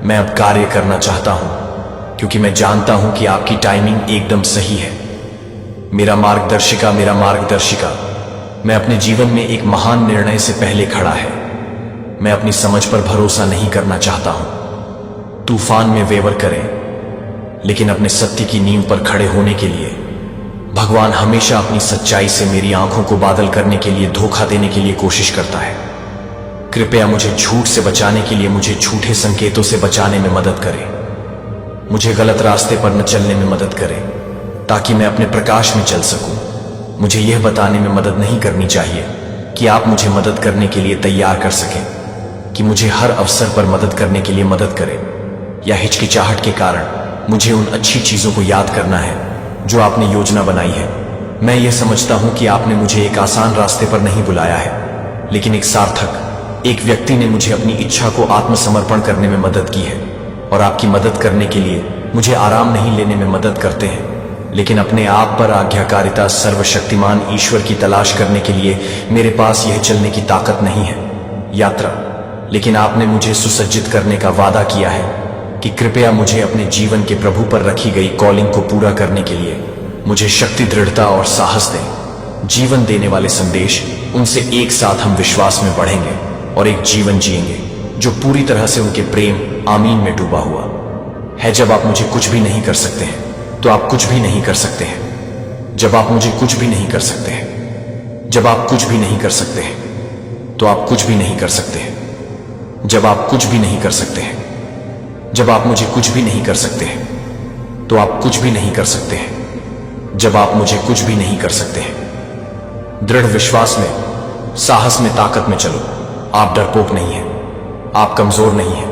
मैं अब कार्य करना चाहता हूं क्योंकि मैं जानता हूं कि आपकी टाइमिंग एकदम सही है। मेरा मार्गदर्शिका, मेरा मार्गदर्शिका, मैं अपने जीवन में एक महान निर्णय से पहले खड़ा है। मैं अपनी समझ पर भरोसा नहीं करना चाहता हूं। तूफान में वेवर करें, लेकिन अपने सत्य की नींव पर खड़े होने के लिए भगवान हमेशा अपनी सच्चाई से मेरी आंखों को बादल करने के लिए, धोखा देने के लिए कोशिश करता है। कृपया मुझे झूठ से बचाने के लिए, मुझे झूठे संकेतों से बचाने में मदद करें। मुझे गलत रास्ते पर न चलने में मदद करें ताकि मैं अपने प्रकाश में चल सकूं। मुझे यह बताने में मदद नहीं करनी चाहिए कि आप मुझे मदद करने के लिए तैयार कर सकें, कि मुझे हर अवसर पर मदद करने के लिए मदद करें, या हिचकिचाहट के कारण मुझे उन अच्छी चीजों को याद करना है जो आपने योजना बनाई है। मैं ये समझता हूं कि आपने मुझे एक आसान रास्ते पर नहीं बुलाया है, लेकिन एक सार्थक, एक व्यक्ति ने मुझे अपनी इच्छा को आत्मसमर्पण करने में मदद की है। और आपकी मदद करने के लिए मुझे आराम नहीं लेने में मदद करते हैं, लेकिन अपने आप पर आज्ञाकारिता सर्वशक्तिमान ईश्वर की तलाश करने के लिए मेरे पास यह चलने की ताकत नहीं है। यात्रा, लेकिन आपने मुझे सुसज्जित करने का वादा किया है कि कृपया मुझे अपने जीवन के प्रभु पर रखी गई कॉलिंग को पूरा करने के लिए मुझे शक्ति, दृढ़ता और साहस दें। जीवन देने वाले संदेश, उनसे एक साथ हम विश्वास में बढ़ेंगे और एक जीवन जिएंगे जो पूरी तरह से उनके प्रेम आमीन में डूबा हुआ है। जब आप मुझे कुछ भी नहीं कर सकते हैं तो आप कुछ भी नहीं कर सकते हैं। जब आप मुझे कुछ भी नहीं कर सकते हैं, जब आप कुछ भी नहीं कर सकते हैं तो आप कुछ भी नहीं कर सकते हैं। जब आप कुछ भी नहीं कर सकते हैं, जब आप मुझे कुछ भी नहीं कर सकते हैं तो आप कुछ भी नहीं कर सकते हैं। जब आप मुझे कुछ भी नहीं कर सकते हैं। दृढ़ विश्वास में, साहस में, ताकत में चलो। आप डरपोक नहीं हैं, आप कमजोर नहीं हैं,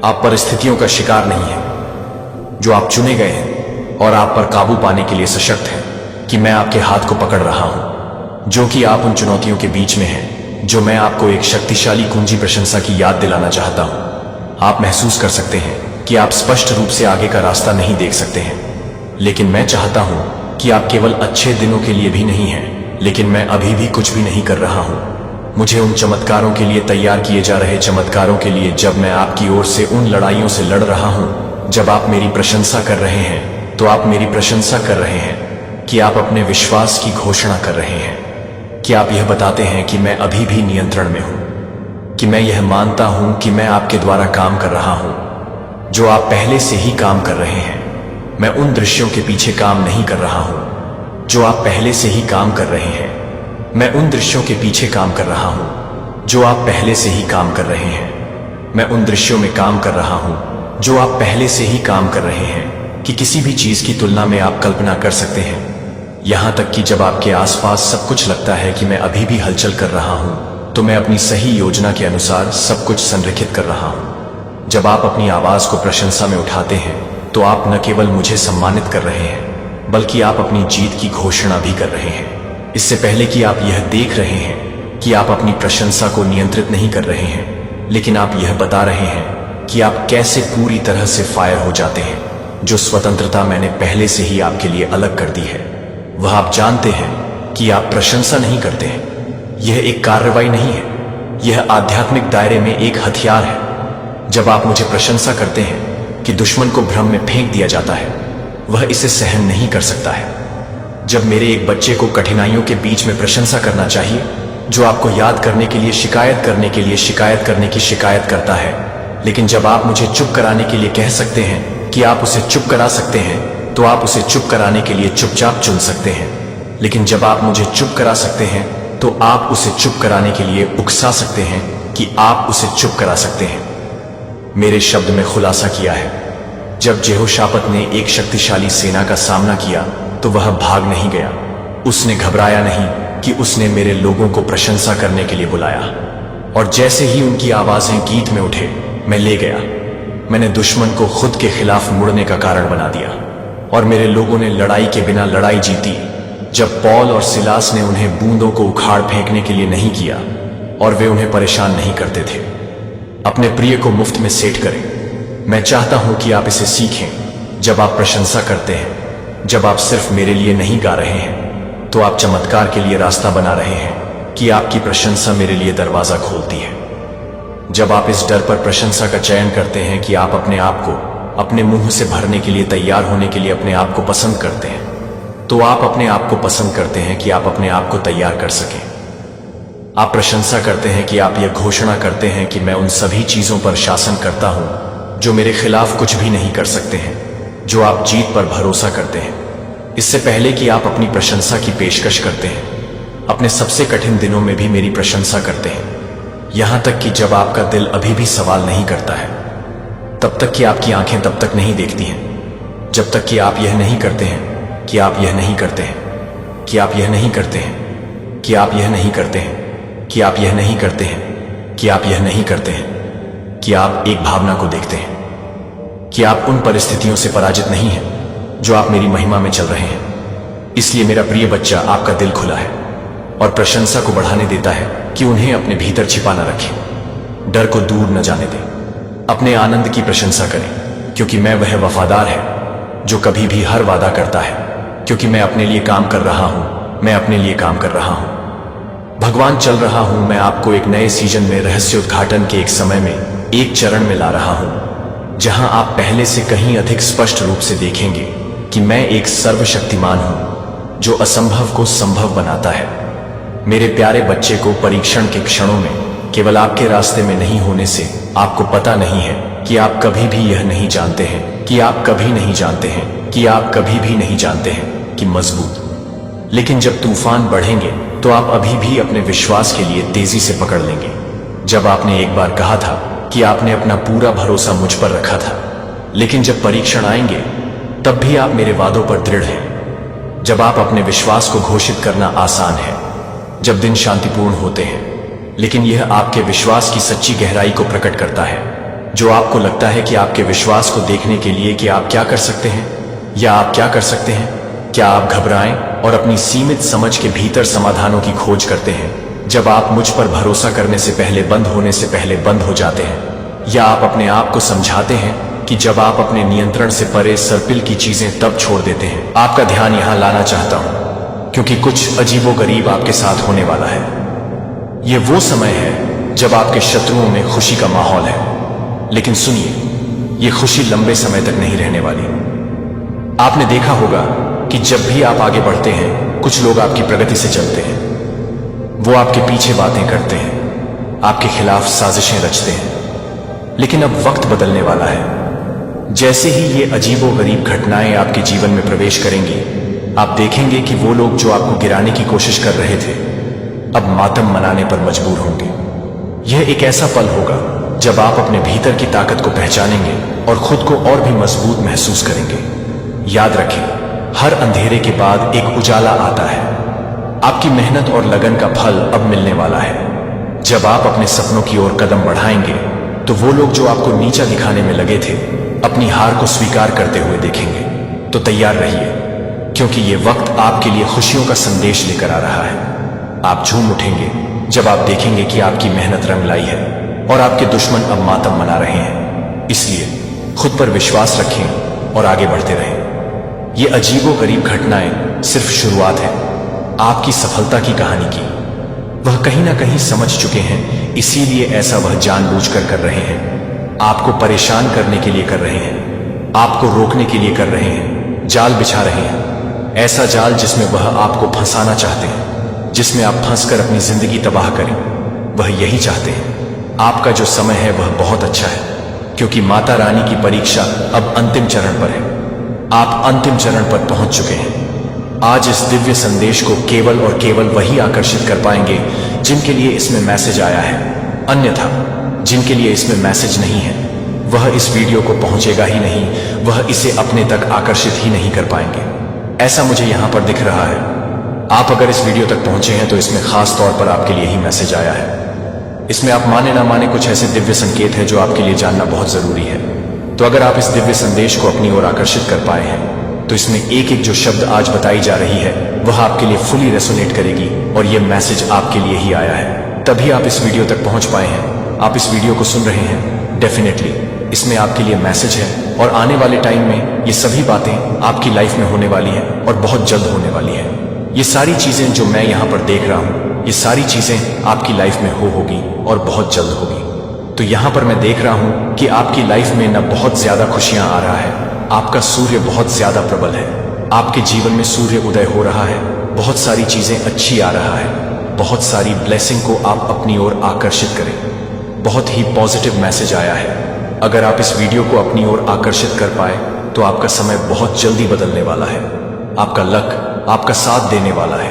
आप परिस्थितियों का शिकार नहीं हैं। जो आप चुने गए हैं और आप पर काबू पाने के लिए सशक्त हैं कि मैं आपके हाथ को पकड़ रहा हूं, जो कि आप उन चुनौतियों के बीच में हैं, जो मैं आपको एक शक्तिशाली कुंजी प्रशंसा की याद दिलाना चाहता हूं। आप महसूस कर सकते हैं कि आप स्पष्ट रूप से आगे का रास्ता नहीं देख सकते हैं, लेकिन मैं चाहता हूं कि आप केवल अच्छे दिनों के लिए भी नहीं हैं, लेकिन मैं अभी भी कुछ भी नहीं कर रहा हूं। मुझे उन चमत्कारों के लिए तैयार किए जा रहे चमत्कारों के लिए, जब मैं आपकी ओर से उन लड़ाइयों से लड़ रहा हूं। जब आप मेरी प्रशंसा कर रहे हैं तो आप मेरी प्रशंसा कर रहे हैं कि आप अपने विश्वास की घोषणा कर रहे हैं, कि आप यह बताते हैं कि मैं अभी भी नियंत्रण में हूं, कि मैं यह मानता हूं कि मैं आपके द्वारा काम कर रहा हूं, जो आप पहले से ही काम कर रहे हैं। मैं उन दृश्यों के पीछे काम नहीं कर रहा हूं जो आप पहले से ही काम कर रहे हैं। मैं उन दृश्यों के पीछे काम कर रहा हूं जो आप पहले से ही काम कर रहे हैं। मैं उन दृश्यों में काम कर रहा हूं जो आप पहले से ही काम कर रहे हैं, कि किसी भी चीज की तुलना में आप कल्पना कर सकते हैं। यहां तक कि जब आपके आसपास सब कुछ लगता है कि मैं अभी भी हलचल कर रहा हूं, तो मैं अपनी सही योजना के अनुसार सब कुछ संरेखित कर रहा हूं। जब आप अपनी आवाज को प्रशंसा में उठाते हैं तो आप न केवल मुझे सम्मानित कर रहे हैं, बल्कि आप अपनी जीत की घोषणा भी कर रहे हैं। इससे पहले कि आप यह देख रहे हैं कि आप अपनी प्रशंसा को नियंत्रित नहीं कर रहे हैं, लेकिन आप यह बता रहे हैं कि आप कैसे पूरी तरह से फायर हो जाते हैं। जो स्वतंत्रता मैंने पहले से ही आपके लिए अलग कर दी है, वह आप जानते हैं कि आप प्रशंसा नहीं करते हैं। यह एक कार्रवाई नहीं है, यह आध्यात्मिक दायरे में एक हथियार है। जब आप मुझे प्रशंसा करते हैं कि दुश्मन को भ्रम में फेंक दिया जाता है, वह इसे सहन नहीं कर सकता है। जब मेरे एक बच्चे को कठिनाइयों के बीच में प्रशंसा करना चाहिए, जो आपको याद करने के लिए शिकायत करने के लिए शिकायत करने की शिकायत करता है, लेकिन जब आप मुझे चुप कराने के लिए कह सकते हैं कि आप उसे चुप करा सकते हैं, तो आप उसे चुप कराने के लिए चुपचाप चुन सकते हैं। लेकिन जब आप मुझे चुप करा सकते हैं, तो आप उसे चुप कराने के लिए उकसा सकते हैं कि आप उसे चुप करा सकते हैं। मेरे शब्द में खुलासा किया है, जब जेहोशाफात ने एक शक्तिशाली सेना का सामना किया तो वह भाग नहीं गया। उसने घबराया नहीं कि उसने मेरे लोगों को प्रशंसा करने के लिए बुलाया, और जैसे ही उनकी आवाजें गीत में उठे, मैं ले गया। मैंने दुश्मन को खुद के खिलाफ मुड़ने का कारण बना दिया, और मेरे लोगों ने लड़ाई के बिना लड़ाई जीती। जब पौल और सिलास ने उन्हें बूंदों को उखाड़ फेंकने के लिए नहीं किया, और वे उन्हें परेशान नहीं करते थे। अपने प्रिय को मुफ्त में सेट करें। मैं चाहता हूं कि आप इसे सीखें। जब आप प्रशंसा करते हैं, जब आप सिर्फ मेरे लिए नहीं गा रहे हैं, तो आप चमत्कार के लिए रास्ता बना रहे हैं कि आपकी प्रशंसा मेरे लिए दरवाजा खोलती है। जब आप इस डर पर प्रशंसा का चयन करते हैं कि आप अपने आप को अपने मुंह से भरने के लिए तैयार होने के लिए अपने आप को पसंद करते हैं, तो आप अपने आप को पसंद करते हैं कि आप अपने आप को तैयार कर सकें। आप प्रशंसा करते हैं कि आप यह घोषणा करते हैं कि मैं उन सभी चीजों पर शासन करता हूं जो मेरे खिलाफ कुछ भी नहीं कर सकते हैं, जो आप जीत पर भरोसा करते हैं। इससे पहले कि आप अपनी प्रशंसा की पेशकश करते हैं, अपने सबसे कठिन दिनों में भी मेरी प्रशंसा करते हैं, यहां तक कि जब आपका दिल अभी भी सवाल नहीं करता है, तब तक कि आपकी आंखें तब तक नहीं देखती हैं, जब तक कि आप यह नहीं करते हैं कि आप यह नहीं करते हैं कि आप यह नहीं करते हैं कि आप यह नहीं करते हैं कि आप यह नहीं करते हैं कि आप यह नहीं करते हैं कि आप एक भावना को देखते हैं कि आप उन परिस्थितियों से पराजित नहीं हैं जो आप मेरी महिमा में चल रहे हैं। इसलिए मेरा प्रिय बच्चा, आपका दिल खुला है और प्रशंसा को बढ़ाने देता है कि उन्हें अपने भीतर छिपा न रखें। डर को दूर न जाने दें। अपने आनंद की प्रशंसा करें, क्योंकि मैं वह वफादार है जो कभी भी हर वादा करता है। क्योंकि मैं अपने लिए काम कर रहा हूं, मैं अपने लिए काम कर रहा हूं। भगवान चल रहा हूं, मैं आपको एक नए सीजन में रहस्य उद्घाटन के एक समय में एक चरण में ला रहा हूं, जहां आप पहले से कहीं अधिक स्पष्ट रूप से देखेंगे कि मैं एक सर्वशक्तिमान हूं जो असंभव को संभव बनाता है। मेरे प्यारे बच्चे को, परीक्षण के क्षणों में केवल आपके रास्ते में नहीं होने से आपको पता नहीं है कि आप कभी भी यह नहीं जानते हैं कि आप कभी नहीं जानते हैं कि आप कभी भी नहीं जानते हैं कि मजबूत। लेकिन जब तूफान बढ़ेंगे तो आप अभी भी अपने विश्वास के लिए तेजी से पकड़ लेंगे। जब आपने एक बार कहा था कि आपने अपना पूरा भरोसा मुझ पर रखा था, लेकिन जब परीक्षण आएंगे तब भी आप मेरे वादों पर दृढ़ हैं। जब आप अपने विश्वास को घोषित करना आसान है, जब दिन शांतिपूर्ण होते हैं, लेकिन यह आपके विश्वास की सच्ची गहराई को प्रकट करता है। जो आपको लगता है कि आपके विश्वास को देखने के लिए कि आप क्या कर सकते हैं या आप क्या कर सकते हैं, क्या आप घबराएं और अपनी सीमित समझ के भीतर समाधानों की खोज करते हैं। जब आप मुझ पर भरोसा करने से पहले बंद होने से पहले बंद हो जाते हैं, या आप अपने आप को समझाते हैं कि जब आप अपने नियंत्रण से परे सर्पिल की चीजें तब छोड़ देते हैं। आपका ध्यान यहां लाना चाहता हूं क्योंकि कुछ अजीबोगरीब आपके साथ होने वाला है। यह वो समय है जब आपके शत्रुओं में खुशी का माहौल है, लेकिन सुनिए, यह खुशी लंबे समय तक नहीं रहने वाली। आपने देखा होगा कि जब भी आप आगे बढ़ते हैं, कुछ लोग आपकी प्रगति से चलते हैं। वो आपके पीछे बातें करते हैं, आपके खिलाफ साजिशें रचते हैं। लेकिन अब वक्त बदलने वाला है। जैसे ही ये अजीबोगरीब घटनाएं आपके जीवन में प्रवेश करेंगी, आप देखेंगे कि वो लोग जो आपको गिराने की कोशिश कर रहे थे, अब मातम मनाने पर मजबूर होंगे। यह एक ऐसा पल होगा जब आप अपने भीतर की ताकत को पहचानेंगे और खुद को और भी मजबूत महसूस करेंगे। याद रखें, हर अंधेरे के बाद एक उजाला आता है। आपकी मेहनत और लगन का फल अब मिलने वाला है। जब आप अपने सपनों की ओर कदम बढ़ाएंगे, तो वो लोग जो आपको नीचा दिखाने में लगे थे, अपनी हार को स्वीकार करते हुए देखेंगे। तो तैयार रहिए, क्योंकि ये वक्त आपके लिए खुशियों का संदेश लेकर आ रहा है। आप झूम उठेंगे जब आप देखेंगे कि आपकी मेहनत रंग लाई है और आपके दुश्मन अब मातम मना रहे हैं। इसलिए खुद पर विश्वास रखें और आगे बढ़ते रहें। ये अजीबोगरीब घटनाएं सिर्फ शुरुआत है आपकी सफलता की कहानी की। वह कहीं ना कहीं समझ चुके हैं, इसीलिए ऐसा वह जानबूझकर कर रहे हैं। आपको परेशान करने के लिए कर रहे हैं, आपको रोकने के लिए कर रहे हैं, जाल बिछा रहे हैं। ऐसा जाल जिसमें वह आपको फंसाना चाहते हैं, जिसमें आप फंसकर अपनी जिंदगी तबाह करें। वह यही चाहते हैं। आपका जो समय है वह बहुत अच्छा है, क्योंकि माता रानी की परीक्षा अब अंतिम चरण पर है। आप अंतिम चरण पर पहुंच चुके हैं। आज इस दिव्य संदेश को केवल और केवल वही आकर्षित कर पाएंगे जिनके लिए इसमें मैसेज आया है। अन्यथा जिनके लिए इसमें मैसेज नहीं है, वह इस वीडियो को पहुंचेगा ही नहीं, वह इसे अपने तक आकर्षित ही नहीं कर पाएंगे। ऐसा मुझे यहां पर दिख रहा है। आप अगर इस वीडियो तक पहुंचे हैं तो इसमें खास तौर पर आपके लिए ही मैसेज आया है। इसमें आप माने ना माने कुछ ऐसे दिव्य संकेत हैं जो आपके लिए जानना बहुत जरूरी है। तो अगर आप इस दिव्य संदेश को अपनी ओर आकर्षित कर पाए हैं, तो इसमें एक एक जो शब्द आज बताई जा रही है वह आपके लिए फुली रेसोनेट करेगी और यह मैसेज आपके लिए ही आया है। तभी आप इस वीडियो तक पहुंच पाए हैं। आप इस वीडियो को सुन रहे हैं, डेफिनेटली इसमें आपके लिए मैसेज है और आने वाले टाइम में ये सभी बातें आपकी लाइफ में होने वाली हैं और बहुत जल्द होने वाली है। ये सारी चीजें जो मैं यहाँ पर देख रहा हूँ, ये सारी चीजें आपकी लाइफ में होगी और बहुत जल्द होगी। तो यहाँ पर मैं देख रहा हूँ कि आपकी लाइफ में न बहुत ज्यादा खुशियां आ रहा है, आपका सूर्य बहुत ज्यादा प्रबल है। आपके जीवन में सूर्य उदय हो रहा है, बहुत सारी चीजें अच्छी आ रहा है, बहुत सारी ब्लेसिंग को आप अपनी ओर आकर्षित करें। बहुत ही पॉजिटिव मैसेज आया है। अगर आप इस वीडियो को अपनी ओर आकर्षित कर पाए तो आपका समय बहुत जल्दी बदलने वाला है। आपका लक आपका साथ देने वाला है।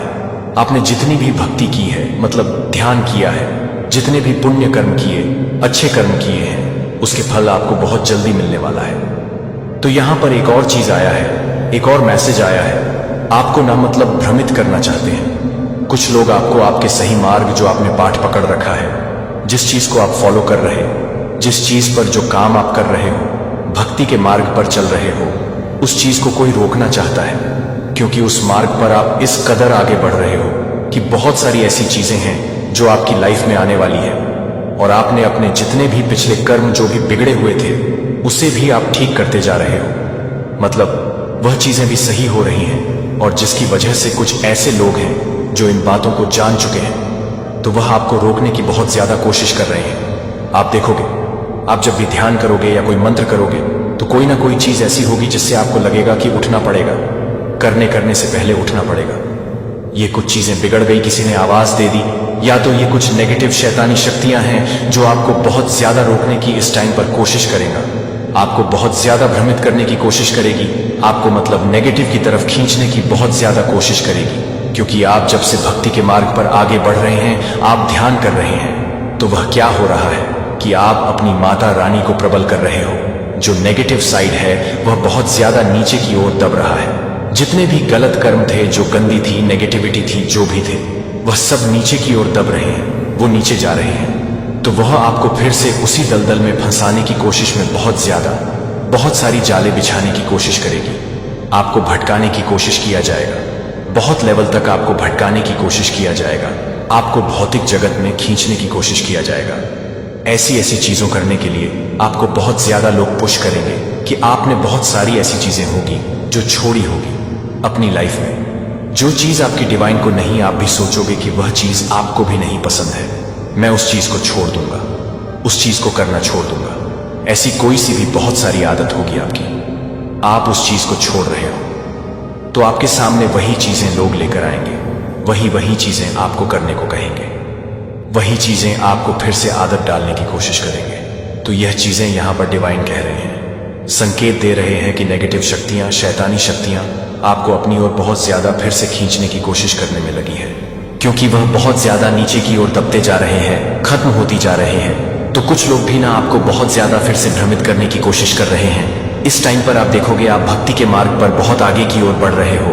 आपने जितनी भी भक्ति की है, मतलब ध्यान किया है, जितने भी पुण्य कर्म किए, अच्छे कर्म किए हैं, उसके फल आपको बहुत जल्दी मिलने वाला है। तो यहां पर एक और चीज आया है, एक और मैसेज आया है। आपको ना मतलब भ्रमित करना चाहते हैं कुछ लोग आपको आपके सही मार्ग जो आपने पाठ पकड़ रखा है, जिस चीज को आप फॉलो कर रहे हो, जिस चीज पर जो काम आप कर रहे हो, भक्ति के मार्ग पर चल रहे हो, उस चीज को कोई रोकना चाहता है, क्योंकि उस मार्ग पर आप इस कदर आगे बढ़ रहे हो कि बहुत सारी ऐसी चीजें हैं जो आपकी लाइफ में आने वाली है, और आपने अपने जितने भी पिछले कर्म जो भी बिगड़े हुए थे उसे भी आप ठीक करते जा रहे हो। मतलब वह चीजें भी सही हो रही हैं, और जिसकी वजह से कुछ ऐसे लोग हैं जो इन बातों को जान चुके हैं, तो वह आपको रोकने की बहुत ज्यादा कोशिश कर रहे हैं। आप देखोगे, आप जब भी ध्यान करोगे या कोई मंत्र करोगे तो कोई ना कोई चीज ऐसी होगी जिससे आपको लगेगा कि उठना पड़ेगा, करने से पहले उठना पड़ेगा। ये कुछ चीजें बिगड़ गई, किसी ने आवाज दे दी, या तो ये कुछ नेगेटिव शैतानी शक्तियां हैं जो आपको बहुत ज्यादा रोकने की इस टाइम पर कोशिश करेगा, आपको बहुत ज्यादा भ्रमित करने की कोशिश करेगी, आपको मतलब नेगेटिव की तरफ खींचने की बहुत ज्यादा कोशिश करेगी। क्योंकि आप जब से भक्ति के मार्ग पर आगे बढ़ रहे हैं, आप ध्यान कर रहे हैं, तो वह क्या हो रहा है कि आप अपनी माता रानी को प्रबल कर रहे हो। जो नेगेटिव साइड है वह बहुत ज्यादा नीचे की ओर दब रहा है। जितने भी गलत कर्म थे, जो गंदी थी, नेगेटिविटी थी, जो भी थे, वह सब नीचे की ओर दब रहे हैं, वो नीचे जा रहे हैं। तो वह आपको फिर से उसी दलदल में फंसाने की कोशिश में बहुत सारी जाले बिछाने की कोशिश करेगी। आपको भटकाने की कोशिश किया जाएगा, बहुत लेवल तक आपको भटकाने की कोशिश किया जाएगा, आपको भौतिक जगत में खींचने की कोशिश किया जाएगा। ऐसी चीजों करने के लिए आपको बहुत ज्यादा लोग पुश करेंगे कि आपने बहुत सारी ऐसी चीजें होगी जो छोड़ी होगी अपनी लाइफ में। जो चीज आपकी डिवाइन को नहीं, आप भी सोचोगे कि वह चीज आपको भी नहीं पसंद है, मैं उस चीज को छोड़ दूंगा, उस चीज को करना छोड़ दूंगा। ऐसी कोई सी भी बहुत सारी आदत होगी आपकी, आप उस चीज को छोड़ रहे हो, तो आपके सामने वही चीजें लोग लेकर आएंगे, वही चीजें आपको करने को कहेंगे, वही चीजें आपको फिर से आदत डालने की कोशिश करेंगे। तो यह चीजें यहां पर डिवाइन कह रहे हैं, संकेत दे रहे हैं कि नेगेटिव शक्तियां, शैतानी शक्तियां आपको अपनी ओर बहुत ज्यादा फिर से खींचने की कोशिश करने में लगी है, क्योंकि वह बहुत ज्यादा नीचे की ओर दबते जा रहे हैं, खत्म होती जा रहे हैं। तो कुछ लोग भी ना आपको बहुत ज्यादा फिर से भ्रमित करने की कोशिश कर रहे हैं। इस टाइम पर आप देखोगे, आप भक्ति के मार्ग पर बहुत आगे की ओर बढ़ रहे हो।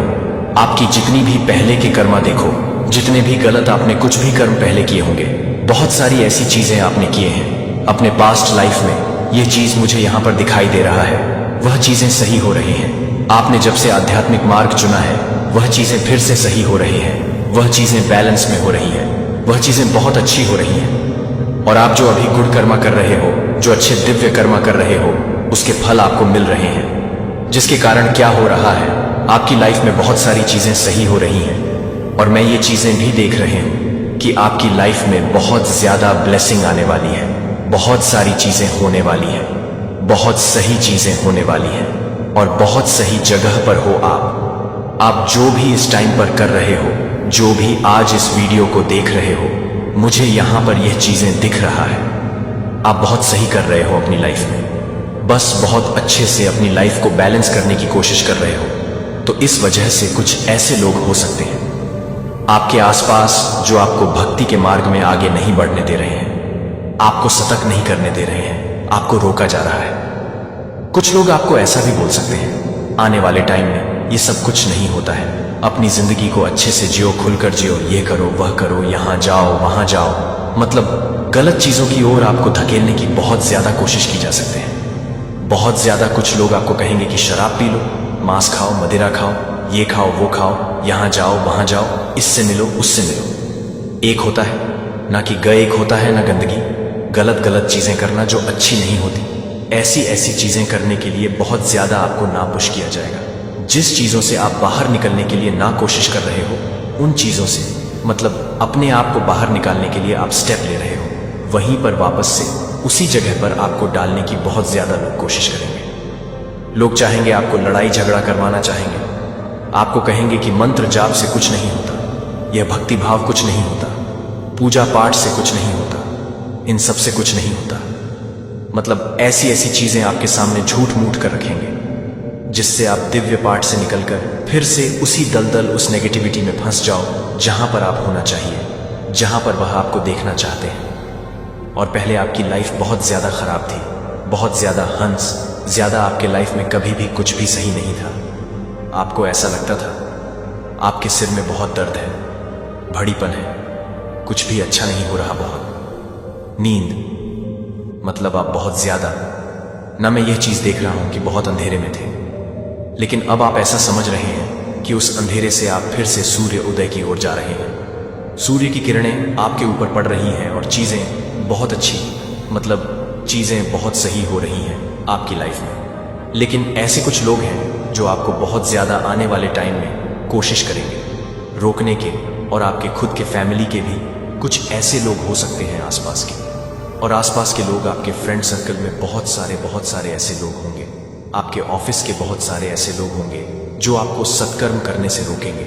आपकी जितनी भी पहले के कर्मा देखो, जितने भी गलत आपने कुछ भी कर्म पहले किए होंगे, बहुत सारी ऐसी चीजें आपने किए हैं अपने पास्ट लाइफ में। ये चीज मुझे यहाँ पर दिखाई दे रहा है, वह चीजें सही हो रही हैं। आपने जब से आध्यात्मिक मार्ग चुना है, वह चीजें फिर से सही हो रही हैं, वह चीजें बैलेंस में हो रही हैं, वह चीजें बहुत अच्छी हो रही हैं। और आप जो अभी गुड कर्मा कर रहे हो, जो अच्छे दिव्य कर्मा कर रहे हो, उसके फल आपको मिल रहे हैं। जिसके कारण क्या हो रहा है, आपकी लाइफ में बहुत सारी चीजें सही हो रही हैं, और मैं ये चीजें भी देख रही हूं कि आपकी लाइफ में बहुत ज्यादा ब्लेसिंग आने वाली है, बहुत सारी चीजें होने वाली हैं, बहुत सही चीजें होने वाली हैं, और बहुत सही जगह पर हो आप जो भी इस टाइम पर कर रहे हो, जो भी आज इस वीडियो को देख रहे हो, मुझे यहां पर यह चीजें दिख रहा है। आप बहुत सही कर रहे हो अपनी लाइफ में, बस बहुत अच्छे से अपनी लाइफ को बैलेंस करने की कोशिश कर रहे हो। तो इस वजह से कुछ ऐसे लोग हो सकते हैं आपके आसपास जो आपको भक्ति के मार्ग में आगे नहीं बढ़ने दे रहे हैं, आपको सतर्क नहीं करने दे रहे हैं, आपको रोका जा रहा है। कुछ लोग आपको ऐसा भी बोल सकते हैं, आने वाले टाइम में ये सब कुछ नहीं होता है, अपनी जिंदगी को अच्छे से जियो, खुलकर जियो, ये करो, वह करो, यहां जाओ, वहां जाओ। मतलब गलत चीजों की ओर आपको धकेलने की बहुत ज्यादा कोशिश की जा सकते हैं। बहुत ज्यादा कुछ लोग आपको कहेंगे कि शराब पी लो, मांस खाओ, मदिरा खाओ, ये खाओ, वो खाओ, यहां जाओ, वहां जाओ, इससे मिलो, उससे मिलो। एक होता है ना कि एक होता है ना गंदगी। गलत चीजें करना जो अच्छी नहीं होती, ऐसी चीजें करने के लिए बहुत ज्यादा आपको ना पुश किया जाएगा। जिस चीजों से आप बाहर निकलने के लिए ना कोशिश कर रहे हो, उन चीजों से मतलब अपने आप को बाहर निकालने के लिए आप स्टेप ले रहे हो, वहीं पर वापस से उसी जगह पर आपको डालने की बहुत ज्यादा लोग कोशिश करेंगे। लोग चाहेंगे आपको लड़ाई झगड़ा करवाना चाहेंगे, आपको कहेंगे कि मंत्र जाप से कुछ नहीं होता, यह भक्ति भाव कुछ नहीं होता, पूजा पाठ से कुछ नहीं होता, इन सब से कुछ नहीं होता। मतलब ऐसी चीजें आपके सामने झूठ मूठ कर रखेंगे, जिससे आप दिव्य पाठ से निकलकर फिर से उसी दलदल, उस नेगेटिविटी में फंस जाओ जहां पर आप होना चाहिए, जहां पर वह आपको देखना चाहते हैं। और पहले आपकी लाइफ बहुत ज्यादा खराब थी, बहुत ज्यादा हंस, ज्यादा आपके लाइफ में कभी भी कुछ भी सही नहीं था। आपको ऐसा लगता था आपके सिर में बहुत दर्द है, भड़ीपन है, कुछ भी अच्छा नहीं हो रहा, बहुत नींद, मतलब आप बहुत ज्यादा, ना मैं यह चीज देख रहा हूं कि बहुत अंधेरे में थे, लेकिन अब आप ऐसा समझ रहे हैं कि उस अंधेरे से आप फिर से सूर्य उदय की ओर जा रहे हैं। सूर्य की किरणें आपके ऊपर पड़ रही हैं और चीज़ें बहुत अच्छी, मतलब चीज़ें बहुत सही हो रही हैं आपकी लाइफ में। लेकिन ऐसे कुछ लोग हैं जो आपको बहुत ज़्यादा आने वाले टाइम में कोशिश करेंगे रोकने के, और आपके खुद के फैमिली के भी कुछ ऐसे लोग हो सकते हैं आसपास के। और आसपास के लोग, आपके फ्रेंड सर्कल में बहुत सारे ऐसे लोग होंगे, आपके ऑफिस के बहुत सारे ऐसे लोग होंगे जो आपको सत्कर्म करने से रोकेंगे,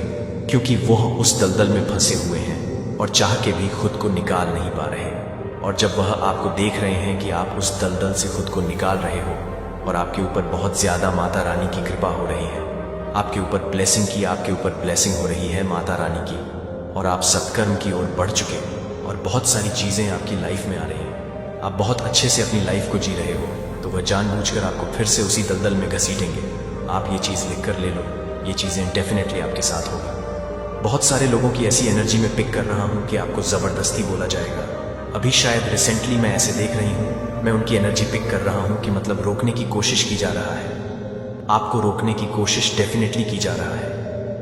क्योंकि वह उस दलदल में फंसे हुए हैं और चाह के भी खुद को निकाल नहीं पा रहे। और जब वह आपको देख रहे हैं कि आप उस दलदल से खुद को निकाल रहे हो और आपके ऊपर बहुत ज़्यादा माता रानी की कृपा हो रही है, आपके ऊपर ब्लेसिंग हो रही है माता रानी की, और आप सत्कर्म की ओर बढ़ चुके और बहुत सारी चीज़ें आपकी लाइफ में आ रही हैं, आप बहुत अच्छे से अपनी लाइफ को जी रहे हो, तो वह जानबूझकर आपको फिर से उसी दलदल में घसीटेंगे। आप ये चीज़ लिख कर ले लो, ये चीज़ें डेफिनेटली आपके साथ होगी। बहुत सारे लोगों की ऐसी एनर्जी में पिक कर रहा हूँ कि आपको ज़बरदस्ती बोला जाएगा। अभी शायद रिसेंटली मैं ऐसे देख रही हूँ, मैं उनकी एनर्जी पिक कर रहा हूँ कि मतलब रोकने की कोशिश की जा रहा है, आपको रोकने की कोशिश डेफिनेटली की जा रहा है।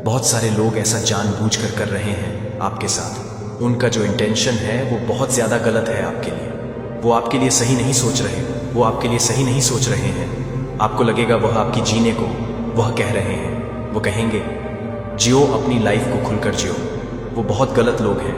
बहुत सारे लोग ऐसा जानबूझकर कर रहे हैं आपके साथ। उनका जो इंटेंशन है वो बहुत ज़्यादा गलत है आपके लिए। वो आपके लिए सही नहीं सोच रहे, वो आपके लिए सही नहीं सोच रहे हैं। आपको लगेगा वह आपकी जीने को वह कह रहे हैं, वो कहेंगे जियो अपनी लाइफ को खुलकर जियो। वो बहुत गलत लोग हैं,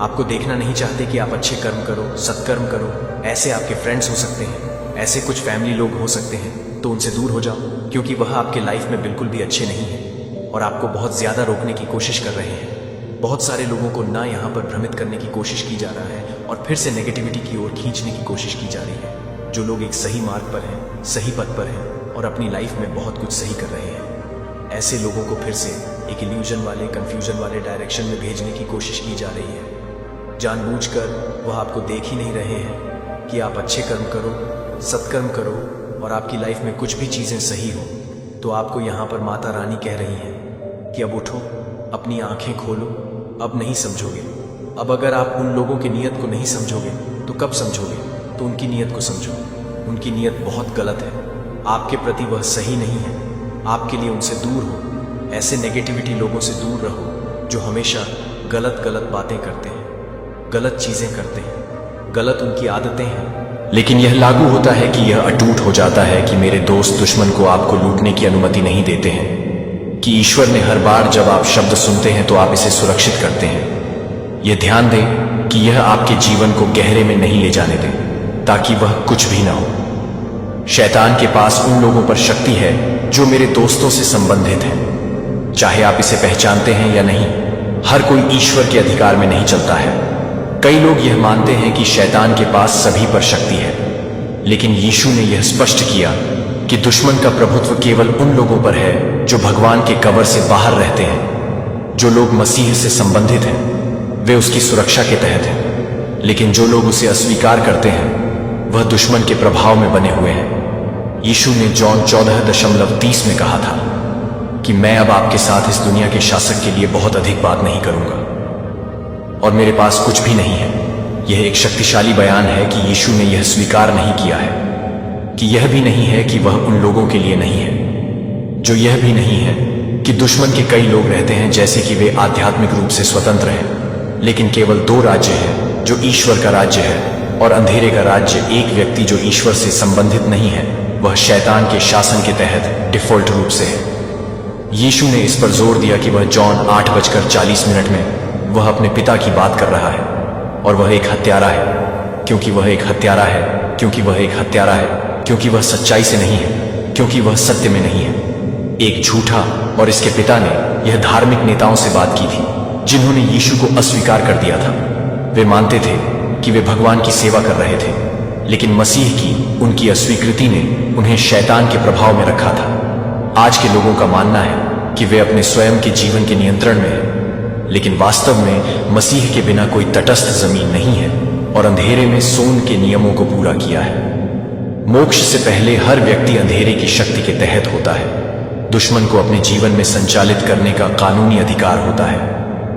आपको देखना नहीं चाहते कि आप अच्छे कर्म करो, सत्कर्म करो। ऐसे आपके फ्रेंड्स हो सकते हैं, ऐसे कुछ फैमिली लोग हो सकते हैं, तो उनसे दूर हो जाओ, क्योंकि वह आपके लाइफ में बिल्कुल भी अच्छे नहीं हैं और आपको बहुत ज़्यादा रोकने की कोशिश कर रहे हैं। बहुत सारे लोगों को ना यहाँ पर भ्रमित करने की कोशिश की जा रहा है और फिर से नेगेटिविटी की ओर खींचने की कोशिश की जा रही है। जो लोग एक सही मार्ग पर हैं, सही पथ पर हैं और अपनी लाइफ में बहुत कुछ सही कर रहे हैं, ऐसे लोगों को फिर से एक इल्यूजन वाले, कंफ्यूजन वाले डायरेक्शन में भेजने की कोशिश की जा रही है। जानबूझकर वह आपको देख ही नहीं रहे हैं कि आप अच्छे कर्म करो, सत्कर्म करो और आपकी लाइफ में कुछ भी चीज़ें सही हो। तो आपको यहाँ पर माता रानी कह रही हैं कि अब उठो, अपनी आंखें खोलो, अब नहीं समझोगे। अब अगर आप उन लोगों की नीयत को नहीं समझोगे तो कब समझोगे? तो उनकी नीयत को समझो। उनकी नीयत बहुत गलत है, आपके प्रति वह सही नहीं है। आपके लिए उनसे दूर हो, ऐसे नेगेटिविटी लोगों से दूर रहो जो हमेशा गलत बातें करते हैं, गलत चीज़ें करते हैं, गलत उनकी आदतें हैं। लेकिन यह लागू होता है कि यह अटूट हो जाता है कि मेरे दोस्त दुश्मन को आपको लूटने की अनुमति नहीं देते हैं, कि ईश्वर ने हर बार जब आप शब्द सुनते हैं तो आप इसे सुरक्षित करते हैं। यह ध्यान दें कि यह आपके जीवन को गहरे में नहीं ले जाने दें, ताकि वह कुछ भी ना हो। शैतान के पास उन लोगों पर शक्ति है जो मेरे दोस्तों से संबंधित हैं, चाहे आप इसे पहचानते हैं या नहीं। हर कोई ईश्वर के अधिकार में नहीं चलता है। कई लोग यह मानते हैं कि शैतान के पास सभी पर शक्ति है, लेकिन यीशु ने यह स्पष्ट किया कि दुश्मन का प्रभुत्व केवल उन लोगों पर है जो भगवान के कवर से बाहर रहते हैं। जो लोग मसीह से संबंधित हैं वे उसकी सुरक्षा के तहत हैं, लेकिन जो लोग उसे अस्वीकार करते हैं वह दुश्मन के प्रभाव में बने हुए हैं। यीशु ने जॉन 14:30 में कहा था कि मैं अब आपके साथ इस दुनिया के शासक के लिए बहुत अधिक बात नहीं करूंगा और मेरे पास कुछ भी नहीं है। यह एक शक्तिशाली बयान है कि यीशु ने यह स्वीकार नहीं किया है कि यह भी नहीं है कि वह उन लोगों के लिए नहीं है, जो यह भी नहीं है कि दुश्मन के कई लोग रहते हैं जैसे कि वे आध्यात्मिक रूप से स्वतंत्र हैं, लेकिन केवल 2 राज्य हैं, जो ईश्वर का राज्य है और अंधेरे का राज्य। एक व्यक्ति जो ईश्वर से संबंधित नहीं है वह शैतान के शासन के तहत डिफॉल्ट रूप से है। यीशु ने इस पर जोर दिया कि वह जॉन 8:40 में वह अपने पिता की बात कर रहा है और वह एक हत्यारा है, क्योंकि वह एक हत्यारा है, क्योंकि वह एक हत्यारा है, क्योंकि वह सच्चाई से नहीं है, क्योंकि वह सत्य में नहीं है। एक झूठा। और इसके पिता ने यह धार्मिक नेताओं से बात की थी जिन्होंने यीशु को अस्वीकार कर दिया था। वे मानते थे कि वे भगवान की सेवा कर रहे थे, लेकिन मसीह की उनकी अस्वीकृति ने उन्हें शैतान के प्रभाव में रखा था। आज के लोगों का मानना है कि वे अपने स्वयं के जीवन के नियंत्रण में हैं, लेकिन वास्तव में मसीह के बिना कोई तटस्थ जमीन नहीं है और अंधेरे में सोन के नियमों को पूरा किया है। मोक्ष से पहले हर व्यक्ति अंधेरे की शक्ति के तहत होता है। दुश्मन को अपने जीवन में संचालित करने का कानूनी अधिकार होता है,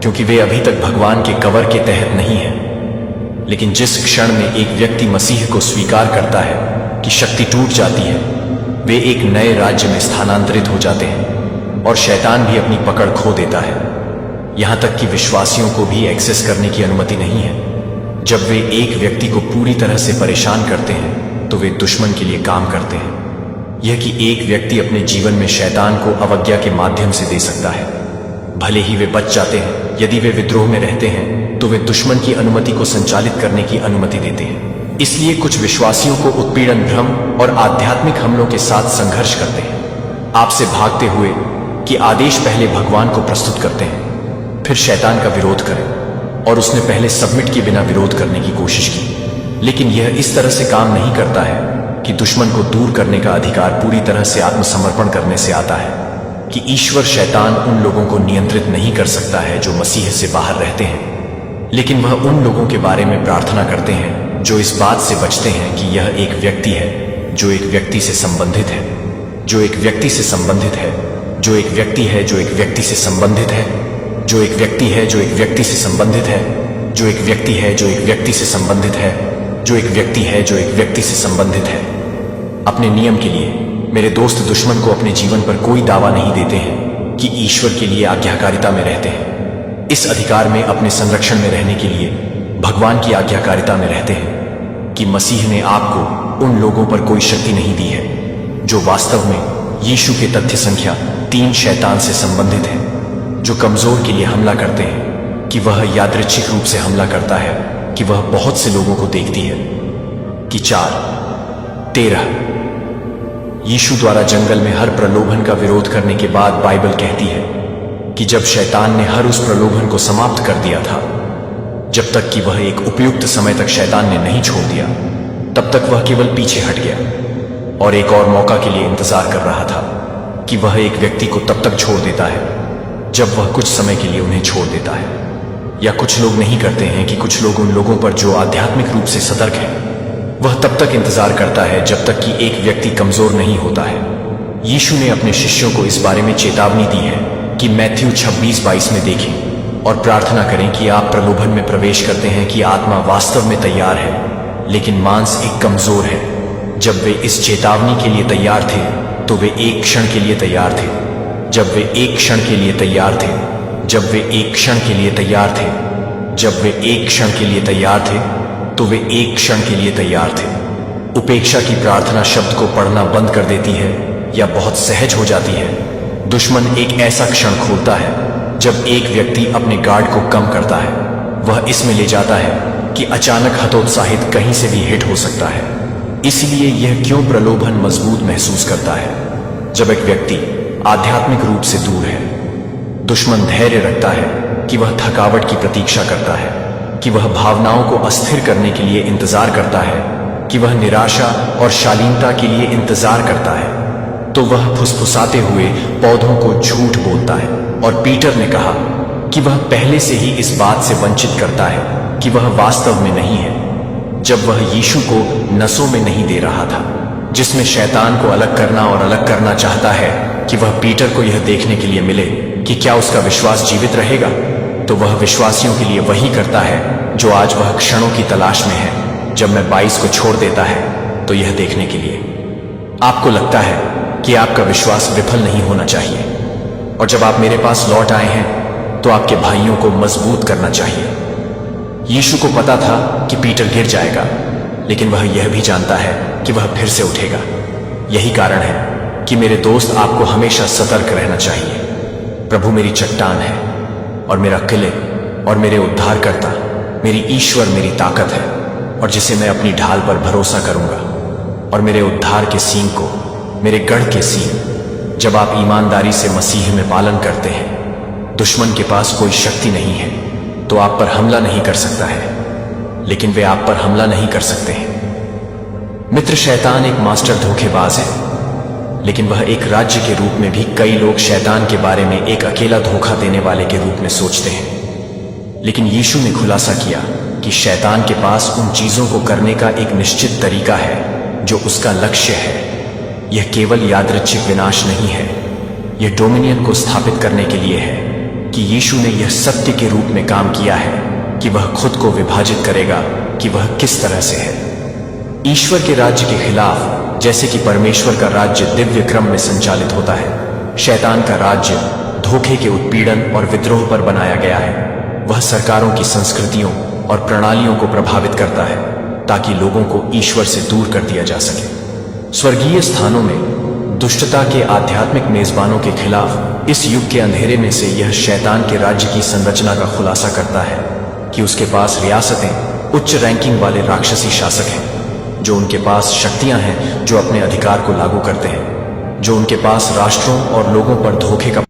क्योंकि वे अभी तक भगवान के कवर के तहत नहीं हैं। लेकिन जिस क्षण में एक व्यक्ति मसीह को स्वीकार करता है कि शक्ति टूट जाती है, वे एक नए राज्य में स्थानांतरित हो जाते हैं और शैतान भी अपनी पकड़ खो देता है। यहां तक कि विश्वासियों को भी एक्सेस करने की अनुमति नहीं है। जब वे एक व्यक्ति को पूरी तरह से परेशान करते हैं तो वे दुश्मन के लिए काम करते हैं। यह कि एक व्यक्ति अपने जीवन में शैतान को अवज्ञा के माध्यम से दे सकता है। भले ही वे बच जाते हैं, यदि वे विद्रोह में रहते हैं तो वे दुश्मन की अनुमति को संचालित करने की अनुमति देते हैं। इसलिए कुछ विश्वासियों को उत्पीड़न, भ्रम और आध्यात्मिक हमलों के साथ संघर्ष करते हैं। आपसे भागते हुए कि आदेश पहले भगवान को प्रस्तुत करते हैं, फिर शैतान का विरोध करें, और उसने पहले सबमिट के बिना विरोध करने की कोशिश की। लेकिन यह इस तरह से काम नहीं करता है कि दुश्मन को दूर करने का अधिकार पूरी तरह से आत्मसमर्पण करने से आता है। कि ईश्वर शैतान उन लोगों को नियंत्रित नहीं कर सकता है जो मसीह से बाहर रहते हैं, लेकिन वह उन लोगों के बारे में प्रार्थना करते हैं जो इस बात से बचते हैं कि यह एक व्यक्ति है जो एक व्यक्ति से संबंधित है, जो एक व्यक्ति से संबंधित है, जो एक व्यक्ति है जो एक व्यक्ति से संबंधित है, जो एक व्यक्ति है जो एक व्यक्ति से संबंधित है, जो एक व्यक्ति है जो एक व्यक्ति से संबंधित है, जो एक व्यक्ति है जो एक व्यक्ति से संबंधित है। अपने नियम के लिए मेरे दोस्त दुश्मन को अपने जीवन पर कोई दावा नहीं देते हैं कि ईश्वर के लिए आज्ञाकारिता में रहते हैं। इस अधिकार में अपने संरक्षण में रहने के लिए भगवान की आज्ञाकारिता में रहते हैं कि मसीह ने आपको उन लोगों पर कोई शक्ति नहीं दी है जो वास्तव में यीशु के तथ्य संख्या 3 शैतान से संबंधित है, जो कमजोर के लिए हमला करते हैं, कि वह यादृच्छिक रूप से हमला करता है, कि वह बहुत से लोगों को देखती है। कि 4:13 यीशु द्वारा जंगल में हर प्रलोभन का विरोध करने के बाद बाइबल कहती है कि जब शैतान ने हर उस प्रलोभन को समाप्त कर दिया था, जब तक कि वह एक उपयुक्त समय तक शैतान ने नहीं छोड़ दिया, तब तक वह केवल पीछे हट गया और एक और मौका के लिए इंतजार कर रहा था कि वह एक व्यक्ति को तब तक छोड़ देता है जब वह कुछ समय के लिए उन्हें छोड़ देता है। या कुछ लोग नहीं करते हैं कि कुछ लोग उन लोगों पर जो आध्यात्मिक रूप से सतर्क हैं, वह तब तक इंतजार करता है जब तक कि एक व्यक्ति कमजोर नहीं होता है। यीशु ने अपने शिष्यों को इस बारे में चेतावनी दी है कि मैथ्यू 26:22 में देखें और प्रार्थना करें कि आप प्रलोभन में प्रवेश करते हैं कि आत्मा वास्तव में तैयार है लेकिन मांस एक कमजोर है। जब वे इस चेतावनी के लिए तैयार थे तो वे एक क्षण के लिए तैयार थे। जब वे एक क्षण के लिए तैयार थे, जब वे एक क्षण के लिए तैयार थे, जब वे एक क्षण के लिए तैयार थे, तो वे एक क्षण के लिए तैयार थे। उपेक्षा की प्रार्थना शब्द को पढ़ना बंद कर देती है या बहुत सहज हो जाती है। दुश्मन एक ऐसा क्षण खोलता है जब एक व्यक्ति अपने गार्ड को कम करता है। वह इसमें ले जाता है कि अचानक हतोत्साहित कहीं से भी हिट हो सकता है। इसलिए यह क्यों प्रलोभन मजबूत महसूस करता है जब एक व्यक्ति आध्यात्मिक रूप से दूर है। दुश्मन धैर्य रखता है कि वह थकावट की प्रतीक्षा करता है, कि वह भावनाओं को अस्थिर करने के लिए इंतजार करता है, कि वह निराशा और शालीनता के लिए इंतजार करता है। तो वह फुसफुसाते हुए पौधों को झूठ बोलता है। और पीटर ने कहा कि वह पहले से ही इस बात से वंचित करता है कि वह वास्तव में नहीं है, जब वह यीशु को नसों में नहीं दे रहा था, जिसमें शैतान को अलग करना और अलग करना चाहता है कि वह पीटर को यह देखने के लिए मिले कि क्या उसका विश्वास जीवित रहेगा। तो वह विश्वासियों के लिए वही करता है जो आज वह क्षणों की तलाश में है। जब मैं 22 को छोड़ देता है तो यह देखने के लिए आपको लगता है कि आपका विश्वास विफल नहीं होना चाहिए, और जब आप मेरे पास लौट आए हैं तो आपके भाइयों को मजबूत करना चाहिए। यीशु को पता था कि पीटर गिर जाएगा, लेकिन वह यह भी जानता है कि वह फिर से उठेगा। यही कारण है कि मेरे दोस्त आपको हमेशा सतर्क रहना चाहिए। प्रभु मेरी चट्टान है और मेरा किले और मेरे उद्धारकर्ता, मेरी ईश्वर मेरी ताकत है, और जिसे मैं अपनी ढाल पर भरोसा करूंगा, और मेरे उद्धार के सींग को, मेरे गढ़ के सींग। जब आप ईमानदारी से मसीह में पालन करते हैं, दुश्मन के पास कोई शक्ति नहीं है तो आप पर हमला नहीं कर सकता है, लेकिन वे आप पर हमला नहीं कर सकते हैं। मित्र शैतान एक मास्टर धोखेबाज है, लेकिन वह एक राज्य के रूप में भी कई लोग शैतान के बारे में एक अकेला धोखा देने वाले के रूप में सोचते हैं। लेकिन यीशु ने खुलासा किया कि शैतान के पास उन चीजों को करने का एक निश्चित तरीका है जो उसका लक्ष्य है। यह केवल यादृच्छिक विनाश नहीं है, यह डोमिनियन को स्थापित करने के लिए है कि यीशु ने यह सत्य के रूप में काम किया है कि वह खुद को विभाजित करेगा कि वह किस तरह से है। ईश्वर के राज्य के खिलाफ जैसे कि परमेश्वर का राज्य दिव्य क्रम में संचालित होता है, शैतान का राज्य धोखे के उत्पीड़न और विद्रोह पर बनाया गया है। वह सरकारों की संस्कृतियों और प्रणालियों को प्रभावित करता है ताकि लोगों को ईश्वर से दूर कर दिया जा सके। स्वर्गीय स्थानों में दुष्टता के आध्यात्मिक मेजबानों के खिलाफ इस युग के अंधेरे में से यह शैतान के राज्य की संरचना का खुलासा करता है कि उसके पास रियासतें उच्च रैंकिंग वाले राक्षसी शासक हैं, जो उनके पास शक्तियां हैं, जो अपने अधिकार को लागू करते हैं, जो उनके पास राष्ट्रों और लोगों पर धोखे का